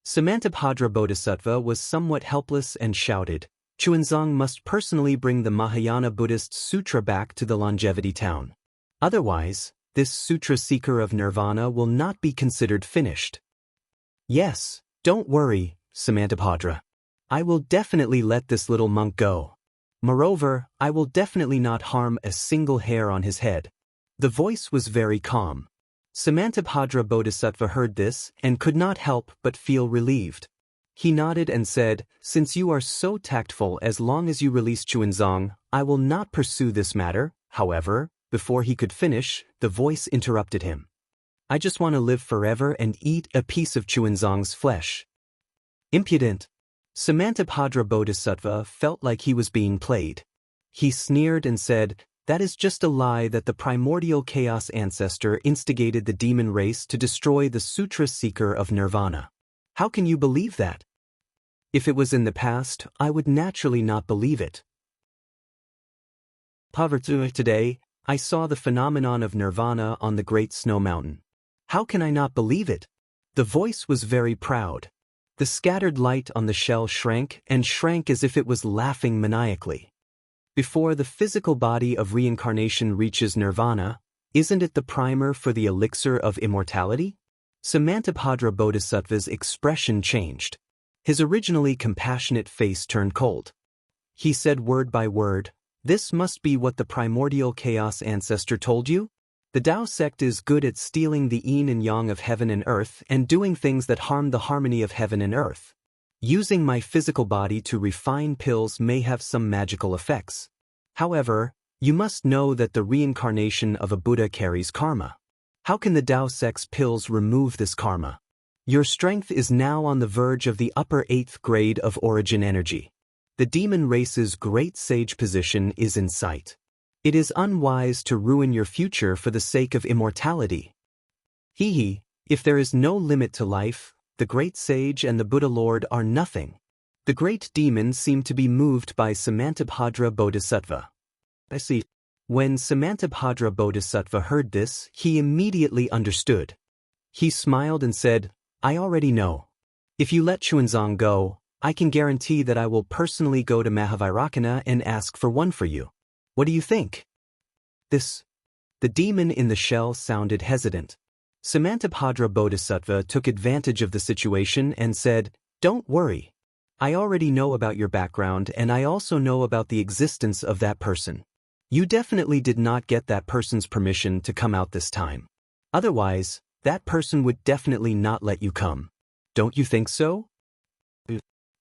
Samantabhadra Bodhisattva was somewhat helpless and shouted, Chuanzang must personally bring the Mahayana Buddhist Sutra back to the Longevity Town. Otherwise, this sutra seeker of nirvana will not be considered finished. Yes, don't worry, Samantabhadra. I will definitely let this little monk go. Moreover, I will definitely not harm a single hair on his head. The voice was very calm. Samantabhadra Bodhisattva heard this and could not help but feel relieved. He nodded and said, since you are so tactful, as long as you release Chuanzang, I will not pursue this matter. However, before he could finish, the voice interrupted him. I just want to live forever and eat a piece of Chuanzang's flesh. Impudent! Samantabhadra Bodhisattva felt like he was being played. He sneered and said, that is just a lie that the primordial chaos ancestor instigated the demon race to destroy the sutra seeker of nirvana. How can you believe that? If it was in the past, I would naturally not believe it. Today, I saw the phenomenon of nirvana on the Great Snow Mountain. How can I not believe it? The voice was very proud. The scattered light on the shell shrank and shrank as if it was laughing maniacally. Before the physical body of reincarnation reaches nirvana, isn't it the primer for the elixir of immortality? Samantabhadra Bodhisattva's expression changed. His originally compassionate face turned cold. He said word by word, this must be what the primordial chaos ancestor told you? The Tao sect is good at stealing the yin and yang of heaven and earth and doing things that harm the harmony of heaven and earth. Using my physical body to refine pills may have some magical effects. However, you must know that the reincarnation of a Buddha carries karma. How can the Tao sect's pills remove this karma? Your strength is now on the verge of the upper 8th grade of origin energy. The demon race's great sage position is in sight. It is unwise to ruin your future for the sake of immortality. If there is no limit to life, the great sage and the Buddha Lord are nothing. The great demon seemed to be moved by Samantabhadra Bodhisattva. I see. When Samantabhadra Bodhisattva heard this, he immediately understood. He smiled and said, I already know. If you let Chuanzang go, I can guarantee that I will personally go to Mahavairakana and ask for one for you. What do you think? This The demon in the shell sounded hesitant. Samantabhadra Bodhisattva took advantage of the situation and said, "Don't worry. I already know about your background and I also know about the existence of that person. You definitely did not get that person's permission to come out this time. Otherwise, that person would definitely not let you come. Don't you think so?"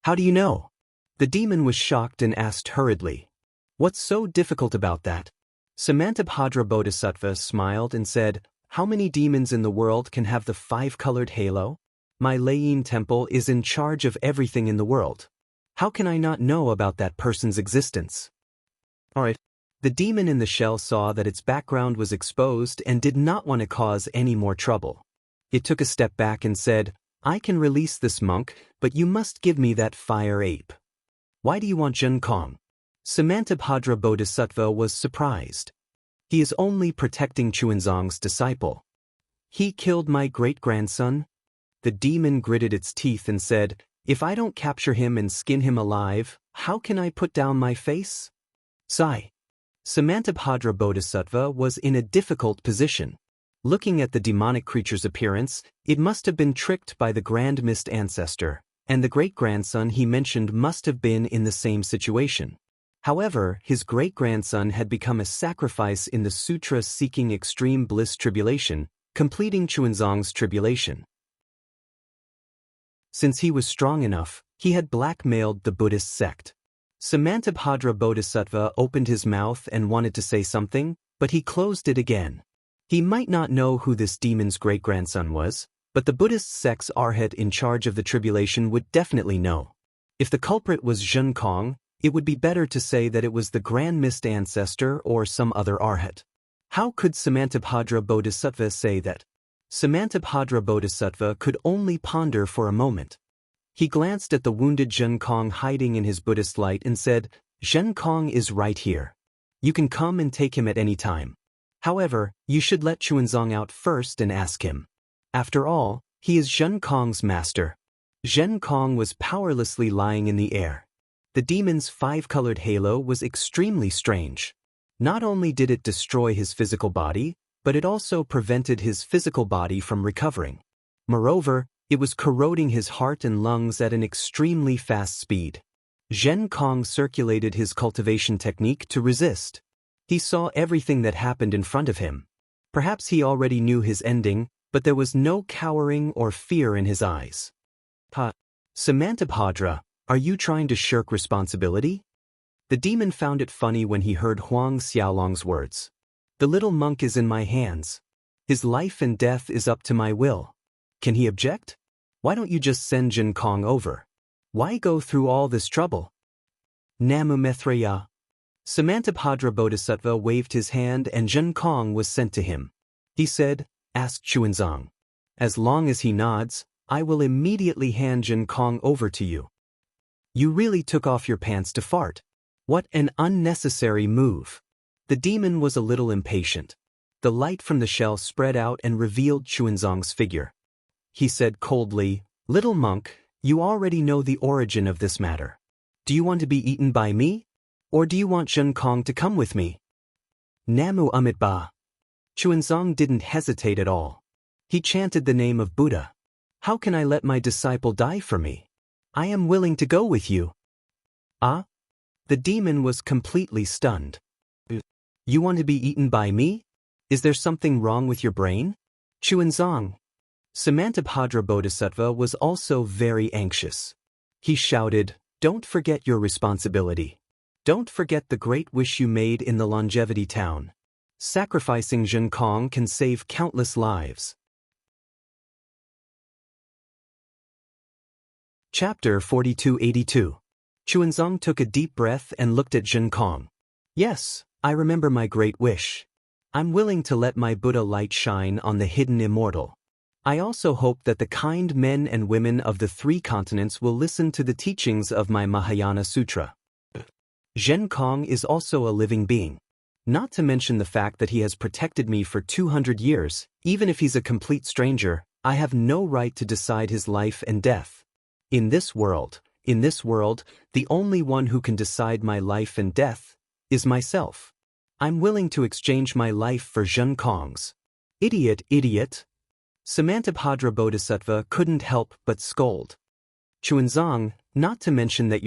"How do you know?" The demon was shocked and asked hurriedly. "What's so difficult about that?" Samantabhadra Bodhisattva smiled and said, "How many demons in the world can have the 5-colored halo? My Layin temple is in charge of everything in the world. How can I not know about that person's existence?" Alright. The demon in the shell saw that its background was exposed and did not want to cause any more trouble. It took a step back and said, "I can release this monk, but you must give me that fire ape." "Why do you want Jun Kong?" Samantabhadra Bodhisattva was surprised. "He is only protecting Chuanzong's disciple." "He killed my great-grandson?" The demon gritted its teeth and said, "If I don't capture him and skin him alive, how can I put down my face?" Sigh. Samantabhadra Bodhisattva was in a difficult position. Looking at the demonic creature's appearance, it must have been tricked by the Grand Mist ancestor, and the great-grandson he mentioned must have been in the same situation. However, his great-grandson had become a sacrifice in the sutra seeking extreme bliss tribulation, completing Chuanzong's tribulation. Since he was strong enough, he had blackmailed the Buddhist sect. Samantabhadra Bodhisattva opened his mouth and wanted to say something, but he closed it again. He might not know who this demon's great-grandson was, but the Buddhist sect's arhat in charge of the tribulation would definitely know. If the culprit was Jun Kong, it would be better to say that it was the Grand Mist ancestor or some other arhat. How could Samantabhadra Bodhisattva say that? Samantabhadra Bodhisattva could only ponder for a moment. He glanced at the wounded Jun Kong hiding in his Buddhist light and said, "Jun Kong is right here. You can come and take him at any time. However, you should let Chuanzong out first and ask him. After all, he is Jun Kong's master." Jun Kong was powerlessly lying in the air. The demon's 5-colored halo was extremely strange. Not only did it destroy his physical body, but it also prevented his physical body from recovering. Moreover, it was corroding his heart and lungs at an extremely fast speed. Jun Kong circulated his cultivation technique to resist. He saw everything that happened in front of him. Perhaps he already knew his ending, but there was no cowering or fear in his eyes. "Samantabhadra, are you trying to shirk responsibility?" The demon found it funny when he heard Huang Xiaolong's words. "The little monk is in my hands. His life and death is up to my will. Can he object? Why don't you just send Jun Kong over? Why go through all this trouble?" "Namu Maitreya." Samantabhadra Bodhisattva waved his hand and Jun Kong was sent to him. He said, "Ask Chuanzong. As long as he nods, I will immediately hand Jun Kong over to you." "You really took off your pants to fart. What an unnecessary move." The demon was a little impatient. The light from the shell spread out and revealed Chuanzong's figure. He said coldly, "Little monk, you already know the origin of this matter. Do you want to be eaten by me? Or do you want Jun Kong to come with me?" "Namu Amitba." Chuanzong didn't hesitate at all. He chanted the name of Buddha. "How can I let my disciple die for me? I am willing to go with you." "Ah?" The demon was completely stunned. "You want to be eaten by me? Is there something wrong with your brain?" "Chuanzong." Samantabhadra Bodhisattva was also very anxious. He shouted, "Don't forget your responsibility. Don't forget the great wish you made in the longevity town. Sacrificing Jun Kong can save countless lives." Chapter 4282. Chuanzong took a deep breath and looked at Jun Kong. "Yes, I remember my great wish. I'm willing to let my Buddha light shine on the hidden immortal. I also hope that the kind men and women of the 3 continents will listen to the teachings of my Mahayana Sutra. Jun Kong is also a living being. Not to mention the fact that he has protected me for 200 years, even if he's a complete stranger, I have no right to decide his life and death. In this world, the only one who can decide my life and death is myself. I'm willing to exchange my life for Zhen Kong's. Idiot, idiot. Samantabhadra Bodhisattva couldn't help but scold. Chuanzang, not to mention that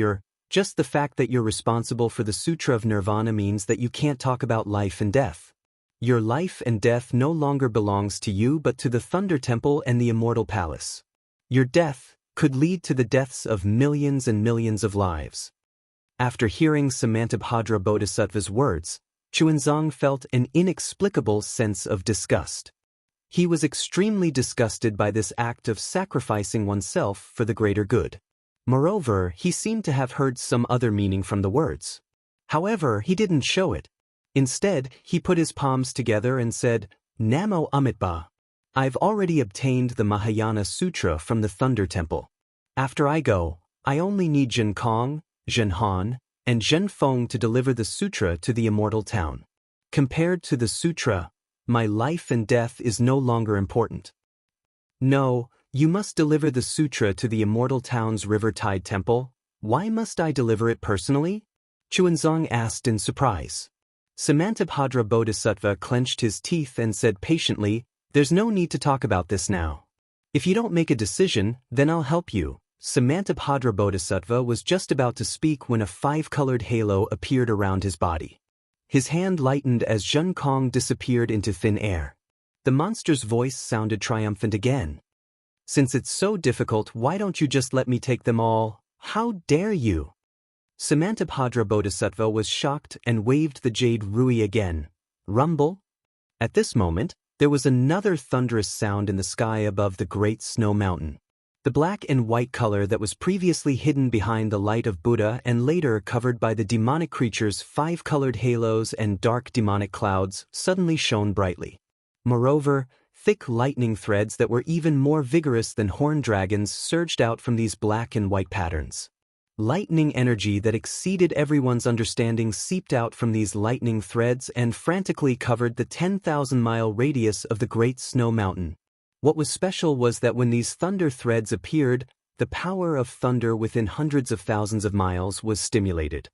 just the fact that you're responsible for the Sutra of Nirvana means that you can't talk about life and death. Your life and death no longer belongs to you but to the Thunder Temple and the Immortal Palace. Your death could lead to the deaths of millions and millions of lives. After hearing Samantabhadra Bodhisattva's words, Chuanzang felt an inexplicable sense of disgust. He was extremely disgusted by this act of sacrificing oneself for the greater good. Moreover, he seemed to have heard some other meaning from the words. However, he didn't show it. Instead, he put his palms together and said, Namo Amitabha. I've already obtained the Mahayana Sutra from the Thunder Temple. After I go, I only need Zhen Kong, Zhen Han, and Zhen Feng to deliver the sutra to the immortal town. Compared to the sutra, my life and death is no longer important. No, you must deliver the sutra to the immortal town's river tide temple. Why must I deliver it personally? Chuanzang asked in surprise. Samantabhadra Bodhisattva clenched his teeth and said patiently, There's no need to talk about this now. If you don't make a decision, then I'll help you. Samantabhadra Bodhisattva was just about to speak when a five-colored halo appeared around his body. His hand lightened as Zhen Kong disappeared into thin air. The monster's voice sounded triumphant again. Since it's so difficult, why don't you just let me take them all? How dare you? Samantabhadra Bodhisattva was shocked and waved the jade rui again. Rumble? At this moment, there was another thunderous sound in the sky above the great snow mountain. The black and white color that was previously hidden behind the light of Buddha and later covered by the demonic creature's five-colored halos and dark demonic clouds suddenly shone brightly. Moreover, thick lightning threads that were even more vigorous than horned dragons surged out from these black and white patterns. Lightning energy that exceeded everyone's understanding seeped out from these lightning threads and frantically covered the 10,000-mile radius of the Great Snow Mountain. What was special was that when these thunder threads appeared, the power of thunder within hundreds of thousands of miles was stimulated.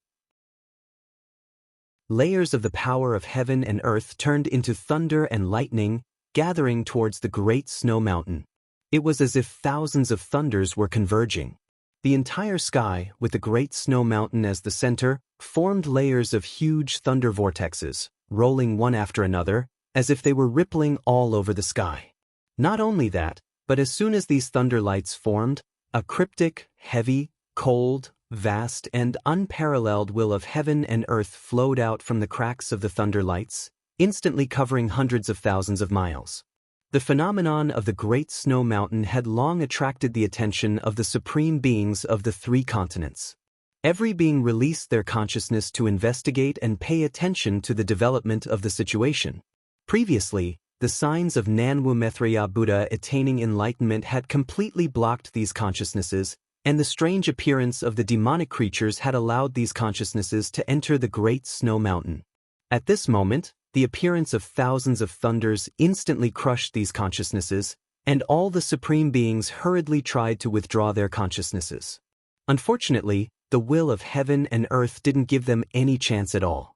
Layers of the power of heaven and earth turned into thunder and lightning, gathering towards the Great Snow Mountain. It was as if thousands of thunders were converging. The entire sky, with the Great Snow Mountain as the center, formed layers of huge thunder vortexes, rolling one after another, as if they were rippling all over the sky. Not only that, but as soon as these thunder lights formed, a cryptic, heavy, cold, vast, and unparalleled will of heaven and earth flowed out from the cracks of the thunder lights, instantly covering hundreds of thousands of miles. The phenomenon of the Great Snow Mountain had long attracted the attention of the supreme beings of the three continents. Every being released their consciousness to investigate and pay attention to the development of the situation. Previously, the signs of Nanwu Maitreya Buddha attaining enlightenment had completely blocked these consciousnesses, and the strange appearance of the demonic creatures had allowed these consciousnesses to enter the Great Snow Mountain. At this moment, the appearance of thousands of thunders instantly crushed these consciousnesses, and all the supreme beings hurriedly tried to withdraw their consciousnesses. Unfortunately, the will of heaven and earth didn't give them any chance at all.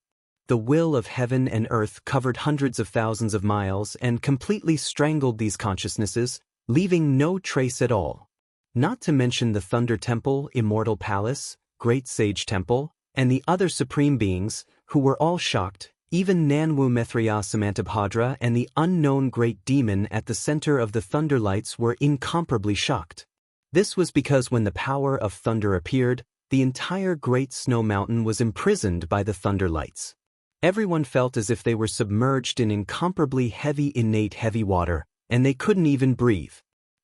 The will of heaven and earth covered hundreds of thousands of miles and completely strangled these consciousnesses, leaving no trace at all. Not to mention the Thunder Temple, Immortal Palace, Great Sage Temple, and the other supreme beings, who were all shocked. Even Nanwu Maitreya Samantabhadra and the unknown great demon at the center of the thunder lights were incomparably shocked. This was because when the power of thunder appeared, the entire Great Snow Mountain was imprisoned by the thunder lights. Everyone felt as if they were submerged in incomparably innate heavy water, and they couldn't even breathe.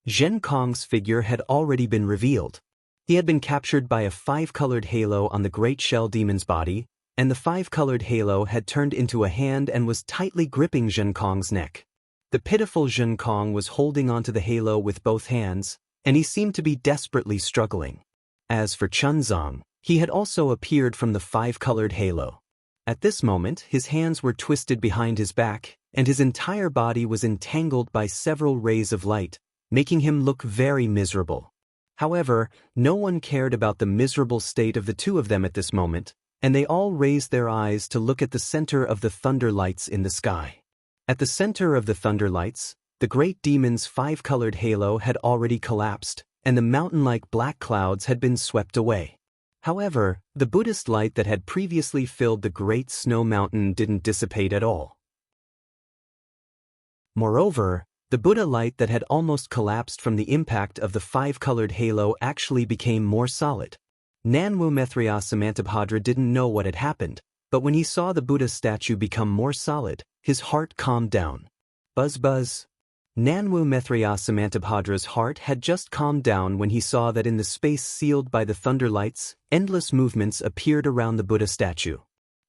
Zhen Kong's figure had already been revealed. He had been captured by a five-colored halo on the great shell demon's body, and the five-colored halo had turned into a hand and was tightly gripping Zhen Kong's neck. The pitiful Zhen Kong was holding onto the halo with both hands, and he seemed to be desperately struggling. As for Chunzang, he had also appeared from the five-colored halo. At this moment, his hands were twisted behind his back, and his entire body was entangled by several rays of light, making him look very miserable. However, no one cared about the miserable state of the two of them at this moment. and they all raised their eyes to look at the center of the thunder lights in the sky. At the center of the thunder lights, the great demon's five-colored halo had already collapsed, and the mountain-like black clouds had been swept away. However, the Buddhist light that had previously filled the great snow mountain didn't dissipate at all. Moreover, the Buddha light that had almost collapsed from the impact of the five-colored halo actually became more solid. Nanwu Maitreya Samantabhadra didn't know what had happened, but when he saw the Buddha statue become more solid, his heart calmed down. Buzz buzz. Nanwu Maitreya Samantabhadra's heart had just calmed down when he saw that in the space sealed by the thunder lights, endless movements appeared around the Buddha statue.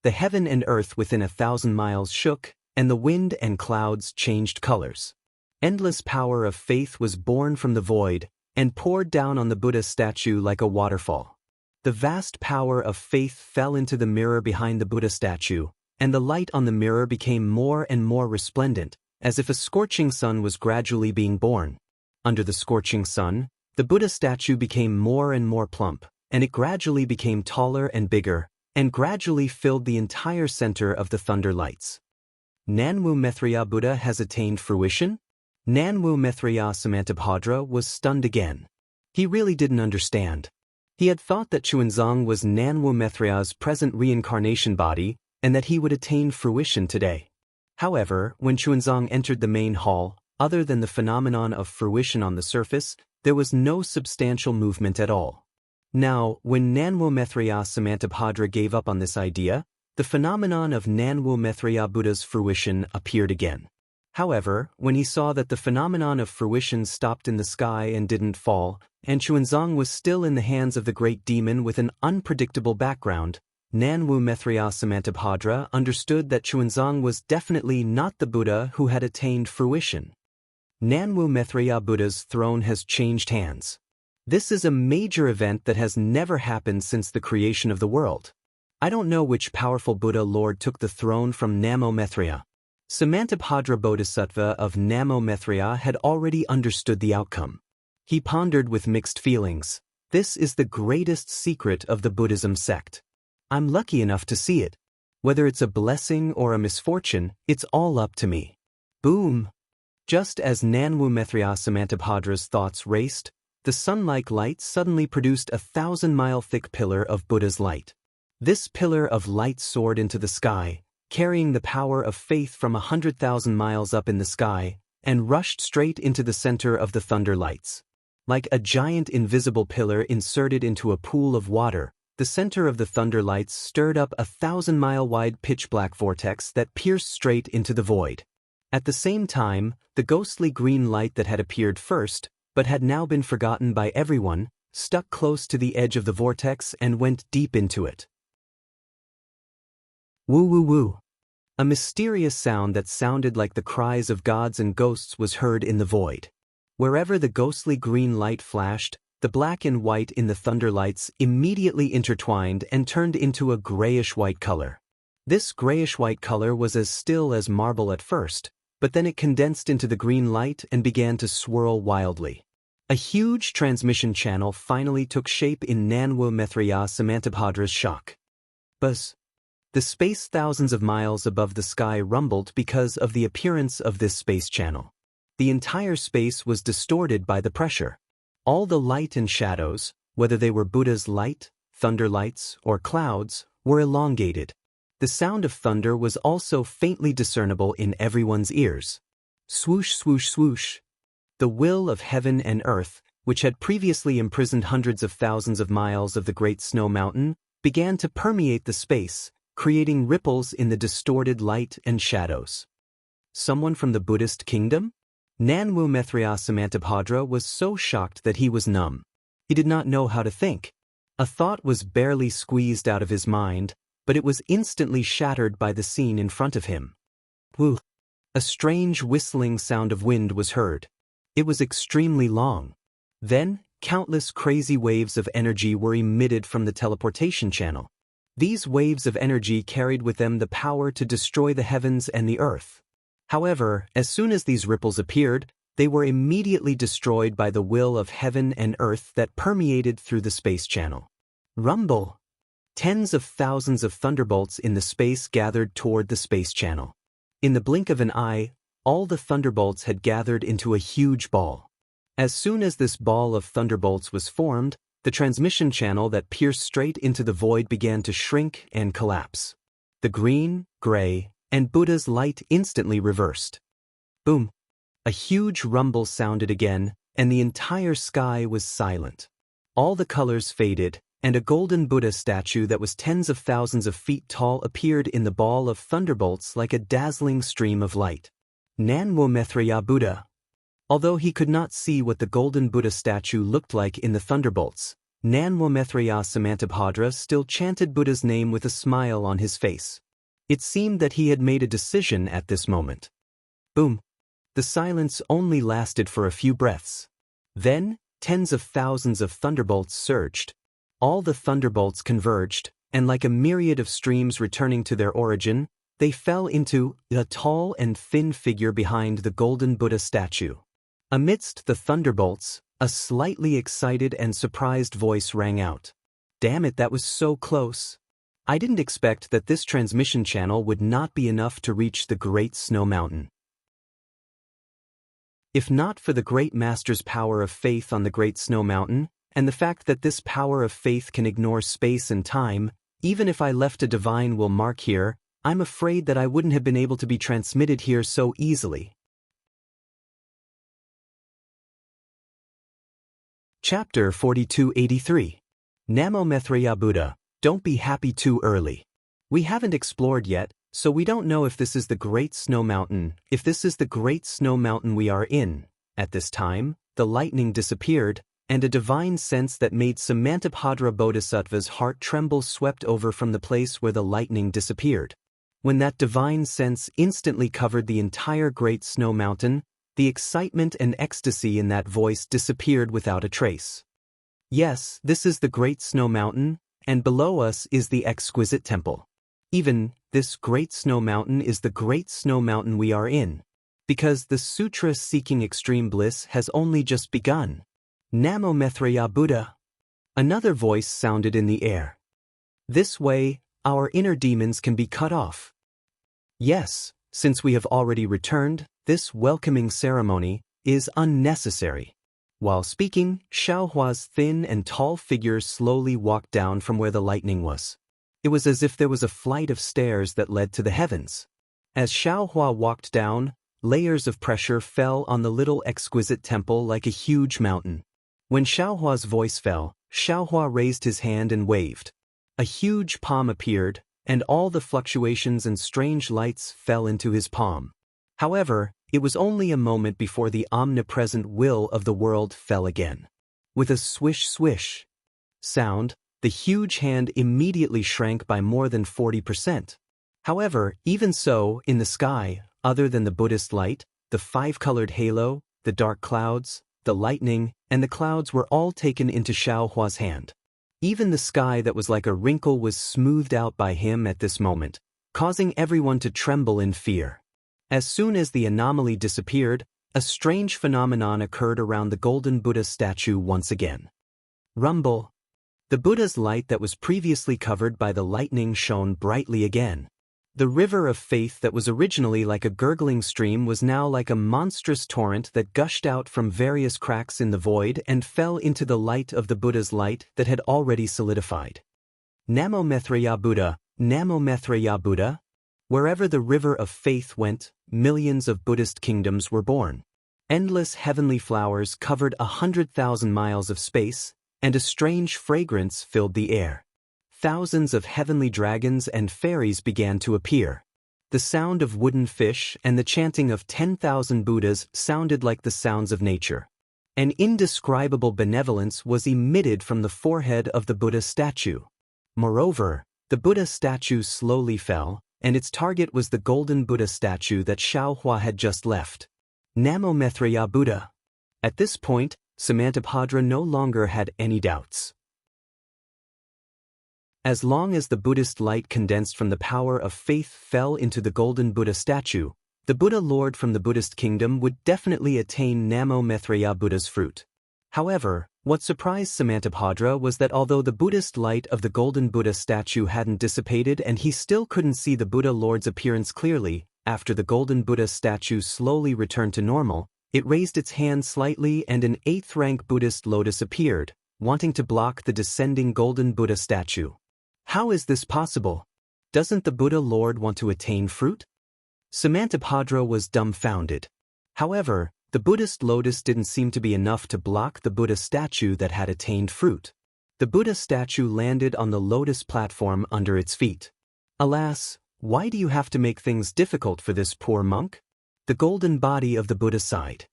The heaven and earth within 1,000 miles shook, and the wind and clouds changed colors. Endless power of faith was born from the void, and poured down on the Buddha statue like a waterfall. The vast power of faith fell into the mirror behind the Buddha statue, and the light on the mirror became more and more resplendent, as if a scorching sun was gradually being born. Under the scorching sun, the Buddha statue became more and more plump, and it gradually became taller and bigger, and gradually filled the entire center of the thunder lights. Nanwu Maitreya Buddha has attained fruition? Nanwu Maitreya Samantabhadra was stunned again. He really didn't understand. He had thought that Chuanzang was Nanwu Maitreya's present reincarnation body, and that he would attain fruition today. However, when Chuanzang entered the main hall, other than the phenomenon of fruition on the surface, there was no substantial movement at all. Now, when Nanwu Maitreya Samantabhadra gave up on this idea, the phenomenon of Nanwu Maitreya Buddha's fruition appeared again. However, when he saw that the phenomenon of fruition stopped in the sky and didn't fall, and Chuanzang was still in the hands of the great demon with an unpredictable background, Nanwu Maitreya Samantabhadra understood that Chuanzang was definitely not the Buddha who had attained fruition. Nanwu Maitreya Buddha's throne has changed hands. This is a major event that has never happened since the creation of the world. I don't know which powerful Buddha Lord took the throne from Namo Maitreya. Samantabhadra Bodhisattva of Namo Maitreya had already understood the outcome. He pondered with mixed feelings. This is the greatest secret of the Buddhism sect. I'm lucky enough to see it. Whether it's a blessing or a misfortune, it's all up to me. Boom! Just as Nanwu Maitreya Samantabhadra's thoughts raced, the sun-like light suddenly produced 1,000-mile thick pillar of Buddha's light. This pillar of light soared into the sky, carrying the power of faith from 100,000 miles up in the sky, and rushed straight into the center of the thunder lights. Like a giant invisible pillar inserted into a pool of water, the center of the thunder lights stirred up 1,000-mile-wide pitch-black vortex that pierced straight into the void. At the same time, the ghostly green light that had appeared first, but had now been forgotten by everyone, stuck close to the edge of the vortex and went deep into it. Woo woo woo. A mysterious sound that sounded like the cries of gods and ghosts was heard in the void. Wherever the ghostly green light flashed, the black and white in the thunder lights immediately intertwined and turned into a grayish-white color. This grayish-white color was as still as marble at first, but then it condensed into the green light and began to swirl wildly. A huge transmission channel finally took shape in Nanwu Maitreya Samantabhadra's shock. Buzz. The space thousands of miles above the sky rumbled because of the appearance of this space channel. The entire space was distorted by the pressure. All the light and shadows, whether they were Buddha's light, thunder lights, or clouds, were elongated. The sound of thunder was also faintly discernible in everyone's ears. Swoosh, swoosh, swoosh. The will of heaven and earth, which had previously imprisoned hundreds of thousands of miles of the great snow mountain, began to permeate the space, creating ripples in the distorted light and shadows. Someone from the Buddhist kingdom? Nanwu Maitreya Samantabhadra was so shocked that he was numb. He did not know how to think. A thought was barely squeezed out of his mind, but it was instantly shattered by the scene in front of him. Woo! A strange whistling sound of wind was heard. It was extremely long. Then, countless crazy waves of energy were emitted from the teleportation channel. These waves of energy carried with them the power to destroy the heavens and the earth. However, as soon as these ripples appeared, they were immediately destroyed by the will of heaven and earth that permeated through the space channel. Rumble. Tens of thousands of thunderbolts in the space gathered toward the space channel. In the blink of an eye, all the thunderbolts had gathered into a huge ball. As soon as this ball of thunderbolts was formed, the transmission channel that pierced straight into the void began to shrink and collapse. The green, gray, and Buddha's light instantly reversed. Boom! A huge rumble sounded again, and the entire sky was silent. All the colors faded, and a golden Buddha statue that was tens of thousands of feet tall appeared in the ball of thunderbolts like a dazzling stream of light. Namo Maitreya Buddha. Although he could not see what the golden Buddha statue looked like in the thunderbolts, Namo Maitreya Samantabhadra still chanted Buddha's name with a smile on his face. It seemed that he had made a decision at this moment. Boom! The silence only lasted for a few breaths. Then, tens of thousands of thunderbolts surged. All the thunderbolts converged, and like a myriad of streams returning to their origin, they fell into a tall and thin figure behind the golden Buddha statue. Amidst the thunderbolts, a slightly excited and surprised voice rang out. Damn it, that was so close. I didn't expect that this transmission channel would not be enough to reach the Great Snow Mountain. If not for the Great Master's power of faith on the Great Snow Mountain, and the fact that this power of faith can ignore space and time, even if I left a divine will mark here, I'm afraid that I wouldn't have been able to be transmitted here so easily. Chapter 4283. Namo Maitreya Buddha, don't be happy too early. We haven't explored yet, so we don't know if this is the Great Snow Mountain, if this is the Great Snow Mountain we are in. At this time, the lightning disappeared, and a divine sense that made Samantabhadra Bodhisattva's heart tremble swept over from the place where the lightning disappeared. When that divine sense instantly covered the entire Great Snow Mountain, the excitement and ecstasy in that voice disappeared without a trace. Yes, this is the Great Snow Mountain, and below us is the exquisite temple. Even, this Great Snow Mountain is the Great Snow Mountain we are in, because the sutra seeking extreme bliss has only just begun. Namo Maitreya Buddha. Another voice sounded in the air. This way, our inner demons can be cut off. Yes, since we have already returned, this welcoming ceremony is unnecessary. While speaking, Xiaohua's thin and tall figure slowly walked down from where the lightning was. It was as if there was a flight of stairs that led to the heavens. As Xiaohua walked down, layers of pressure fell on the little exquisite temple like a huge mountain. When Xiaohua's voice fell, Xiaohua raised his hand and waved. A huge palm appeared, and all the fluctuations and strange lights fell into his palm. However, it was only a moment before the omnipresent will of the world fell again. With a swish-swish sound, the huge hand immediately shrank by more than 40%. However, even so, in the sky, other than the Buddhist light, the five-colored halo, the dark clouds, the lightning, and the clouds were all taken into Xiaohua's hand. Even the sky that was like a wrinkle was smoothed out by him at this moment, causing everyone to tremble in fear. As soon as the anomaly disappeared, a strange phenomenon occurred around the golden Buddha statue once again. Rumble. The Buddha's light that was previously covered by the lightning shone brightly again. The river of faith that was originally like a gurgling stream was now like a monstrous torrent that gushed out from various cracks in the void and fell into the light of the Buddha's light that had already solidified. Namo Maitreya Buddha, Namo Maitreya Buddha. Wherever the river of faith went, millions of Buddhist kingdoms were born. Endless heavenly flowers covered 100,000 miles of space, and a strange fragrance filled the air. Thousands of heavenly dragons and fairies began to appear. The sound of wooden fish and the chanting of 10,000 Buddhas sounded like the sounds of nature. An indescribable benevolence was emitted from the forehead of the Buddha statue. Moreover, the Buddha statue slowly fell, and its target was the golden Buddha statue that Xiaohua had just left. Namo Maitreya Buddha. At this point, Samantabhadra no longer had any doubts. As long as the Buddhist light condensed from the power of faith fell into the golden Buddha statue, the Buddha Lord from the Buddhist kingdom would definitely attain Namo Maitreya Buddha's fruit. However, What surprised Samantabhadra was that although the Buddhist light of the golden Buddha statue hadn't dissipated and he still couldn't see the Buddha Lord's appearance clearly, after the golden Buddha statue slowly returned to normal, it raised its hand slightly and an 8th-rank Buddhist lotus appeared, wanting to block the descending golden Buddha statue. How is this possible? Doesn't the Buddha Lord want to attain fruit? Samantabhadra was dumbfounded. However, the Buddhist lotus didn't seem to be enough to block the Buddha statue that had attained fruit. The Buddha statue landed on the lotus platform under its feet. Alas, why do you have to make things difficult for this poor monk? The golden body of the Buddha sighed.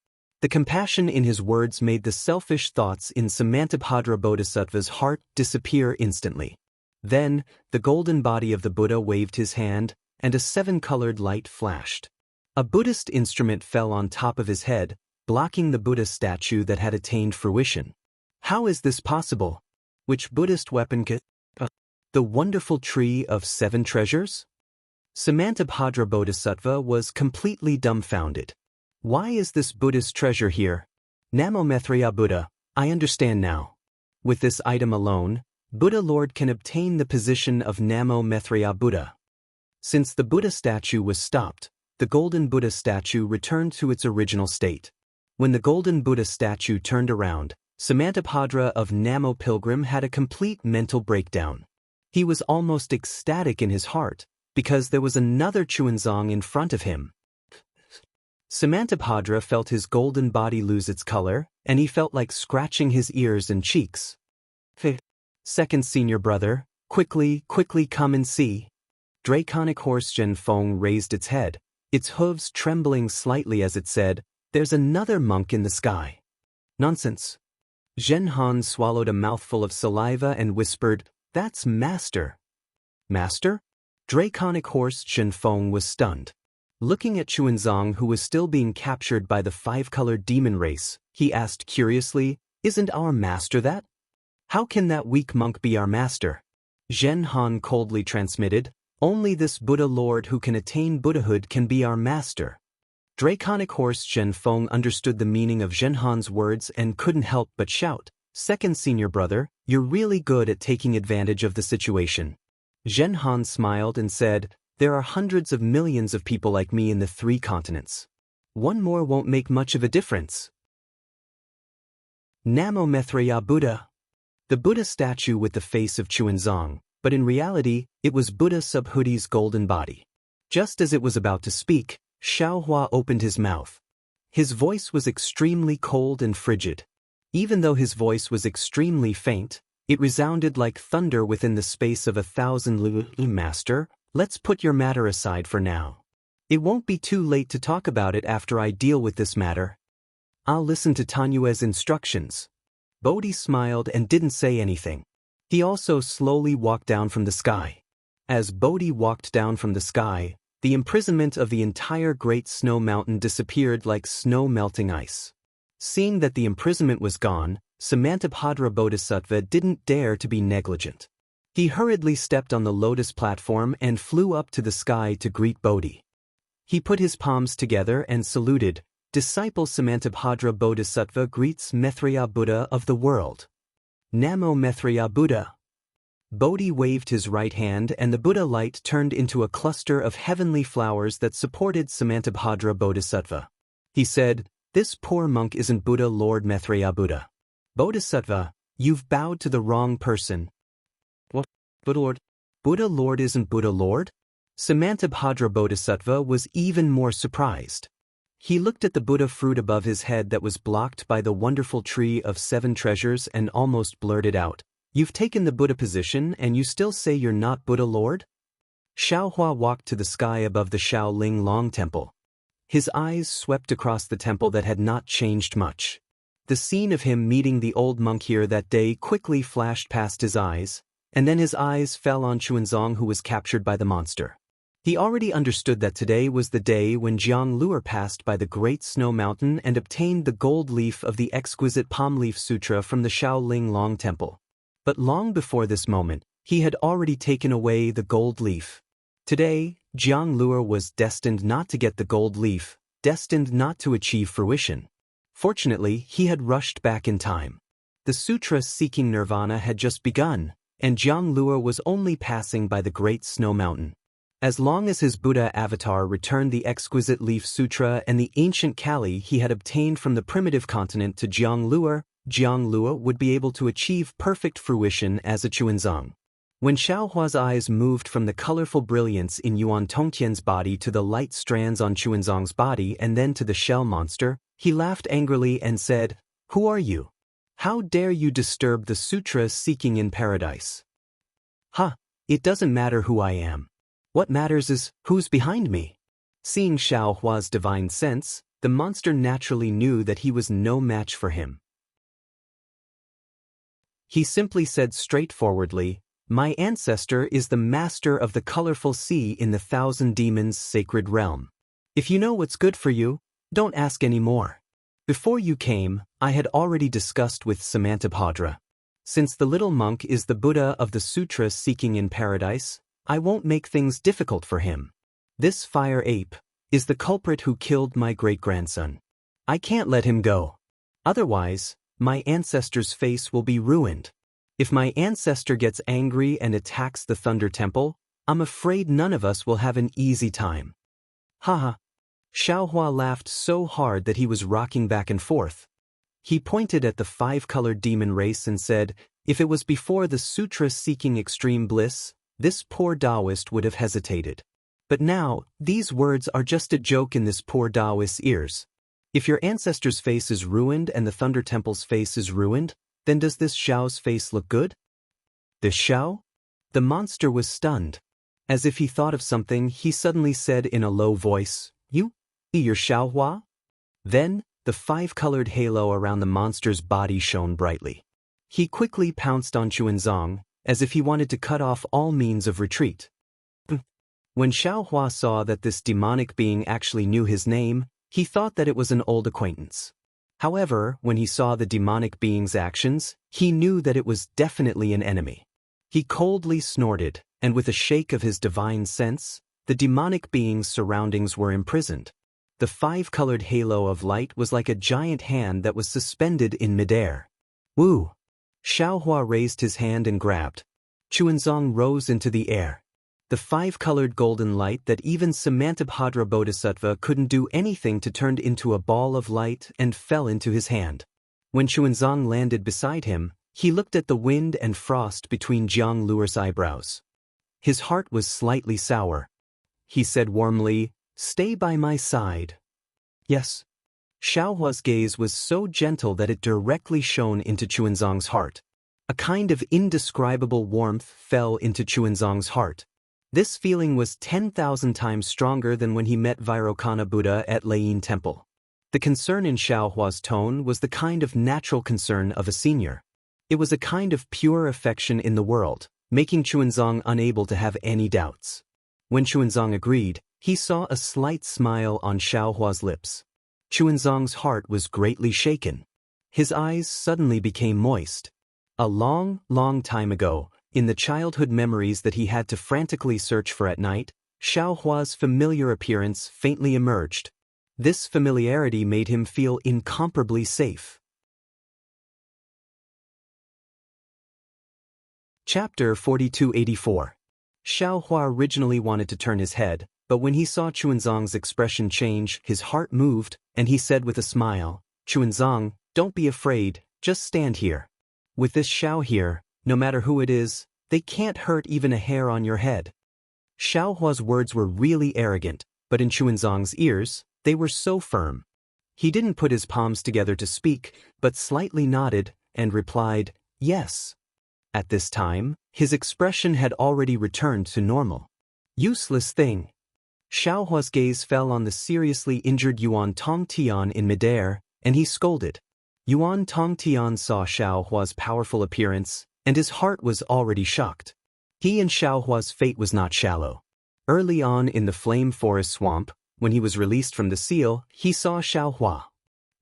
The compassion in his words made the selfish thoughts in Samantabhadra Bodhisattva's heart disappear instantly. Then, the golden body of the Buddha waved his hand, and a 7-colored light flashed. A Buddhist instrument fell on top of his head, blocking the Buddha statue that had attained fruition. How is this possible? Which Buddhist weapon could... The wonderful tree of 7 treasures? Samantabhadra Bodhisattva was completely dumbfounded. Why is this Buddhist treasure here? Namo Maitreya Buddha, I understand now. With this item alone, Buddha Lord can obtain the position of Namo Maitreya Buddha. Since the Buddha statue was stopped, the golden Buddha statue returned to its original state. When the golden Buddha statue turned around, Samantabhadra of Namo Pilgrim had a complete mental breakdown. He was almost ecstatic in his heart, because there was another Chuanzong in front of him. Samantabhadra felt his golden body lose its color, and he felt like scratching his ears and cheeks. Second senior brother, quickly come and see. Draconic horse Zhenfeng raised its head, its hooves trembling slightly as it said, "There's another monk in the sky." Nonsense. Zhenhan swallowed a mouthful of saliva and whispered, "That's Master." Master? Draconic horse Zhenfeng was stunned. Looking at Chuanzong, who was still being captured by the 5-colored demon race, he asked curiously, "Isn't our master that? How can that weak monk be our master?" Zhenhan coldly transmitted, "Only this Buddha Lord who can attain Buddhahood can be our master." Draconic horse Zhenfeng understood the meaning of Zhenhan's words and couldn't help but shout, "Second senior brother, you're really good at taking advantage of the situation." Zhenhan smiled and said, "There are hundreds of millions of people like me in the 3 continents. One more won't make much of a difference." Namo Maitreya Buddha. The Buddha statue with the face of Chuanzong, but in reality, it was Buddha Subhudi's golden body. Just as it was about to speak, Xiaohua opened his mouth. His voice was extremely cold and frigid. Even though his voice was extremely faint, it resounded like thunder within the space of 1,000 lu. Master, let's put your matter aside for now. It won't be too late to talk about it after I deal with this matter. I'll listen to Tanyue's instructions. Bodhi smiled and didn't say anything. He also slowly walked down from the sky. As Bodhi walked down from the sky, the imprisonment of the entire Great Snow Mountain disappeared like snow melting ice. Seeing that the imprisonment was gone, Samantabhadra Bodhisattva didn't dare to be negligent. He hurriedly stepped on the lotus platform and flew up to the sky to greet Bodhi. He put his palms together and saluted, "Disciple Samantabhadra Bodhisattva greets Maitreya Buddha of the world." Namo Maitreya Buddha. Bodhi waved his right hand and the Buddha light turned into a cluster of heavenly flowers that supported Samantabhadra Bodhisattva. He said, "This poor monk isn't Buddha Lord Maitreya Buddha. Bodhisattva, you've bowed to the wrong person." "What? Buddha Lord? Buddha Lord isn't Buddha Lord?" Samantabhadra Bodhisattva was even more surprised. He looked at the Buddha fruit above his head that was blocked by the wonderful tree of 7 treasures and almost blurted out, "You've taken the Buddha position and you still say you're not Buddha Lord?" Xiaohua walked to the sky above the Shaolin Long Temple. His eyes swept across the temple that had not changed much. The scene of him meeting the old monk here that day quickly flashed past his eyes, and then his eyes fell on Chuanzong, who was captured by the monster. He already understood that today was the day when Jiang Luer passed by the Great Snow Mountain and obtained the gold leaf of the exquisite Palm Leaf Sutra from the Shaolin Long Temple. But long before this moment, he had already taken away the gold leaf. Today, Jiang Luer was destined not to get the gold leaf, destined not to achieve fruition. Fortunately, he had rushed back in time. The sutra seeking nirvana had just begun, and Jiang Lua was only passing by the Great Snow Mountain. As long as his Buddha avatar returned the exquisite leaf sutra and the ancient Kali he had obtained from the primitive continent to Jiang Lua would be able to achieve perfect fruition as a Chuanzang. When Xiaohua's eyes moved from the colorful brilliance in Yuan Tongtian's body to the light strands on Chuanzang's body and then to the shell monster, he laughed angrily and said, "Who are you? How dare you disturb the sutra seeking in paradise?" "Ha, it doesn't matter who I am. What matters is who's behind me." Seeing Xiaohua's divine sense, the monster naturally knew that he was no match for him. He simply said straightforwardly, "My ancestor is the master of the colorful sea in the thousand demons' sacred realm. If you know what's good for you, don't ask any more. Before you came, I had already discussed with Samantabhadra. Since the little monk is the Buddha of the sutra seeking in paradise, I won't make things difficult for him. This fire ape is the culprit who killed my great-grandson. I can't let him go. Otherwise, my ancestor's face will be ruined. If my ancestor gets angry and attacks the Thunder Temple, I'm afraid none of us will have an easy time." "Haha." Xiaohua laughed so hard that he was rocking back and forth. He pointed at the five-colored demon race and said, "If it was before the sutra seeking extreme bliss, this poor Taoist would have hesitated. But now, these words are just a joke in this poor Taoist's ears. If your ancestor's face is ruined and the Thunder Temple's face is ruined, then does this Xiao's face look good?" "This Xiao?" The monster was stunned. As if he thought of something, he suddenly said in a low voice, You're Xiaohua?" Then, the five-colored halo around the monster's body shone brightly. He quickly pounced on Chuanzang, as if he wanted to cut off all means of retreat. When Xiaohua saw that this demonic being actually knew his name, he thought that it was an old acquaintance. However, when he saw the demonic being's actions, he knew that it was definitely an enemy. He coldly snorted, and with a shake of his divine sense, the demonic being's surroundings were imprisoned. The five-colored halo of light was like a giant hand that was suspended in midair. "Woo!" Xiaohua raised his hand and grabbed. Chuanzang rose into the air. The five-colored golden light that even Samantabhadra Bodhisattva couldn't do anything to turned into a ball of light and fell into his hand. When Chuanzang landed beside him, he looked at the wind and frost between Jiang Luer's eyebrows. His heart was slightly sour. He said warmly, "Stay by my side." "Yes." Xiaohua's gaze was so gentle that it directly shone into Chuanzang's heart. A kind of indescribable warmth fell into Chuanzang's heart. This feeling was 10,000 times stronger than when he met Vairocana Buddha at Laiyin Temple. The concern in Xiaohua's tone was the kind of natural concern of a senior. It was a kind of pure affection in the world, making Chuanzang unable to have any doubts. When Chuanzang agreed, he saw a slight smile on Xiaohua's lips. Chuanzang's heart was greatly shaken. His eyes suddenly became moist. A long, long time ago, in the childhood memories that he had to frantically search for at night, Xiaohua's familiar appearance faintly emerged. This familiarity made him feel incomparably safe. Chapter 4284. Xiaohua originally wanted to turn his head, but when he saw Chuanzang's expression change, his heart moved, and he said with a smile, "Chuanzang, don't be afraid, just stand here. With this Xiao here, no matter who it is, they can't hurt even a hair on your head." Xiaohua's words were really arrogant, but in Chuanzang's ears, they were so firm. He didn't put his palms together to speak, but slightly nodded and replied, "Yes." At this time, his expression had already returned to normal. "Useless thing." Xiaohua's gaze fell on the seriously injured Yuan Tongtian in midair, and he scolded. Yuan Tongtian saw Xiaohua's powerful appearance, and his heart was already shocked. He and Xiaohua's fate was not shallow. Early on in the Flame Forest Swamp, when he was released from the seal, he saw Xiaohua.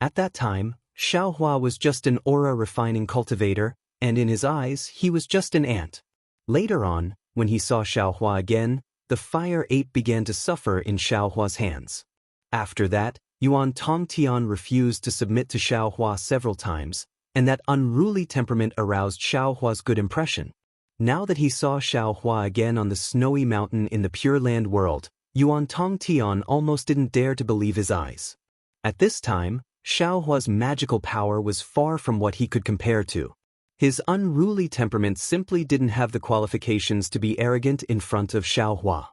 At that time, Xiaohua was just an aura-refining cultivator, and in his eyes, he was just an ant. Later on, when he saw Xiaohua again, the fire ape began to suffer in Xiaohua's hands. After that, Yuan Tongtian refused to submit to Xiaohua several times, and that unruly temperament aroused Xiao Hua's good impression. Now that he saw Xiao Hua again on the snowy mountain in the Pure Land world, Yuan Tong Tian almost didn't dare to believe his eyes. At this time, Xiao Hua's magical power was far from what he could compare to. His unruly temperament simply didn't have the qualifications to be arrogant in front of Xiao Hua.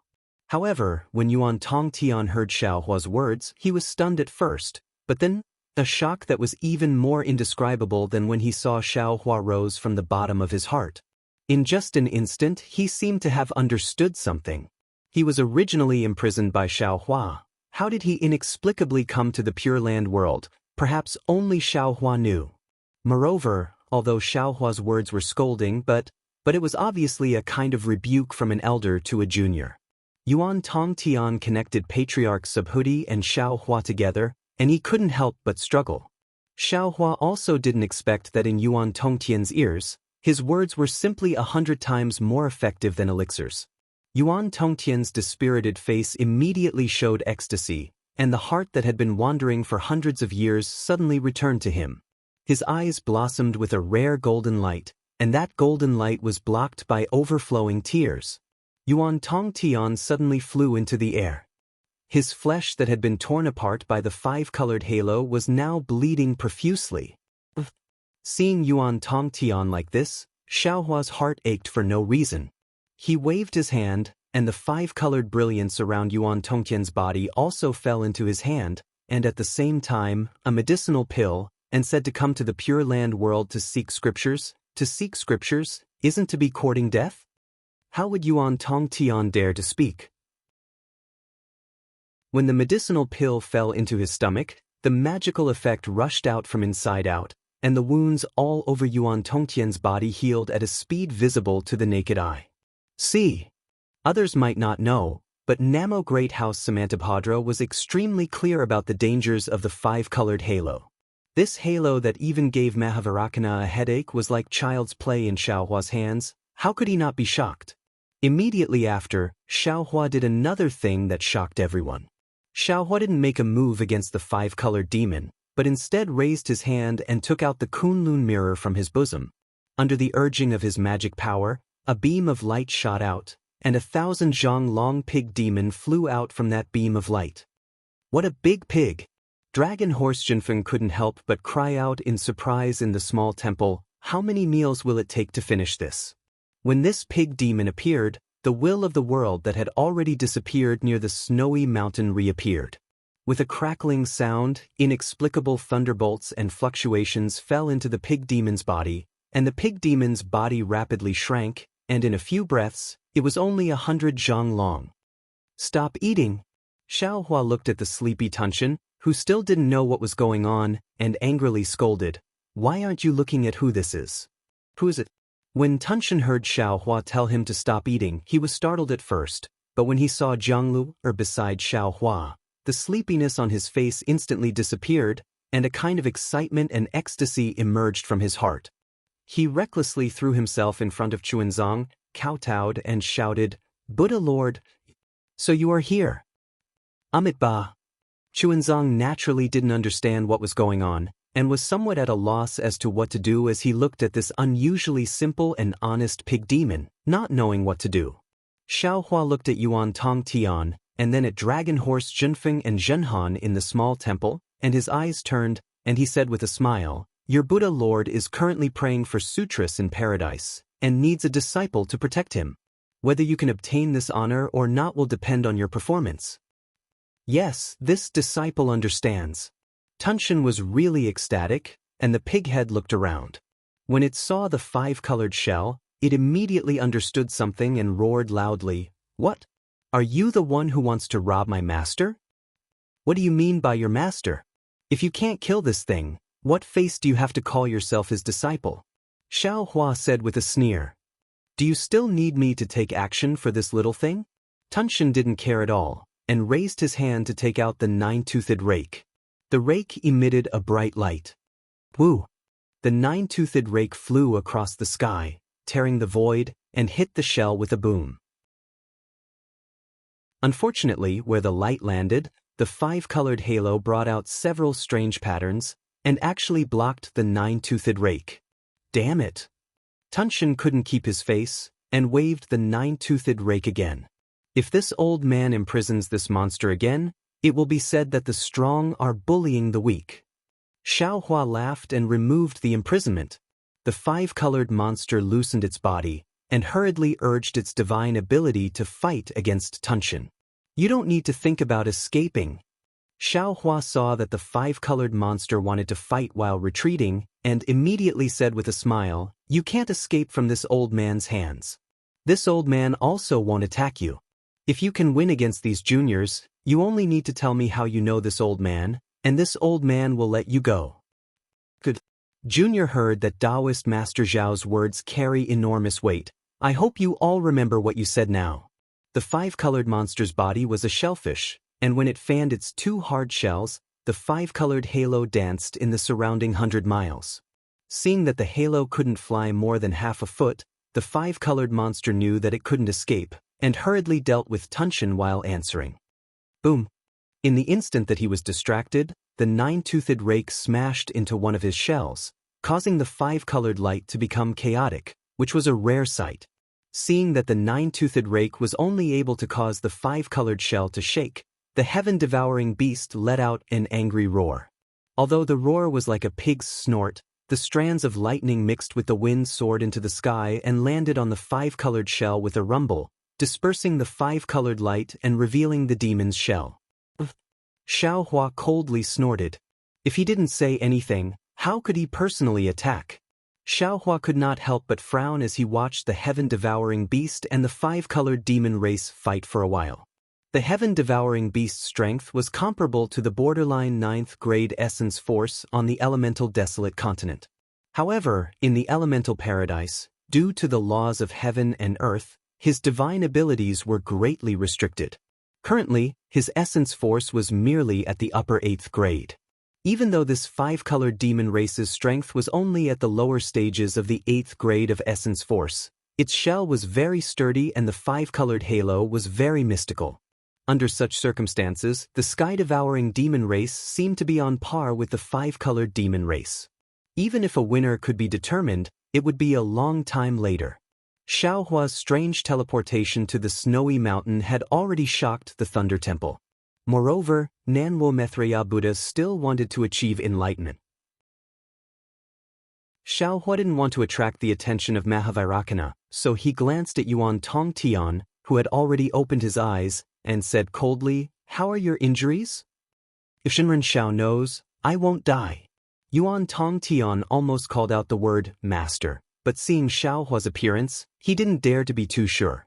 However, when Yuan Tong Tian heard Xiao Hua's words, he was stunned at first, but then, a shock that was even more indescribable than when he saw Xiao Hua rose from the bottom of his heart. In just an instant, he seemed to have understood something. He was originally imprisoned by Xiao Hua. How did he inexplicably come to the Pure Land world? Perhaps only Xiao Hua knew. Moreover, although Xiao Hua's words were scolding, but it was obviously a kind of rebuke from an elder to a junior. Yuan Tong Tian connected Patriarch Subhuti and Xiao Hua together, and he couldn't help but struggle. Xiao Hua also didn't expect that in Yuan Tong Tian's ears, his words were simply 100 times more effective than elixirs. Yuan Tong Tian's dispirited face immediately showed ecstasy, and the heart that had been wandering for hundreds of years suddenly returned to him. His eyes blossomed with a rare golden light, and that golden light was blocked by overflowing tears. Yuan Tong Tian suddenly flew into the air. His flesh that had been torn apart by the five-colored halo was now bleeding profusely. Seeing Yuan Tong Tian like this, Xiao Hua's heart ached for no reason. He waved his hand, and the five-colored brilliance around Yuan Tong Tian's body also fell into his hand, and at the same time, a medicinal pill, and said to come to the Pure Land world to seek scriptures. To seek scriptures isn't to be courting death? How would Yuan Tong Tian dare to speak? When the medicinal pill fell into his stomach, the magical effect rushed out from inside out, and the wounds all over Yuan Tong Tian's body healed at a speed visible to the naked eye. See, others might not know, but Namo Great House Samantabhadra was extremely clear about the dangers of the five-colored halo. This halo that even gave Mahavarakana a headache was like child's play in Xiao Hua's hands. How could he not be shocked? Immediately after, Xiao Hua did another thing that shocked everyone. Xiao Hua didn't make a move against the five-colored demon, but instead raised his hand and took out the Kunlun mirror from his bosom. Under the urging of his magic power, a beam of light shot out, and 1,000 zhang-long pig demon flew out from that beam of light. What a big pig! Dragon Horse Jinfeng couldn't help but cry out in surprise in the small temple, how many meals will it take to finish this? When this pig demon appeared, the will of the world that had already disappeared near the snowy mountain reappeared. With a crackling sound, inexplicable thunderbolts and fluctuations fell into the pig demon's body, and the pig demon's body rapidly shrank, and in a few breaths, it was only 100 zhang long. Stop eating! Xiao Hua looked at the sleepy Tunshin, who still didn't know what was going on, and angrily scolded, "Why aren't you looking at who this is? Who is it?" When Tunshin heard Xiao Hua tell him to stop eating, he was startled at first, but when he saw Jianglu beside Xiao Hua, the sleepiness on his face instantly disappeared, and a kind of excitement and ecstasy emerged from his heart. He recklessly threw himself in front of Chuanzang, kowtowed and shouted, "Buddha Lord, so you are here." Amitabha. Chuanzang naturally didn't understand what was going on, and was somewhat at a loss as to what to do as he looked at this unusually simple and honest pig demon, not knowing what to do. Xiao Hua looked at Yuan Tong Tian, and then at Dragon Horse Jinfeng and Zhenhan in the small temple, and his eyes turned, and he said with a smile, "Your Buddha Lord is currently praying for sutras in paradise, and needs a disciple to protect him. Whether you can obtain this honor or not will depend on your performance." Yes, this disciple understands. Tunshin was really ecstatic, and the pig head looked around. When it saw the five-colored shell, it immediately understood something and roared loudly, "What? Are you the one who wants to rob my master? What do you mean by your master? If you can't kill this thing, what face do you have to call yourself his disciple?" Xiao Hua said with a sneer, "Do you still need me to take action for this little thing?" Tunshin didn't care at all, and raised his hand to take out the nine-toothed rake. The rake emitted a bright light. Woo! The nine-toothed rake flew across the sky, tearing the void, and hit the shell with a boom. Unfortunately, where the light landed, the five-colored halo brought out several strange patterns, and actually blocked the nine-toothed rake. Damn it! Tunshin couldn't keep his face, and waved the nine-toothed rake again. If this old man imprisons this monster again, it will be said that the strong are bullying the weak. Xiaohua laughed and removed the imprisonment. The five-colored monster loosened its body, and hurriedly urged its divine ability to fight against Tunshin. You don't need to think about escaping. Xiaohua saw that the five-colored monster wanted to fight while retreating, and immediately said with a smile, "You can't escape from this old man's hands. This old man also won't attack you. If you can win against these juniors, you only need to tell me how you know this old man, and this old man will let you go." Good. Junior heard that Taoist Master Zhao's words carry enormous weight. I hope you all remember what you said now. The five-colored monster's body was a shellfish, and when it fanned its two hard shells, the five-colored halo danced in the surrounding 100 miles. Seeing that the halo couldn't fly more than half a foot, the five-colored monster knew that it couldn't escape, and hurriedly dealt with Tunshin while answering. Boom! In the instant that he was distracted, the nine-toothed rake smashed into one of his shells, causing the five-colored light to become chaotic, which was a rare sight. Seeing that the nine-toothed rake was only able to cause the five-colored shell to shake, the heaven-devouring beast let out an angry roar. Although the roar was like a pig's snort, the strands of lightning mixed with the wind soared into the sky and landed on the five-colored shell with a rumble, dispersing the five-colored light and revealing the demon's shell. Xiaohua coldly snorted. If he didn't say anything, how could he personally attack? Xiaohua could not help but frown as he watched the heaven-devouring beast and the five-colored demon race fight for a while. The heaven-devouring beast's strength was comparable to the borderline 9th grade essence force on the elemental desolate continent. However, in the elemental paradise, due to the laws of heaven and earth, his divine abilities were greatly restricted. Currently, his essence force was merely at the upper 8th grade. Even though this five-colored demon race's strength was only at the lower stages of the 8th grade of essence force, its shell was very sturdy and the five-colored halo was very mystical. Under such circumstances, the sky-devouring demon race seemed to be on par with the five-colored demon race. Even if a winner could be determined, it would be a long time later. Xiaohua's strange teleportation to the snowy mountain had already shocked the Thunder Temple. Moreover, Nanwo Maitreya Buddha still wanted to achieve enlightenment. Xiaohua didn't want to attract the attention of Mahavairakana, so he glanced at Yuan Tongtian, who had already opened his eyes, and said coldly, "How are your injuries?" "If Shinran Xiao knows, I won't die." Yuan Tongtian almost called out the word master, but seeing Xiaohua's appearance, he didn't dare to be too sure.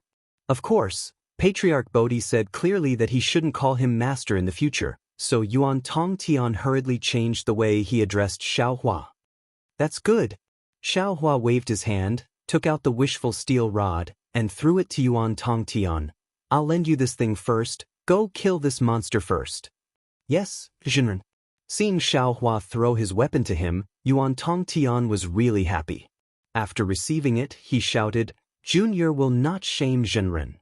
Of course, Patriarch Bodhi said clearly that he shouldn't call him master in the future, so Yuan Tongtian hurriedly changed the way he addressed Xiaohua. "That's good." Xiaohua waved his hand, took out the wishful steel rod, and threw it to Yuan Tongtian. "I'll lend you this thing first, go kill this monster first." "Yes, Jinren." Seeing Xiaohua throw his weapon to him, Yuan Tongtian was really happy. After receiving it, he shouted, "Junior will not shame Jinren."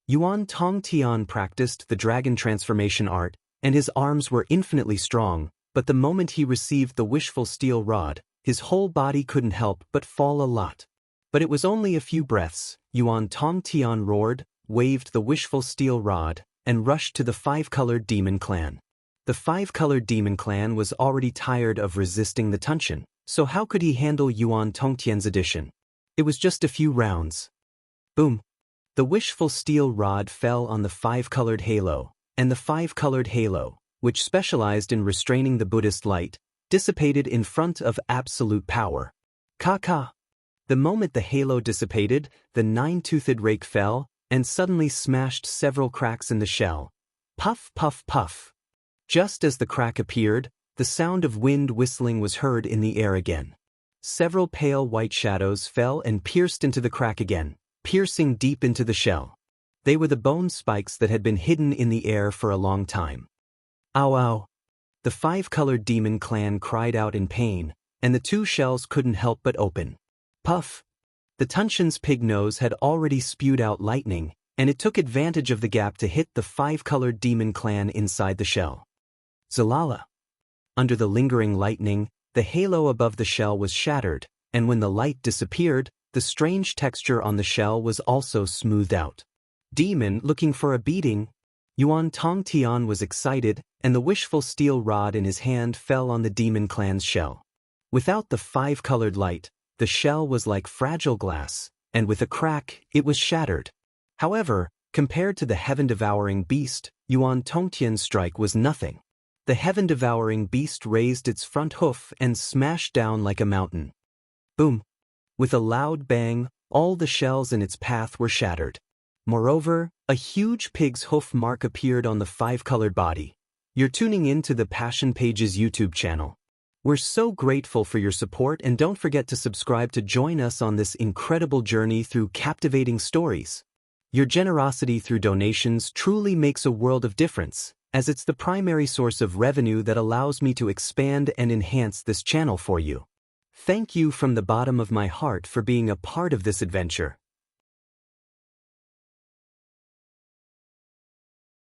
Yuan Tongtian practiced the dragon transformation art, and his arms were infinitely strong, but the moment he received the wishful steel rod, his whole body couldn't help but fall a lot. But it was only a few breaths. Yuan Tongtian roared, waved the wishful steel rod, and rushed to the five-colored demon clan. The five-colored demon clan was already tired of resisting the Tunshin, so how could he handle Yuan Tongtian's addition? It was just a few rounds. Boom! The wishful steel rod fell on the five-colored halo, and the five-colored halo, which specialized in restraining the Buddhist light, dissipated in front of absolute power. Ka-ka! The moment the halo dissipated, the nine-toothed rake fell, and suddenly smashed several cracks in the shell. Puff, puff, puff. Just as the crack appeared, the sound of wind whistling was heard in the air again. Several pale white shadows fell and pierced into the crack again, piercing deep into the shell. They were the bone spikes that had been hidden in the air for a long time. Ow, ow! The five-colored demon clan cried out in pain, and the two shells couldn't help but open. Puff! The Tunshin's pig nose had already spewed out lightning, and it took advantage of the gap to hit the five-colored demon clan inside the shell. Zalala! Under the lingering lightning, the halo above the shell was shattered, and when the light disappeared, the strange texture on the shell was also smoothed out. Demon looking for a beating. Yuan Tongtian was excited, and the wishful steel rod in his hand fell on the demon clan's shell. Without the five-colored light, the shell was like fragile glass, and with a crack, it was shattered. However, compared to the heaven-devouring beast, Yuan Tongtian's strike was nothing. The heaven-devouring beast raised its front hoof and smashed down like a mountain. Boom! With a loud bang, all the shells in its path were shattered. Moreover, a huge pig's hoof mark appeared on the five-colored body. You're tuning in to the Passion Pages YouTube channel. We're so grateful for your support, and don't forget to subscribe to join us on this incredible journey through captivating stories. Your generosity through donations truly makes a world of difference, as it's the primary source of revenue that allows me to expand and enhance this channel for you. Thank you from the bottom of my heart for being a part of this adventure.